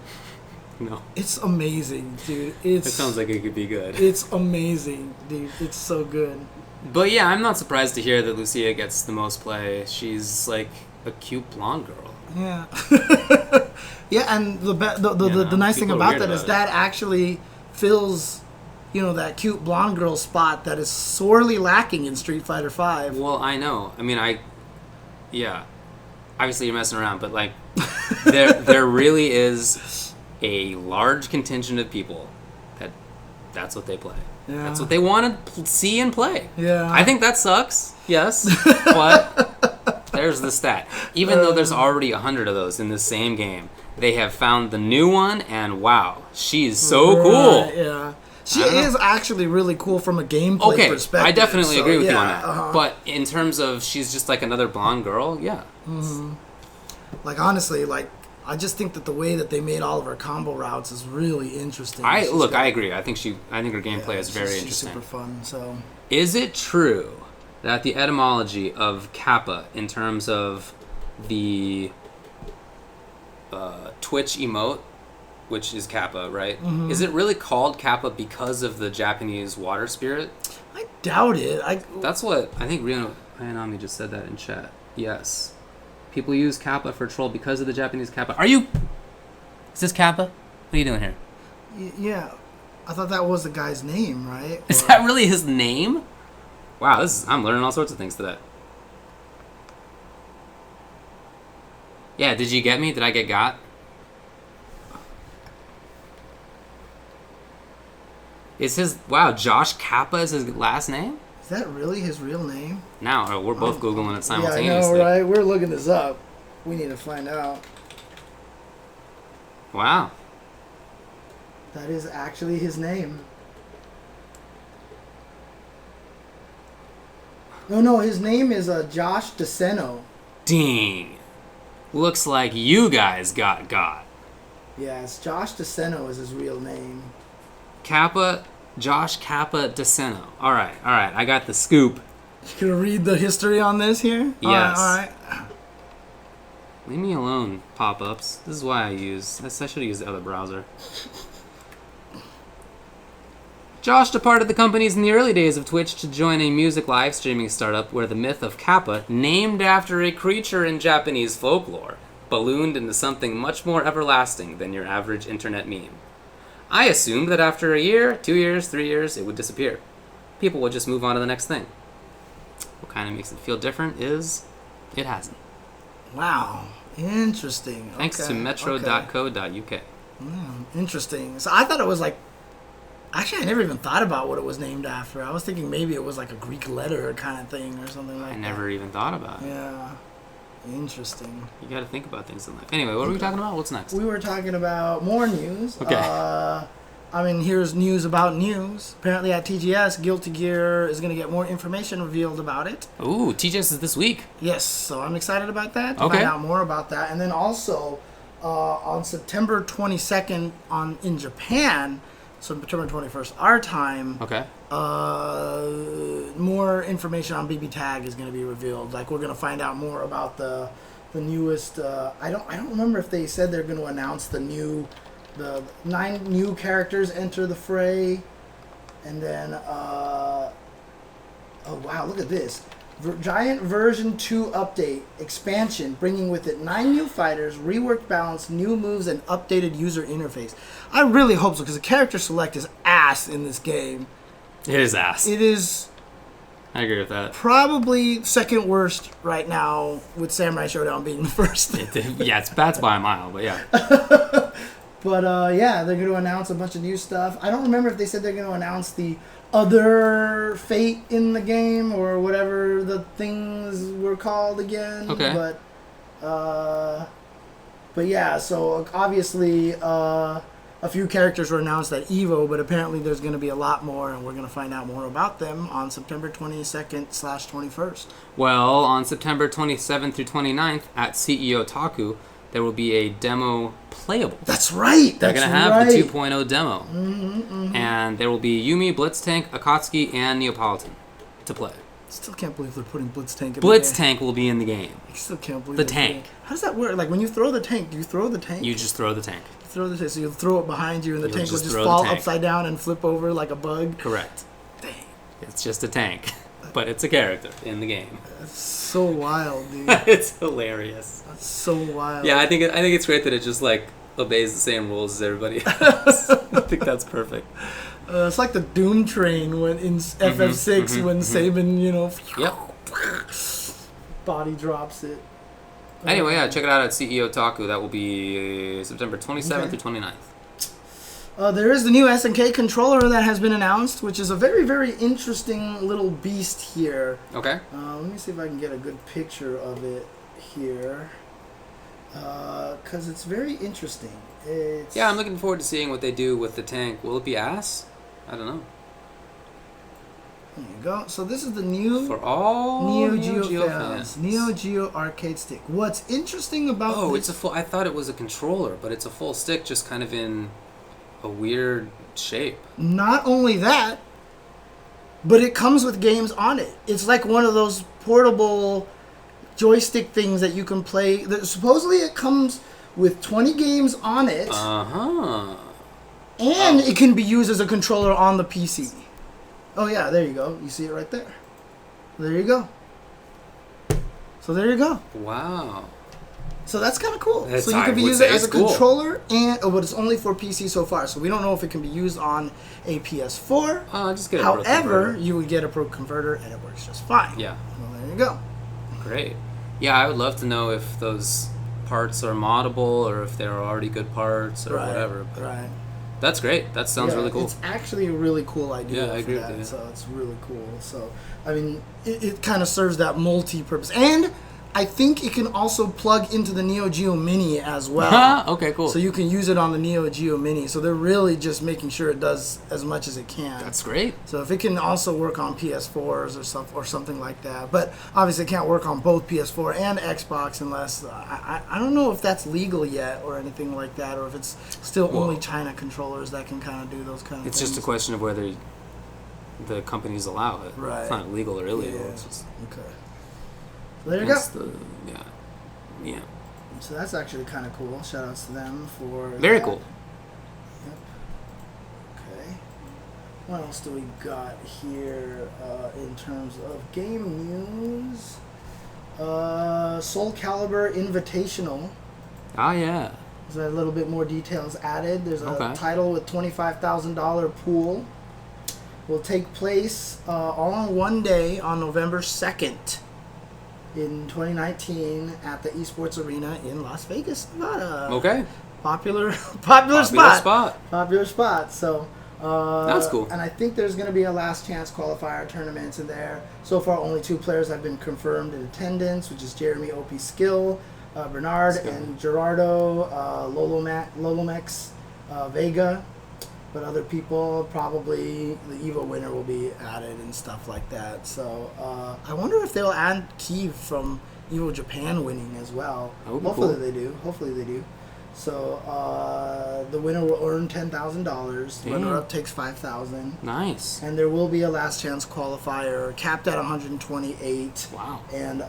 No. It's amazing, dude. It sounds like it could be good. It's amazing, dude. It's so good. But yeah, I'm not surprised to hear that Lucia gets the most play. She's like a cute blonde girl. Yeah. Yeah, and the nice thing people are about weird that is about that actually fills, that cute blonde girl spot that is sorely lacking in Street Fighter V. Well, I know. I mean, yeah. Obviously, you're messing around, but like, there really is a large contingent of people that's what they play. Yeah. That's what they want to see and play. Yeah. I think that sucks. Yes, but there's the stat. Even though there's already 100 of those in the same game, they have found the new one, and wow, she's so cool. Yeah. She is actually really cool from a gameplay perspective. I definitely agree with you on that. Uh-huh. But in terms of she's just like another blonde girl, yeah. Mm-hmm. Like, honestly, I just think that the way that they made all of her combo routes is really interesting. I agree. I think her gameplay is very she's interesting. Super fun. So, is it true that the etymology of Kappa, in terms of the Twitch emote, which is Kappa, right? Mm-hmm. Is it really called Kappa because of the Japanese water spirit? I doubt it. That's what I think. Haitani just said that in chat. Yes. People use Kappa for troll because of the Japanese Kappa. Is this Kappa? What are you doing here? Yeah. I thought that was the guy's name, right? Is that really his name? Wow, I'm learning all sorts of things today. Yeah, did you get me? Did I get got? Josh Kappa is his last name? Is that really his real name? Now, we're both Googling it simultaneously. Yeah, I know, right? We're looking this up. We need to find out. Wow. That is actually his name. No, his name is Josh DeSeno. Dang. Looks like you guys got. Yes, Josh DeSeno is his real name. Josh Kappa DeSeno. All right. I got the scoop. You gonna read the history on this here? Yes. All right. Leave me alone, pop-ups. This is why I should have used the other browser. Josh departed the companies in the early days of Twitch to join a music live streaming startup where the myth of Kappa, named after a creature in Japanese folklore, ballooned into something much more everlasting than your average internet meme. I assumed that after a year, 2 years, 3 years, it would disappear. people would just move on to the next thing. What kind of makes it feel different is it hasn't. Wow. Interesting. Thanks to metro.co.uk. Interesting. So I thought it was like... Actually, I never even thought about what it was named after. I was thinking maybe it was like a Greek letter kind of thing or something like that. I never even thought about it. Yeah. Interesting. You got to think about things in life. Anyway, what are we talking about? What's next? We were talking about more news. Okay. Here's news about news. Apparently at TGS, Guilty Gear is going to get more information revealed about it. Ooh, TGS is this week. Yes, so I'm excited about that, to find out more about that. And then also, on September 22nd in Japan, so September 21st our time, more information on BB Tag is going to be revealed. Like, we're going to find out more about the newest... I don't remember if they said they're going to announce the 9 new characters enter the fray, and then oh wow, look at this giant version 2 update expansion, bringing with it 9 new fighters, reworked balance, new moves, and updated user interface. I really hope so, because the character select is ass in this game. It is ass. It is. I agree with that. Probably second worst right now, with Samurai Showdown being the first. Yeah, that's by a mile, but yeah. But, yeah, they're going to announce a bunch of new stuff. I don't remember if they said they're going to announce the other fate in the game or whatever the things were called again. Okay. But yeah, so obviously a few characters were announced at EVO, but apparently there's going to be a lot more, and we're going to find out more about them on September 22nd/21st. Well, on September 27th through 29th at CEO Taku, there will be a demo playable. That's right. They're going to have the 2.0 demo. And there will be Yumi, Blitztank, Akatsuki, and Neapolitan to play. Still can't believe they're putting Blitztank in Blitztank will be in the game. I still can't believe the tank. How does that work? Like, when you throw the tank, do you throw the tank? You just throw the tank. You throw the tank, so you'll throw it behind you, and the tank will just fall upside down and flip over like a bug? Correct. Dang. It's just a tank. But it's a character in the game. That's so wild, dude. It's hilarious. That's so wild. Yeah, I think it's great that it just like obeys the same rules as everybody else. I think that's perfect. It's like the Doom Train when in FF6 when Sabin, body drops it. Anyway, yeah, check it out at CEO Taku. That will be September 27th through 29th. There is the new SNK controller that has been announced, which is a very, very interesting little beast here. Okay. Let me see if I can get a good picture of it here. Because it's very interesting. Yeah, I'm looking forward to seeing what they do with the tank. Will it be ass? I don't know. There you go. So this is the new for all Neo Geo fans. Neo Geo arcade stick. What's interesting about this... it's a full... I thought it was a controller, but it's a full stick, just kind of in a weird shape. Not only that, but it comes with games on it. It's like one of those portable joystick things that you can play. Supposedly it comes with 20 games on it. And it can be used as a controller on the PC. Oh yeah, there you go. You see it right there. There you go. So there you go. Wow. So that's kind of cool. So you can be using it as a controller, but it's only for PC so far. So we don't know if it can be used on a PS4. Just get a However, you would get a Pro Converter, and it works just fine. Yeah. Well, there you go. Great. Yeah, I would love to know if those parts are moddable or if they're already good parts or whatever. But right. That's great. That sounds really cool. It's actually a really cool idea. Yeah, I agree with that, you. So it's really cool. So, I mean, it kind of serves that multi-purpose. And I think it can also plug into the Neo Geo Mini as well. Okay, cool. So you can use it on the Neo Geo Mini. So they're really just making sure it does as much as it can. That's great. So if it can also work on PS4s or something like that. But obviously it can't work on both PS4 and Xbox unless... I don't know if that's legal yet or anything like that, or if it's still only China controllers that can kind of do those kind of things. It's just a question of whether the companies allow it. Right. It's not legal or illegal. Yeah. It's just... Okay. There you go. Yeah. So that's actually kind of cool. Shout outs to them for Very cool. Yep. Okay. What else do we got here in terms of game news? Soul Calibur Invitational. Oh, yeah. There's a little bit more details added. There's a title with $25,000 pool. will take place all on one day on November 2nd in 2019 at the Esports Arena in Las Vegas, Nevada. Okay. Popular Popular spot. Popular spot. So That's cool. And I think there's going to be a last chance qualifier tournaments in there. So far, only 2 players have been confirmed in attendance, which is Jeremy OP Skill, Bernard, and Gerardo Lolomex Vega. But other people, probably the EVO winner will be added and stuff like that. So I wonder if they'll add Kiev from EVO Japan winning as well. Hopefully they do. Hopefully they do. So the winner will earn $10,000. Runner-up takes $5,000. Nice. And there will be a last chance qualifier capped at 128. Wow. And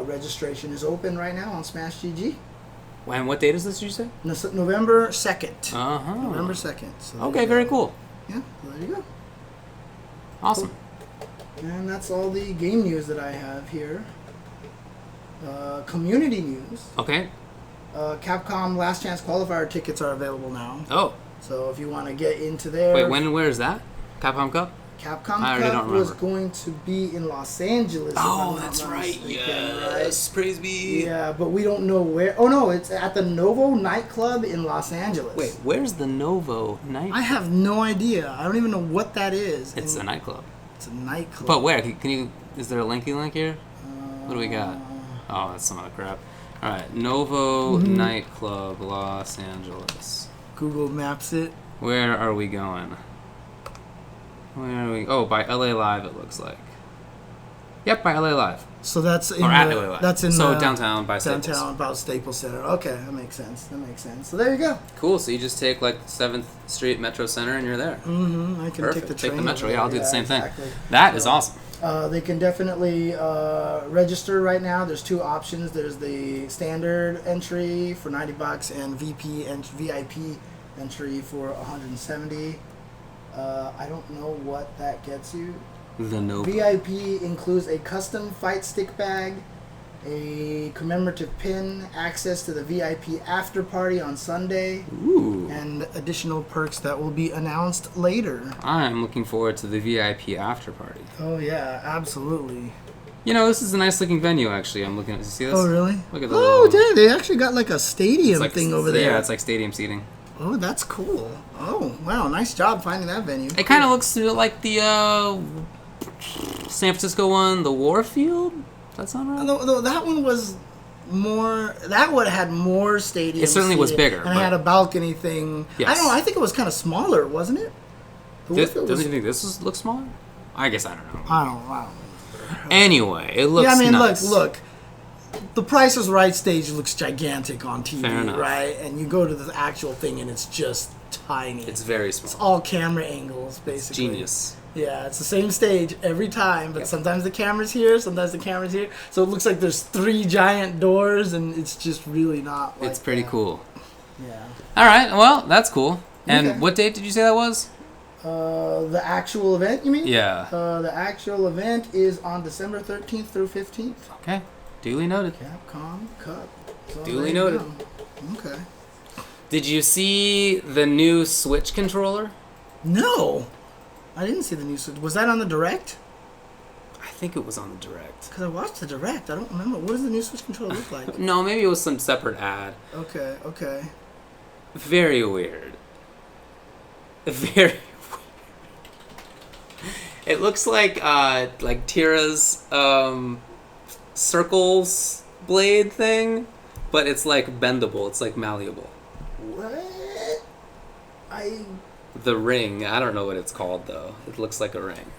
registration is open right now on Smash GG. And what date is this, you say? November 2nd. Uh-huh. November 2nd. So okay, very cool. Yeah, there you go. Awesome. Cool. And that's all the game news that I have here. Community news. Okay. Capcom Last Chance Qualifier tickets are available now. Oh. So if you want to get into there... Wait, when and where is that? Capcom Cup? Capcom Cup was going to be in Los Angeles. Oh, that's right. Yes. Right? Praise be. Yeah, but we don't know where. Oh, no, it's at the Novo nightclub in Los Angeles. Wait, where's the Novo night? I have no idea. I don't even know what that is. It's a nightclub. It's a nightclub. But where? Can you? Is there a linky link here? What do we got? Oh, that's some other crap. All right, Novo nightclub, Los Angeles. Google Maps it. Where are we going? Where are we? Oh, by LA Live, it looks like. Yep, by LA Live. So that's in at LA Live. That's in downtown by Staples. Downtown about Staples Center. Okay, that makes sense. So there you go. Cool. So you just take like 7th Street Metro Center and you're there. Mm-hmm. I can take the train. Take the Metro. Yeah, I'll do the same thing. Exactly. That is awesome. They can definitely register right now. There's 2 options. There's the standard entry for $90 and VIP entry for $170. I don't know what that gets you. The Novo. VIP includes a custom fight stick bag, a commemorative pin, access to the VIP after party on Sunday, and additional perks that will be announced later. I'm looking forward to the VIP after party. Oh yeah, absolutely. You know, this is a nice looking venue actually. I'm looking at, you see this? Oh really? Look at the damn, they actually got like a stadium thing over there. Yeah, it's like stadium seating. Oh, that's cool. Oh, wow, nice job finding that venue. It kind of looks like the San Francisco one, the Warfield. Does that sound right? No, that one was more. That one had more stadium. It certainly was bigger, and it had a balcony thing. Yes. I don't know. I think it was kind of smaller, wasn't it? Doesn't you think this looks smaller? I guess I don't know. I don't know. Anyway, it looks. Yeah, I mean, nice. look. The Price is Right stage looks gigantic on TV, Fair enough. right? And you go to the actual thing, and it's just tiny. It's very small. It's all camera angles, basically. Genius. Yeah, it's the same stage every time, but sometimes the camera's here, sometimes the camera's here. So it looks like there's 3 giant doors, and it's just really not like it's pretty that. cool. Yeah. All right, well, that's cool. And Okay. what date did you say that was? The actual event, you mean? Yeah. The actual event is on December 13th through 15th. Okay. Duly noted. Capcom Cup. So Duly noted. Okay. Did you see the new Switch controller? No. I didn't see the new Switch. Was that on the Direct? I think it was on the Direct. Because I watched the Direct. I don't remember. What does the new Switch controller look like? No, maybe it was some separate ad. Okay. Very weird. Very weird. It looks like Tira's circles blade thing, but it's like bendable. It's like malleable. What? The ring. I don't know what it's called though. It looks like a ring.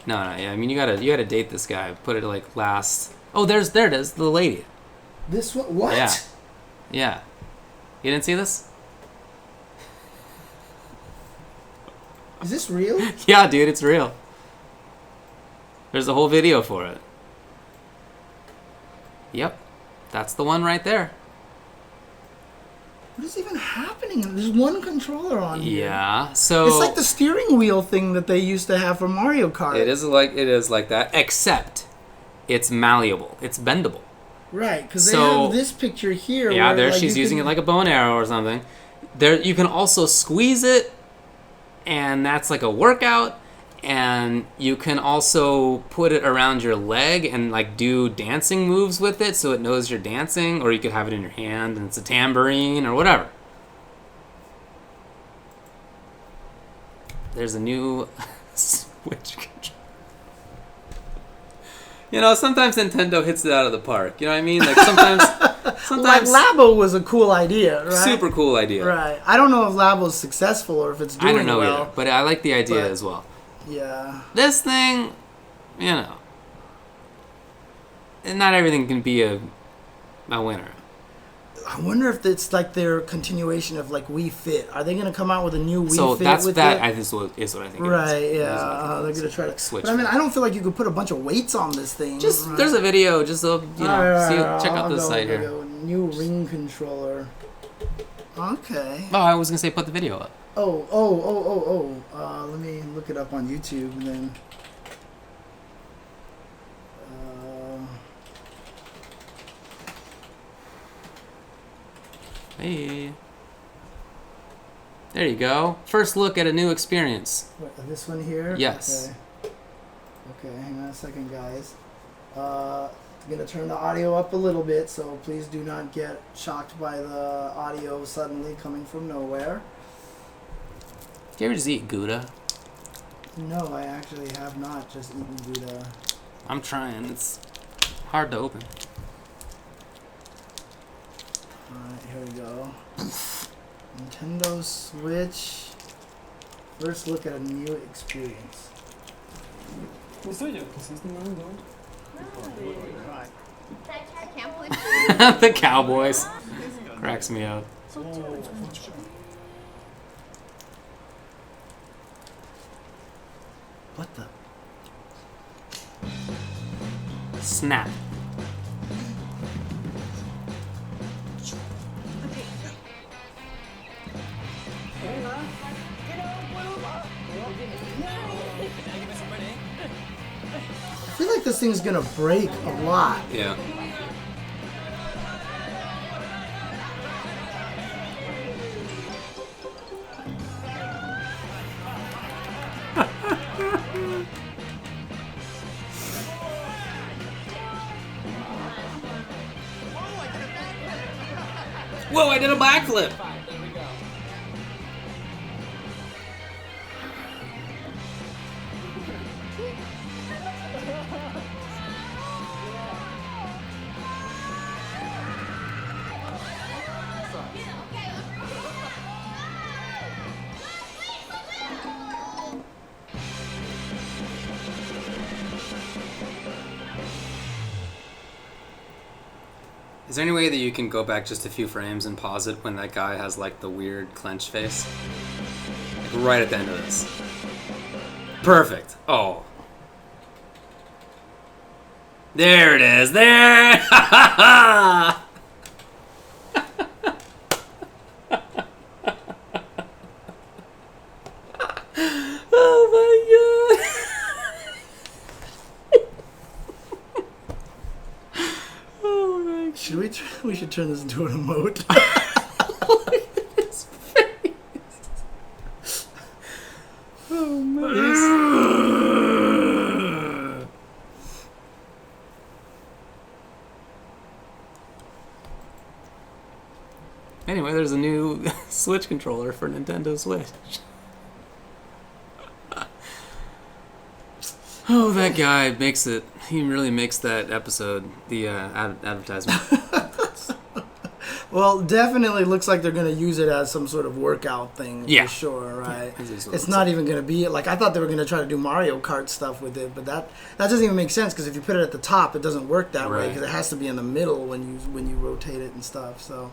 No. Yeah. I mean, you gotta date this guy. Put it like last. Oh, there it is. The lady. This one? What? Yeah. You didn't see this? Is this real? Yeah, dude, it's real. There's a whole video for it. Yep. That's the one right there. What is even happening? There's one controller on here. Yeah, so it's like the steering wheel thing that they used to have for Mario Kart. It is like that, except it's malleable. It's bendable. Right, because they have this picture here. Yeah, where, she's using it like a bow and arrow or something. There, you can also squeeze it and that's like a workout. And you can also put it around your leg and like do dancing moves with it so it knows you're dancing, or you could have it in your hand and it's a tambourine or whatever. There's a new Switch controller. You know, sometimes Nintendo hits it out of the park. You know what I mean? Like sometimes like Labo was a cool idea, right? Super cool idea. Right. I don't know if Labo's successful or if it's doing well. I don't know either, but I like the idea as well. Yeah. This thing, you know, not everything can be a winner. I wonder if it's like their continuation of like Wii Fit. Are they going to come out with a new Wii Fit? So that's with that. it? Is what I think. Right. It is. Yeah. They're going to try to switch. But I mean, I don't feel like you could put a bunch of weights on this thing. Just right? There's a video. Just so you know, check out this site here. New ring controller. Okay. Oh, I was gonna say put the video up. Let me look it up on YouTube and then. Hey. There you go. First look at a new experience. What, this one here? Yes. Okay, hang on a second, guys. I'm going to turn the audio up a little bit, so please do not get shocked by the audio suddenly coming from nowhere. Do you ever just eat Gouda? No, I actually have not just eaten Gouda. I'm trying. It's hard to open. Alright, here we go. Nintendo Switch. First look at a new experience. The Cowboys. Cracks me up. What the? Snap. I feel like this thing's gonna break a lot. Yeah. Whoa, I did a backflip! Is there any way that you can go back just a few frames and pause it when that guy has like the weird clenched face? Like right at the end of this. Perfect. Oh. There it is. There. Ha ha ha. Oh my god. We should turn this into an emote. Look at his face. Oh man. Anyway, there's a new Switch controller for Nintendo Switch. Oh, that guy makes it. He really makes that episode, the advertisement. Well, definitely looks like they're going to use it as some sort of workout thing for sure, right? It's not even going to be like I thought they were going to try to do Mario Kart stuff with it, but that doesn't even make sense because if you put it at the top, it doesn't work that way because it has to be in the middle when you rotate it and stuff. So,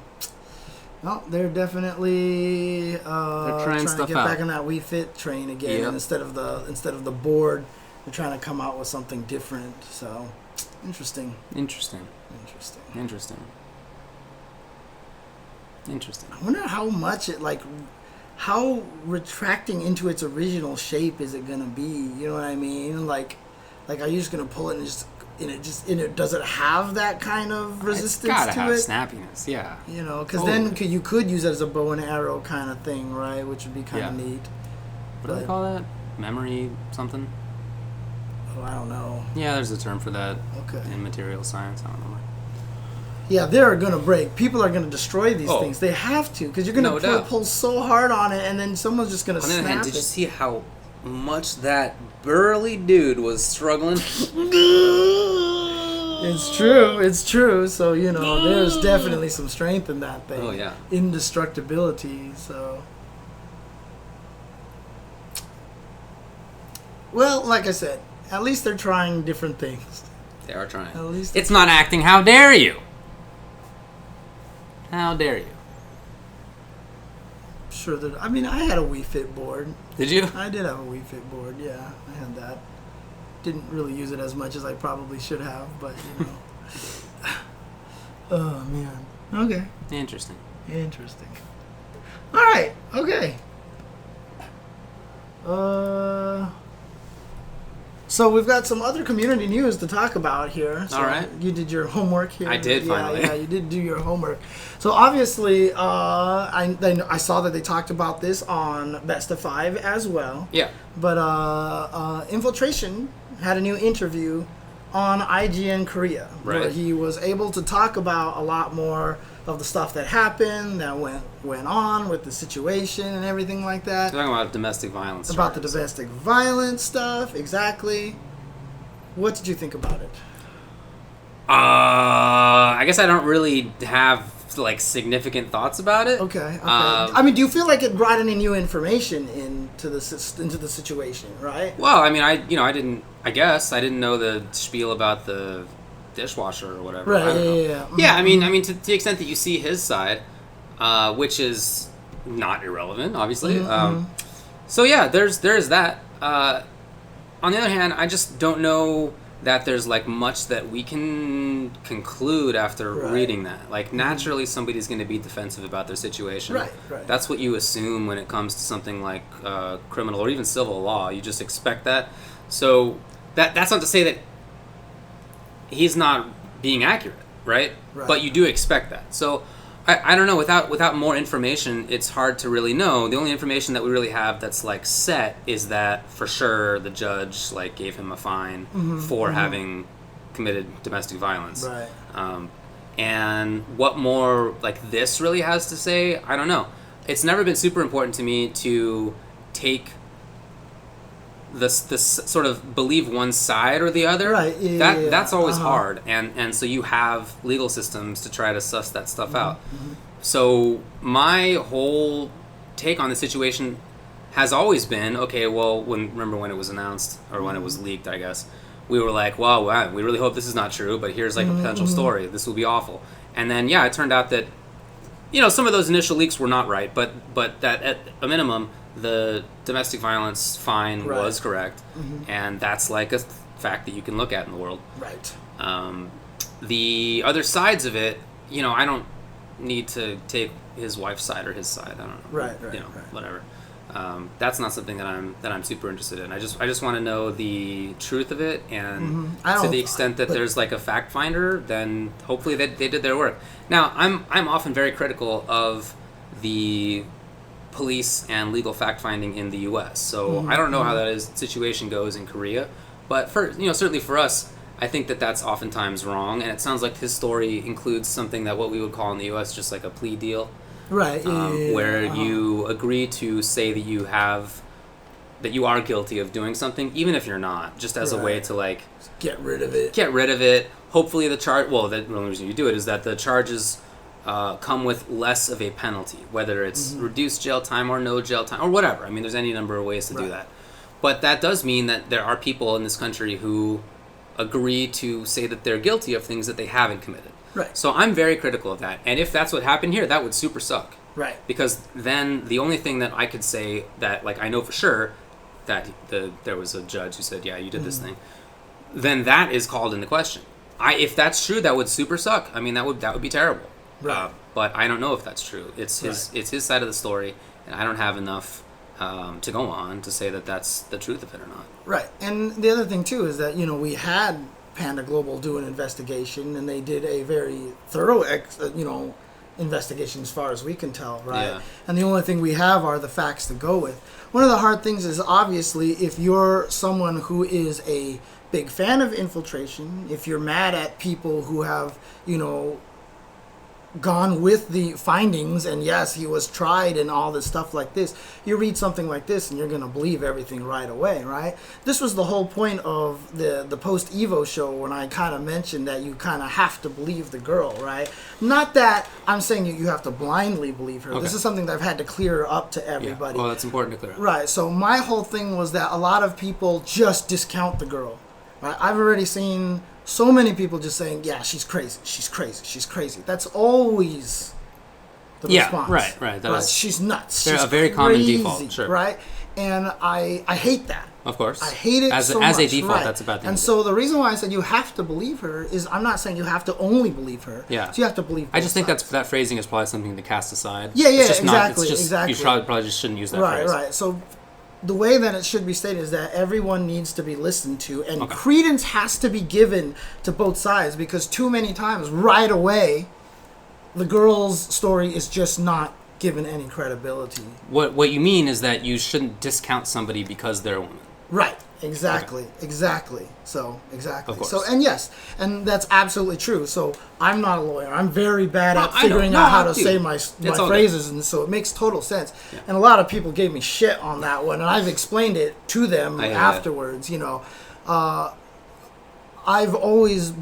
no, they're definitely they're trying to get back on that Wii Fit train again, and instead of the board, they're trying to come out with something different. So, interesting. I wonder how much how retracting into its original shape is it gonna be? You know what I mean? Like, are you just gonna pull it and does it have that kind of resistance it's gotta to have it? snappiness, yeah. You know, because then you could use it as a bow and arrow kind of thing, right? Which would be kind of neat. What do they call that? Memory something? Oh, I don't know. Yeah, there's a term for that. Okay. In material science, I don't know. Yeah, they're going to break. People are going to destroy these things. They have to, because you're going to pull so hard on it, and then someone's just going to snap it. On the other hand, did you see how much that burly dude was struggling? It's true. It's true. So, there's definitely some strength in that thing. Oh, yeah. Indestructibility, so... Well, like I said, at least they're trying different things. They are trying. At least it's not acting. How dare you? How dare you? Sure that I had a Wii Fit board. Did you? I did have a Wii Fit board. Yeah, I had that. Didn't really use it as much as I probably should have, but oh man. Okay. Interesting. All right. Okay. So we've got some other community news to talk about here. So all right. You did your homework here. I did, finally. Yeah, you did do your homework. So obviously, I saw that they talked about this on Best of 5 as well. Yeah. But Infiltration had a new interview on IGN Korea, where he was able to talk about a lot more of the stuff that happened, that went on with the situation and everything like that. Talking about domestic violence. About the domestic violence stuff, exactly. What did you think about it? I guess I don't really have significant thoughts about it. Okay. Do you feel like it brought any new information into the situation, right? Well, I didn't know the spiel about the dishwasher or whatever. Right. I don't know. Yeah. Yeah. I mean, to the extent that you see his side, which is not irrelevant, obviously. So yeah, there's that. On the other hand, I just don't know that there's much that we can conclude after reading that. Naturally, somebody's going to be defensive about their situation. Right. That's what you assume when it comes to something like criminal or even civil law. You just expect that. So that's not to say that he's not being accurate, right? But you do expect that. So I don't know. Without more information, it's hard to really know. The only information that we really have that's set is that for sure the judge gave him a fine for having committed domestic violence. Right. And what more this really has to say, I don't know. It's never been super important to me to take this sort of believe one side or the other. Right. That's always hard, and so you have legal systems to try to suss that stuff out. So my whole take on the situation has always been, okay, well, remember when it was announced or when it was leaked, I guess, we were like, wow, we really hope this is not true, but here's a potential story. This will be awful. And then it turned out that some of those initial leaks were not right, but that at a minimum the domestic violence fine was correct, and that's a fact that you can look at in the world. Right. The other sides of it, I don't need to take his wife's side or his side. I don't know. Right. Whatever. That's not something that I'm super interested in. I just want to know the truth of it, and to the extent that there's a fact finder, then hopefully they did their work. Now I'm often very critical of the police and legal fact finding in the U.S. So I don't know how that situation goes in Korea, but for certainly for us, I think that that's oftentimes wrong. And it sounds like his story includes something that what we would call in the U.S. just a plea deal, right? Where you agree to say that you are guilty of doing something, even if you're not, just as a way to get rid of it. Hopefully the charge. Well, the only reason you do it is that the charges come with less of a penalty, whether it's reduced jail time or no jail time or whatever. I mean, there's any number of ways to do that. But that does mean that there are people in this country who agree to say that they're guilty of things that they haven't committed. Right. So I'm very critical of that. And if that's what happened here, that would super suck. Right. Because then the only thing that I could say that I know for sure that there was a judge who said, yeah, you did this thing, then that is called into question. If that's true, that would super suck. I mean, that would be terrible. Right. But I don't know if that's true. It's his side of the story, and I don't have enough to go on to say that that's the truth of it or not. Right. And the other thing too is that we had Panda Global do an investigation, and they did a very thorough investigation as far as we can tell, right? Yeah. And the only thing we have are the facts to go with. One of the hard things is obviously if you're someone who is a big fan of Infiltration, if you're mad at people who have, you know, gone with the findings and yes, he was tried and all this stuff like this, you read something like this and you're going to believe everything right away, right? This was the whole point of the post-Evo show when I kind of mentioned that you kind of have to believe the girl, right? Not that I'm saying you have to blindly believe her. Okay. This is something that I've had to clear up to everybody. Yeah. Well, that's important to clear up. Right. So my whole thing was that a lot of people just discount the girl. Right? I've already seen so many people just saying, yeah, she's crazy, she's crazy, she's crazy. That's always the response. Right. That right? is, she's nuts. She's a very crazy, common default, sure. Right? And I hate that. Of course. I hate it as so much. As a default, right. that's a bad thing. And so the reason why I said you have to believe her is I'm not saying you have to only believe her. Yeah. So you have to believe I just think sides. that phrasing is probably something to cast aside. Yeah, it's just exactly. Not, it's just, exactly. You probably just shouldn't use that phrase. Right. So the way that it should be stated is that everyone needs to be listened to, and okay. credence has to be given to both sides, because too many times, right away, the girl's story is just not given any credibility. What you mean is that you shouldn't discount somebody because they're a woman. Right. Exactly. Okay. Exactly. So, exactly. Of course. So, and yes, and that's absolutely true. So, I'm not a lawyer. I'm very bad at figuring out how to say my phrases, and so it makes total sense. Yeah. And a lot of people gave me shit on that one, and I've explained it to them afterwards, you know. I've always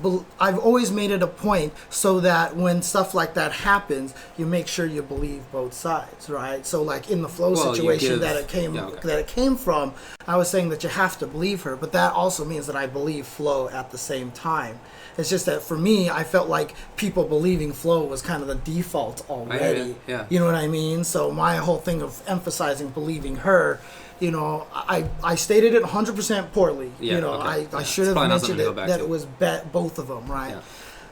made it a point so that when stuff like that happens, you make sure you believe both sides, right? So like in the Flow situation that it came from, I was saying that you have to believe her, but that also means that I believe Flow at the same time. It's just that for me, I felt like people believing Flow was kind of the default already. Yeah. You know what I mean? So my whole thing of emphasizing believing her, you know, I stated it 100% poorly. Yeah, you know, I should have mentioned that it was both of them, right? Yeah.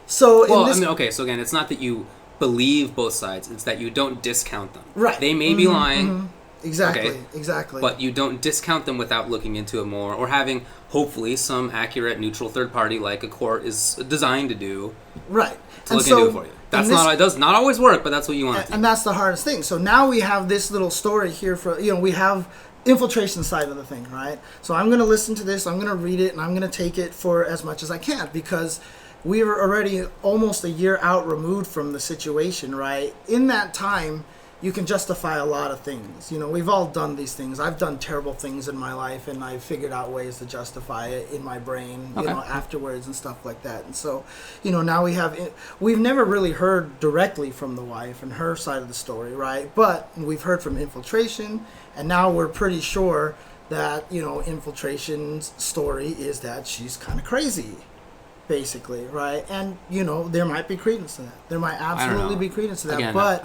So, so again, it's not that you believe both sides; it's that you don't discount them. Right. They may be lying. Mm-hmm. Exactly. But you don't discount them without looking into it more, or having hopefully some accurate, neutral third party, like a court is designed to do. Right. To look into it for you. It does not always work, but that's what you want. And that's the hardest thing. So now we have this little story here for we have Infiltration side of the thing, right? So I'm going to listen to this, I'm going to read it, and I'm going to take it for as much as I can, because we were already almost a year out removed from the situation, right? In that time, you can justify a lot of things. You know, we've all done these things. I've done terrible things in my life, and I've figured out ways to justify it in my brain, afterwards and stuff like that. And so, now we've never really heard directly from the wife and her side of the story, right? But we've heard from Infiltration, and now we're pretty sure that, Infiltration's story is that she's kind of crazy, basically, right? And, there might be credence to that. There might absolutely be credence to that. Again, but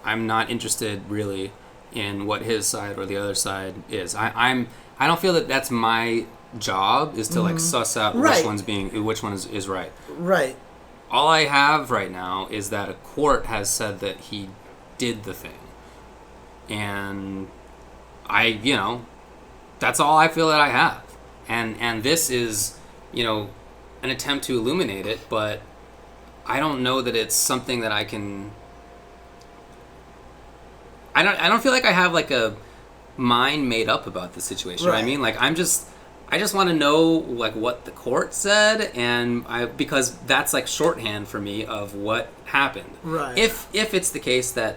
I'm not interested really in what his side or the other side is. I don't feel that that's my job is to suss out which one is right. Right. All I have right now is that a court has said that he did the thing. And that's all I feel that I have. And this is, an attempt to illuminate it, but I don't know that it's something that I can. I don't feel like I have like a mind made up about the situation. Right. You know what I mean? Like I just want to know like what the court said, because that's like shorthand for me of what happened. Right. If it's the case that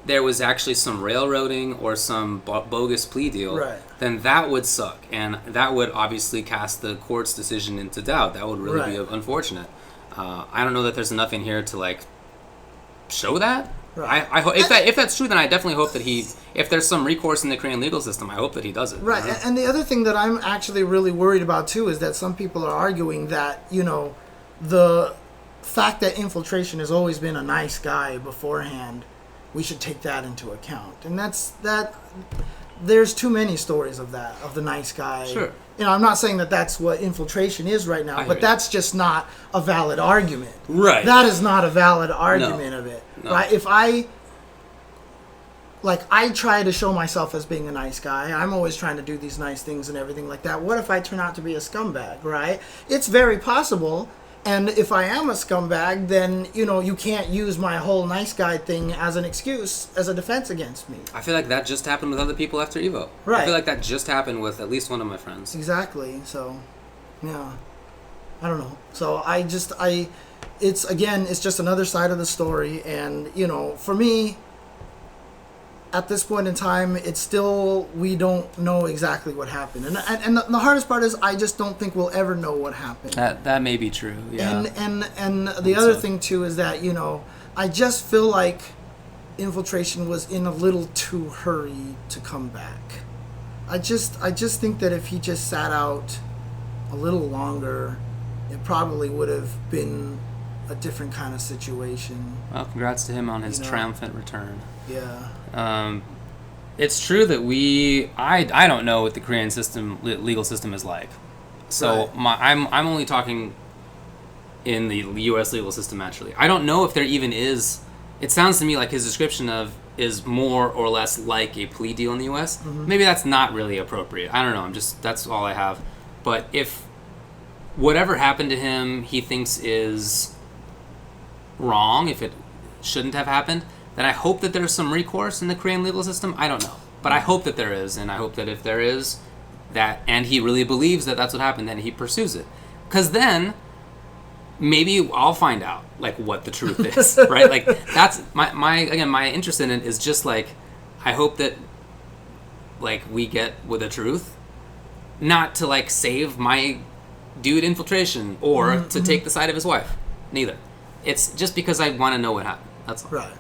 there was actually some railroading or some bogus plea deal, then that would suck, and that would obviously cast the court's decision into doubt. That would really be unfortunate. I don't know that there's enough in here to like show that. Right. I hope if that's true, then I definitely hope that if there's some recourse in the Korean legal system, I hope that he does it. Right. And the other thing that I'm actually really worried about too is that some people are arguing that the fact that Infiltration has always been a nice guy beforehand, we should take that into account. And there's too many stories of that, of the nice guy. Sure. I'm not saying that that's what Infiltration is right now, but that's just not a valid argument. Right. That is not a valid argument of it. No. Right? If I try to show myself as being a nice guy, I'm always trying to do these nice things and everything like that. What if I turn out to be a scumbag, right? It's very possible, And if I am a scumbag, then, you know, you can't use my whole nice guy thing as an excuse, as a defense against me. I feel like that just happened with other people after Evo. Right. I feel like that just happened with at least one of my friends. Exactly. So, yeah. I don't know. So it's just another side of the story. And, you know, for me, at this point in time, it's still, we don't know exactly what happened. And the hardest part is I just don't think we'll ever know what happened. That may be true, yeah. And the other thing, too, is that, you know, I just feel like Infiltration was in a little too hurry to come back. I just think that if he just sat out a little longer, it probably would have been a different kind of situation. Well, congrats to him on his triumphant return. Yeah. It's true that I don't know what the Korean legal system is like. So Right. I'm only talking in the U.S. legal system, actually. I don't know if there even is. It sounds to me like his description of is more or less like a plea deal in the U.S. Mm-hmm. Maybe that's not really appropriate. I don't know. That's all I have. But if whatever happened to him he thinks is wrong, if it shouldn't have happened, then I hope that there's some recourse in the Korean legal system. I don't know. But I hope that there is, and I hope that if there is, that, and he really believes that that's what happened, then he pursues it. Because then, maybe I'll find out, like, what the truth is, right? Like, that's, my interest in it is just, like, I hope that, like, we get with the truth. Not to, like, save my dude Infiltration, or to take the side of his wife. Neither. It's just because I want to know what happened. That's all. Right.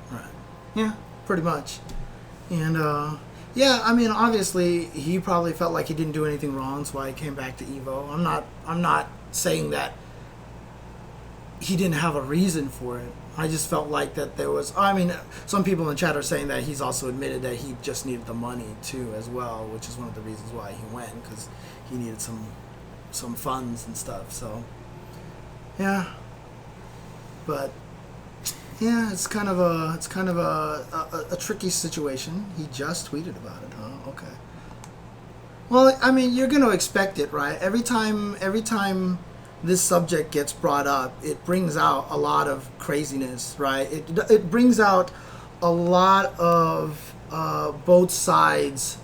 Yeah, pretty much. And, yeah, I mean, obviously, he probably felt like he didn't do anything wrong, that's why he came back to Evo. I'm not saying that he didn't have a reason for it. I just felt like that there was, I mean, some people in the chat are saying that he's also admitted that he just needed the money, too, as well, which is one of the reasons why he went, because he needed some funds and stuff, so, yeah. But yeah, it's kind of a tricky situation. He just tweeted about it, huh? Okay. Well, I mean, you're going to expect it, right? Every time this subject gets brought up, it brings out a lot of craziness, right? It brings out a lot of both sides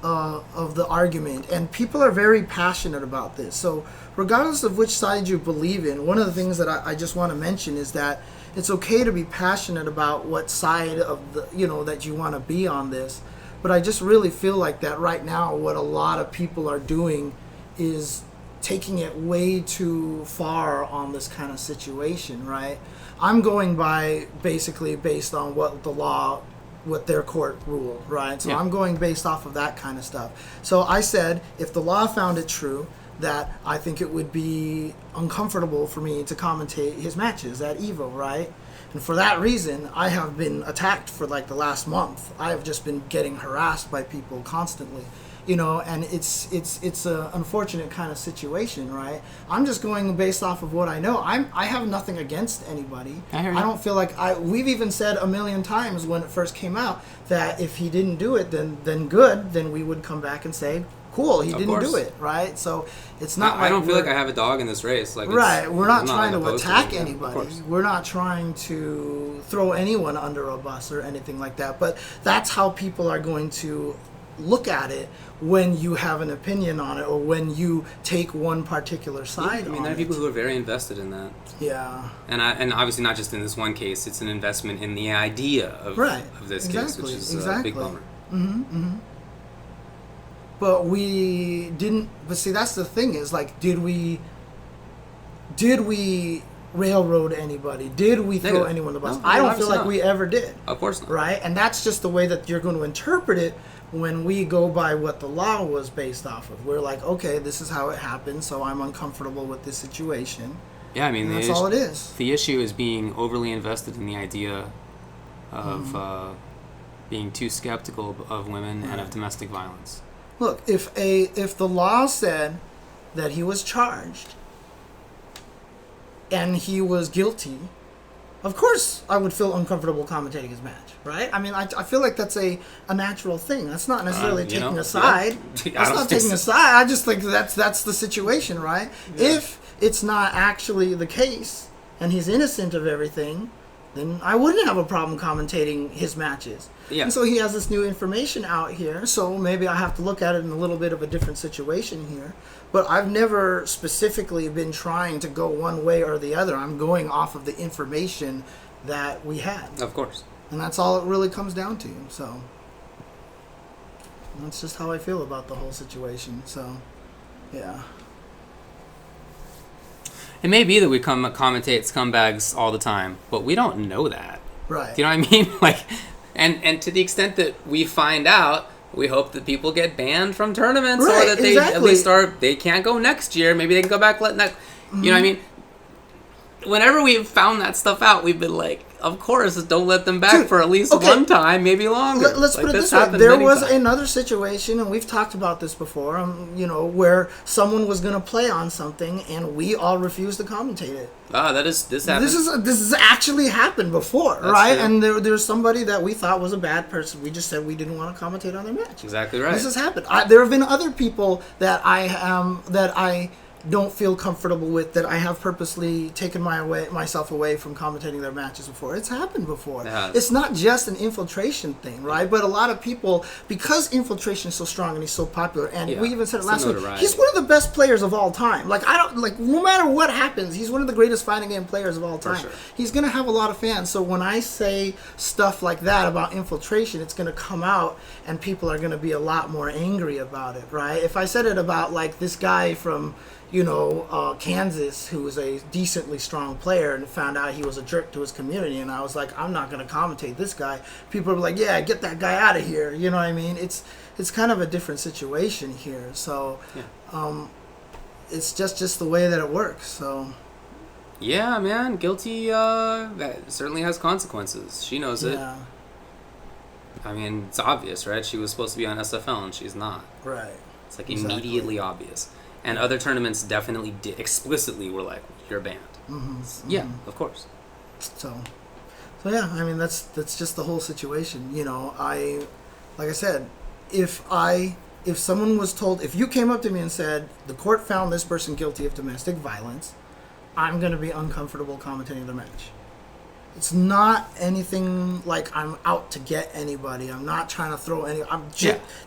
of the argument, and people are very passionate about this. So regardless of which side you believe in, one of the things that I just want to mention is that it's okay to be passionate about what side of the, you know, that you want to be on this. But I just really feel like that right now what a lot of people are doing is taking it way too far on this kind of situation, right? I'm going by basically based on what the law, what their court ruled, right? So yeah. I'm going based off of that kind of stuff. So I said, if the law found it true, that I think it would be uncomfortable for me to commentate his matches at Evo, right? And for that reason, I have been attacked for like the last month. I have just been getting harassed by people constantly, you know, and it's a unfortunate kind of situation, right? I'm just going based off of what I know. I have nothing against anybody. I hear you. I don't feel like we've even said a million times when it first came out that if he didn't do it, then good, then we would come back and say, cool, he didn't do it, right? So it's not like I don't feel like I have a dog in this race. Like, right, we're not trying like to attack anybody. We're not trying to throw anyone under a bus or anything like that. But that's how people are going to look at it when you have an opinion on it or when you take one particular side. Yeah, I mean, there are people who are very invested in that. Yeah. And obviously not just in this one case. It's an investment in the idea of this case, which is a big bummer. Mm-hmm. But we didn't. But see, that's the thing is like, did we railroad anybody? Did we throw anyone the bus? No, I don't feel like we ever did. Of course not. Right, and that's just the way that you're going to interpret it when we go by what the law was based off of. We're like, okay, this is how it happened, so I'm uncomfortable with this situation. Yeah, I mean, that's all it is. The issue is being overly invested in the idea of being too skeptical of women and of domestic violence. Look, if the law said that he was charged and he was guilty, of course I would feel uncomfortable commentating his match, right? I mean, I feel like that's a natural thing. That's not necessarily taking a side. Yeah. That's not taking a side. I just think that's the situation, right? Yeah. If it's not actually the case and he's innocent of everything, then I wouldn't have a problem commentating his matches. Yeah. And so he has this new information out here, so maybe I have to look at it in a little bit of a different situation here. But I've never specifically been trying to go one way or the other. I'm going off of the information that we had. Of course. And that's all it really comes down to. So that's just how I feel about the whole situation. So, yeah. It may be that we commentate scumbags all the time, but we don't know that. Right. Do you know what I mean? Like, and to the extent that we find out, we hope that people get banned from tournaments, right, or that they at least they can't go next year. Maybe they can go back. You know what I mean? Whenever we've found that stuff out, we've been like, of course, don't let them back for at least one time, maybe longer. Let's put it this way. There was another situation, and we've talked about this before, where someone was going to play on something, and we all refused to commentate it. This happened. This has actually happened before, That's right? true. And there's somebody that we thought was a bad person. We just said we didn't want to commentate on their match. Exactly right. This has happened. There have been other people that I don't feel comfortable with, that I have purposely taken myself away from commentating their matches before. It's happened before. It's not just an Infiltration thing, right? But a lot of people, because Infiltration is so strong and he's so popular, and we even said it last week, he's one of the best players of all time. Like, no matter what happens, he's one of the greatest fighting game players of all time. Sure. He's going to have a lot of fans. So when I say stuff like that about Infiltration, it's going to come out and people are going to be a lot more angry about it, right? If I said it about, like, this guy from Kansas, who was a decently strong player, and found out he was a jerk to his community, and I was like, I'm not going to commentate this guy. People are like, yeah, get that guy out of here. You know what I mean? It's kind of a different situation here. So it's just the way that it works. So yeah, man, guilty. That certainly has consequences. She knows it. Yeah. I mean, it's obvious, right? She was supposed to be on SFL, and she's not. Right. It's like immediately obvious. And other tournaments definitely explicitly were like, you're banned. Mm-hmm. Yeah, of course. So yeah, I mean, that's just the whole situation. Like I said, if someone was told, if you came up to me and said, the court found this person guilty of domestic violence, I'm going to be uncomfortable commentating the match. It's not anything like I'm out to get anybody. I'm not trying to throw any.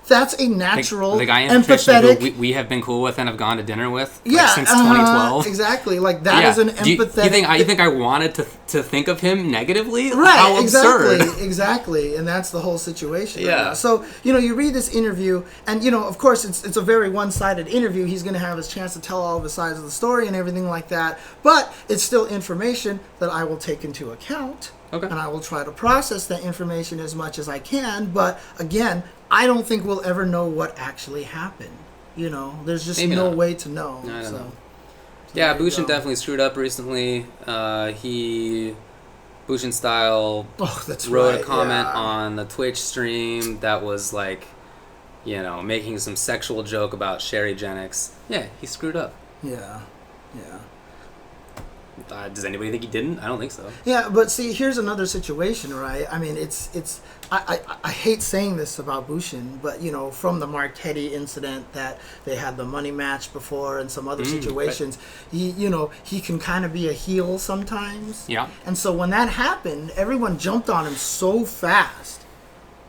That's a natural, the guy in empathetic. Who we have been cool with and have gone to dinner with since 2012. Exactly. Like that is an empathetic. You think I wanted to think of him negatively? Right. How absurd. Exactly. And that's the whole situation. Yeah. Right. So you read this interview, and of course it's a very one-sided interview. He's going to have his chance to tell all of the sides of the story and everything like that. But it's still information that I will take into account. Okay. And I will try to process that information as much as I can. But again, I don't think we'll ever know what actually happened. There's just no way to know. No, I don't know. Yeah, Bushin definitely screwed up recently. Bushin Style wrote a comment on the Twitch stream that was like, making some sexual joke about Sherry Jennings. Yeah, he screwed up. Yeah. Does anybody think he didn't? I don't think so. Yeah, but see, here's another situation, right? I mean, I hate saying this about Bushin, but from the Mark Teddy incident that they had the money match before and some other situations, right. he can kind of be a heel sometimes. Yeah. And so when that happened, everyone jumped on him so fast,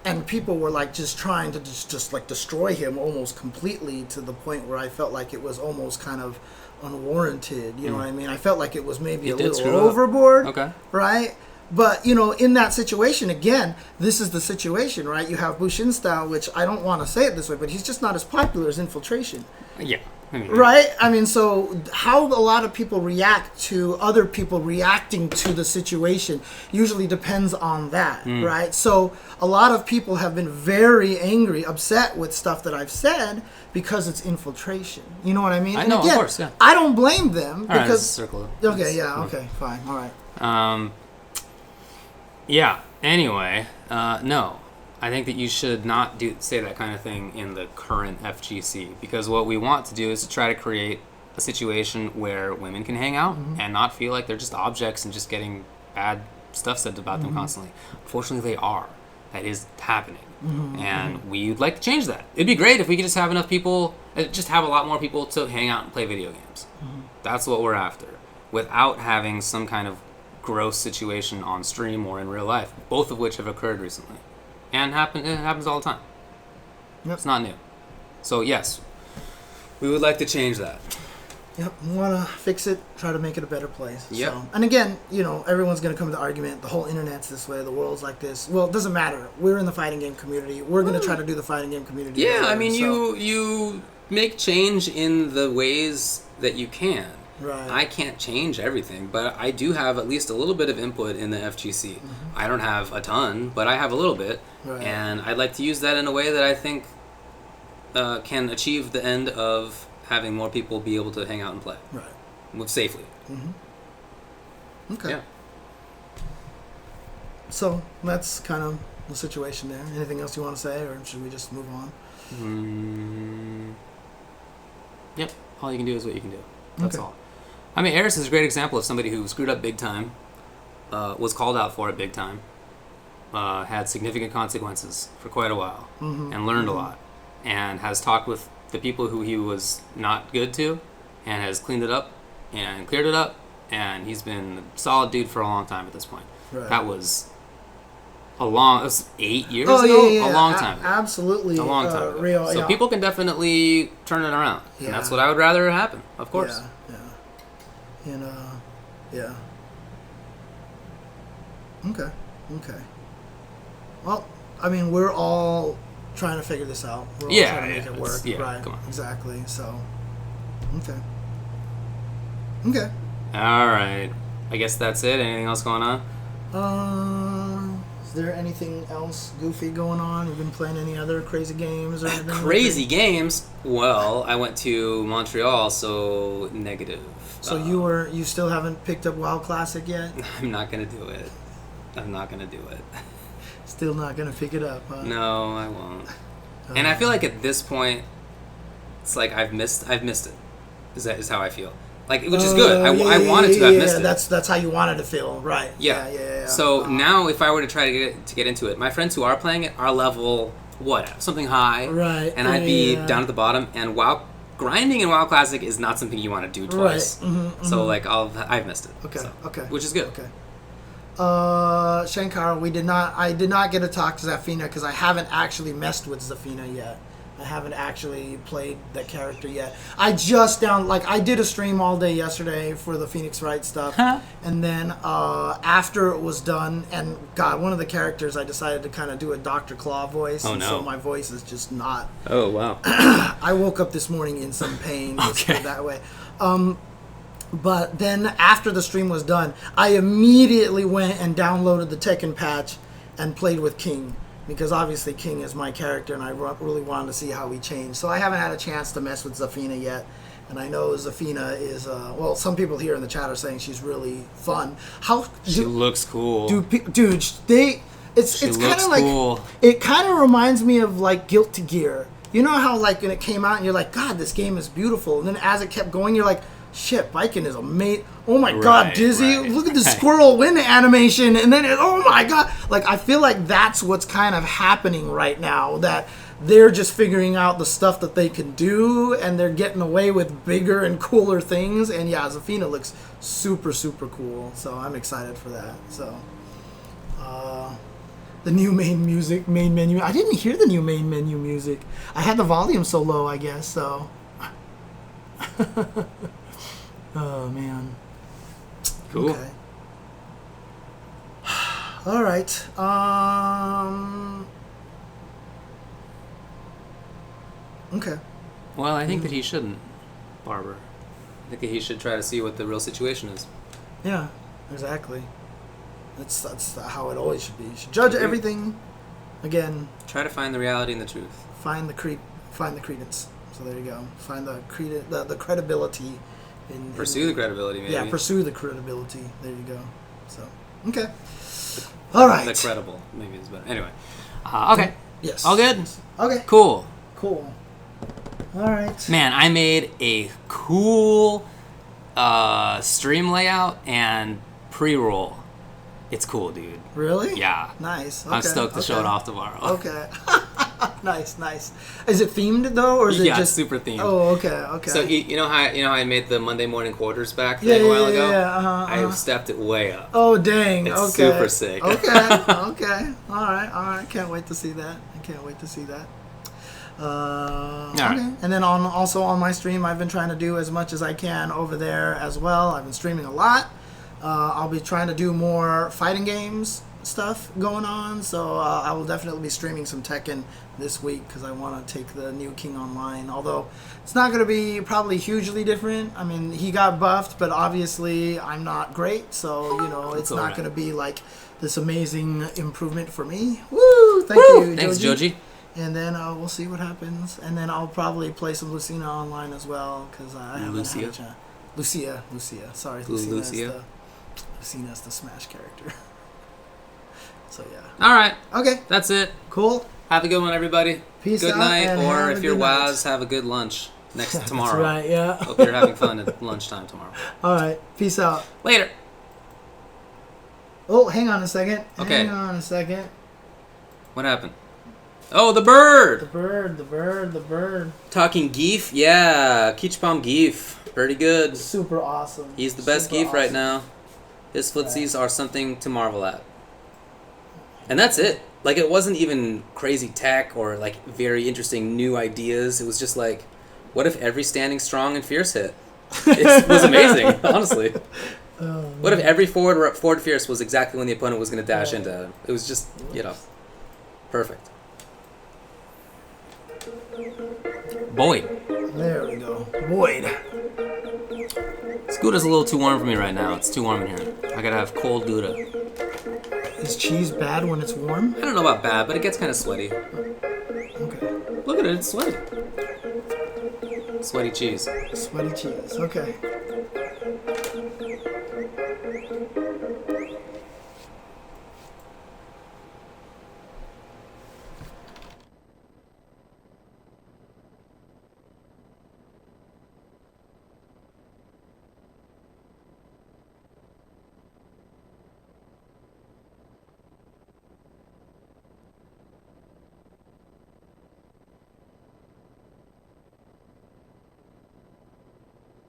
and people were like just trying to just like destroy him almost completely, to the point where I felt like it was almost kind of unwarranted, you know what I mean? I felt like it was maybe a little overboard, right? But, in that situation, again, this is the situation, right? You have Bushin Style, which I don't want to say it this way, but he's just not as popular as Infiltration. Yeah. Right? I mean, so how a lot of people react to other people reacting to the situation usually depends on that, right? So a lot of people have been very angry, upset with stuff that I've said because it's Infiltration. You know what I mean? I know, again, of course, yeah. I don't blame them because... circle. Okay, yeah, okay, fine, all right. Yeah, anyway, no. I think that you should not say that kind of thing in the current FGC, because what we want to do is to try to create a situation where women can hang out and not feel like they're just objects and just getting bad stuff said about them constantly. Unfortunately, they are. That is happening. And we'd like to change that. It'd be great if we could just have enough people, just have a lot more people to hang out and play video games. That's what we're after. Without having some kind of gross situation on stream or in real life, both of which have occurred recently. And it happens all the time. Yep. It's not new. So yes, we would like to change that. Yep, we want to fix it, try to make it a better place. Yep. So, and again, everyone's going to come to the argument, the whole internet's this way, the world's like this. Well, it doesn't matter. We're in the fighting game community. We're going to try to do the fighting game community. Yeah, better, I mean, you make change in the ways that you can. Right. I can't change everything, but I do have at least a little bit of input in the FGC. I don't have a ton, but I have a little bit. Right. And I'd like to use that in a way that I think can achieve the end of having more people be able to hang out and play. Right. Safely. Okay. Yeah. So that's kind of the situation there. Anything else you want to say, or should we just move on? Yep. All you can do is what you can do. That's all. I mean, Eris is a great example of somebody who screwed up big time, was called out for it big time, had significant consequences for quite a while, and learned a lot, and has talked with the people who he was not good to, and has cleaned it up and cleared it up, and he's been a solid dude for a long time at this point. Right. That was it was 8 years ago? Yeah. A long time ago. Absolutely. A long time ago. Real, so people can definitely turn it around. Yeah. And that's what I would rather happen, of course. Yeah. And, yeah. Okay. Well, I mean, we're all trying to figure this out. We're all trying to make it work. Right. Come on. Exactly. So, okay. All right. I guess that's it. Anything else going on? Is there anything else goofy going on? You've been playing any other crazy games or anything? Crazy games? Well, I went to Montreal, so negative. So you still haven't picked up WoW Classic yet? I'm not gonna do it. Still not gonna pick it up, huh? No, I won't. And I feel like at this point, it's like I've missed it. Is how I feel. Like, which is good. I wanted to have missed it. That's how you wanted to feel, right? Yeah. So now, if I were to try to get into it, my friends who are playing it are level something high, right? And I'd be down at the bottom. And grinding in WoW Classic is not something you want to do twice. Right. So like I've missed it. Okay. Which is good. Okay. Shankar, I did not get to talk to Zafina because I haven't actually messed with Zafina yet. I haven't actually played the character yet. I did a stream all day yesterday for the Phoenix Wright stuff. And then after it was done, and God, one of the characters, I decided to kind of do a Dr. Claw voice. Oh, no. So my voice is just not... Oh, wow. I woke up this morning in some pain. Okay. That way. But then after the stream was done, I immediately went and downloaded the Tekken patch and played with King. Because obviously King is my character, and I really wanted to see how he changed. So I haven't had a chance to mess with Zafina yet. And I know Zafina is, some people here in the chat are saying she's really fun. She looks cool. Dude, it's kind of like, cool. It kind of reminds me of like Guilty Gear. You know how like when it came out and you're like, God, this game is beautiful. And then as it kept going, you're like, shit, Viking is amazing. Oh my God, Dizzy, look at the squirrel wind animation. And then, oh my God. Like, I feel like that's what's kind of happening right now, that they're just figuring out the stuff that they can do, and they're getting away with bigger and cooler things. And yeah, Zafina looks super, super cool. So I'm excited for that. So, the new main menu. I didn't hear the new main menu music. I had the volume so low, I guess, so. Oh, man. Cool. Okay. All right. Okay. Well, I think that he shouldn't, Barber. I think that he should try to see what the real situation is. Yeah, exactly. That's how it always should be. You should judge everything. Again. Try to find the reality and the truth. Find the credence. So there you go. Find the credibility. Pursue the credibility, maybe. Yeah, pursue the credibility. There you go. So, okay. All right. The credible, maybe is better. Anyway. Okay. Yes. All good? Okay. Cool. All right. Man, I made a cool stream layout and pre-roll It's cool, dude. Really? Yeah. Nice. Okay. I'm stoked to show it off tomorrow. Okay. Nice. Is it themed though, or is it just super themed? Oh, okay. So you know how I made the Monday morning quarterback Yeah, thing a while ago? Yeah. I stepped it way up. Oh, dang. It's okay. super sick. Okay. All right. Can't wait to see that. Okay. And then also on my stream, I've been trying to do as much as I can over there as well. I've been streaming a lot. I'll be trying to do more fighting games stuff going on, so I will definitely be streaming some Tekken this week because I want to take the new King online, although it's not going to be probably hugely different. I mean, he got buffed, but obviously I'm not great, so it's not going to be like this amazing improvement for me. Woo! Thank you, Thanks, Joji. And then we'll see what happens, and then I'll probably play some Lucina online as well because I haven't had a chance. Lucia. Sorry, Lucina's the Smash character. So yeah. All right. Okay. That's it. Cool. Have a good one, everybody. Peace good out. Night, or if you're night. Waz, have a good lunch tomorrow. That's right. Yeah. Hope you're having fun at lunchtime tomorrow. All right. Peace out. Later. Oh, hang on a second. Okay. Hang on a second. What happened? Oh, the bird. The bird. Talking Geef? Yeah, Kichipa-mu Geef. Pretty good. Super awesome. He's the best Geef right now. His footsies are something to marvel at. And that's it. Like, it wasn't even crazy tech or, like, very interesting new ideas. It was just like, what if every standing strong and fierce hit? It was amazing, honestly. What if every forward fierce was exactly when the opponent was going to dash into him? It was just, perfect. Boyd. There we go. Boyd. This Gouda's a little too warm for me right now. It's too warm in here. I gotta have cold Gouda. Is cheese bad when it's warm? I don't know about bad, but it gets kind of sweaty. Okay. Look at it, it's sweaty. Sweaty cheese. Okay.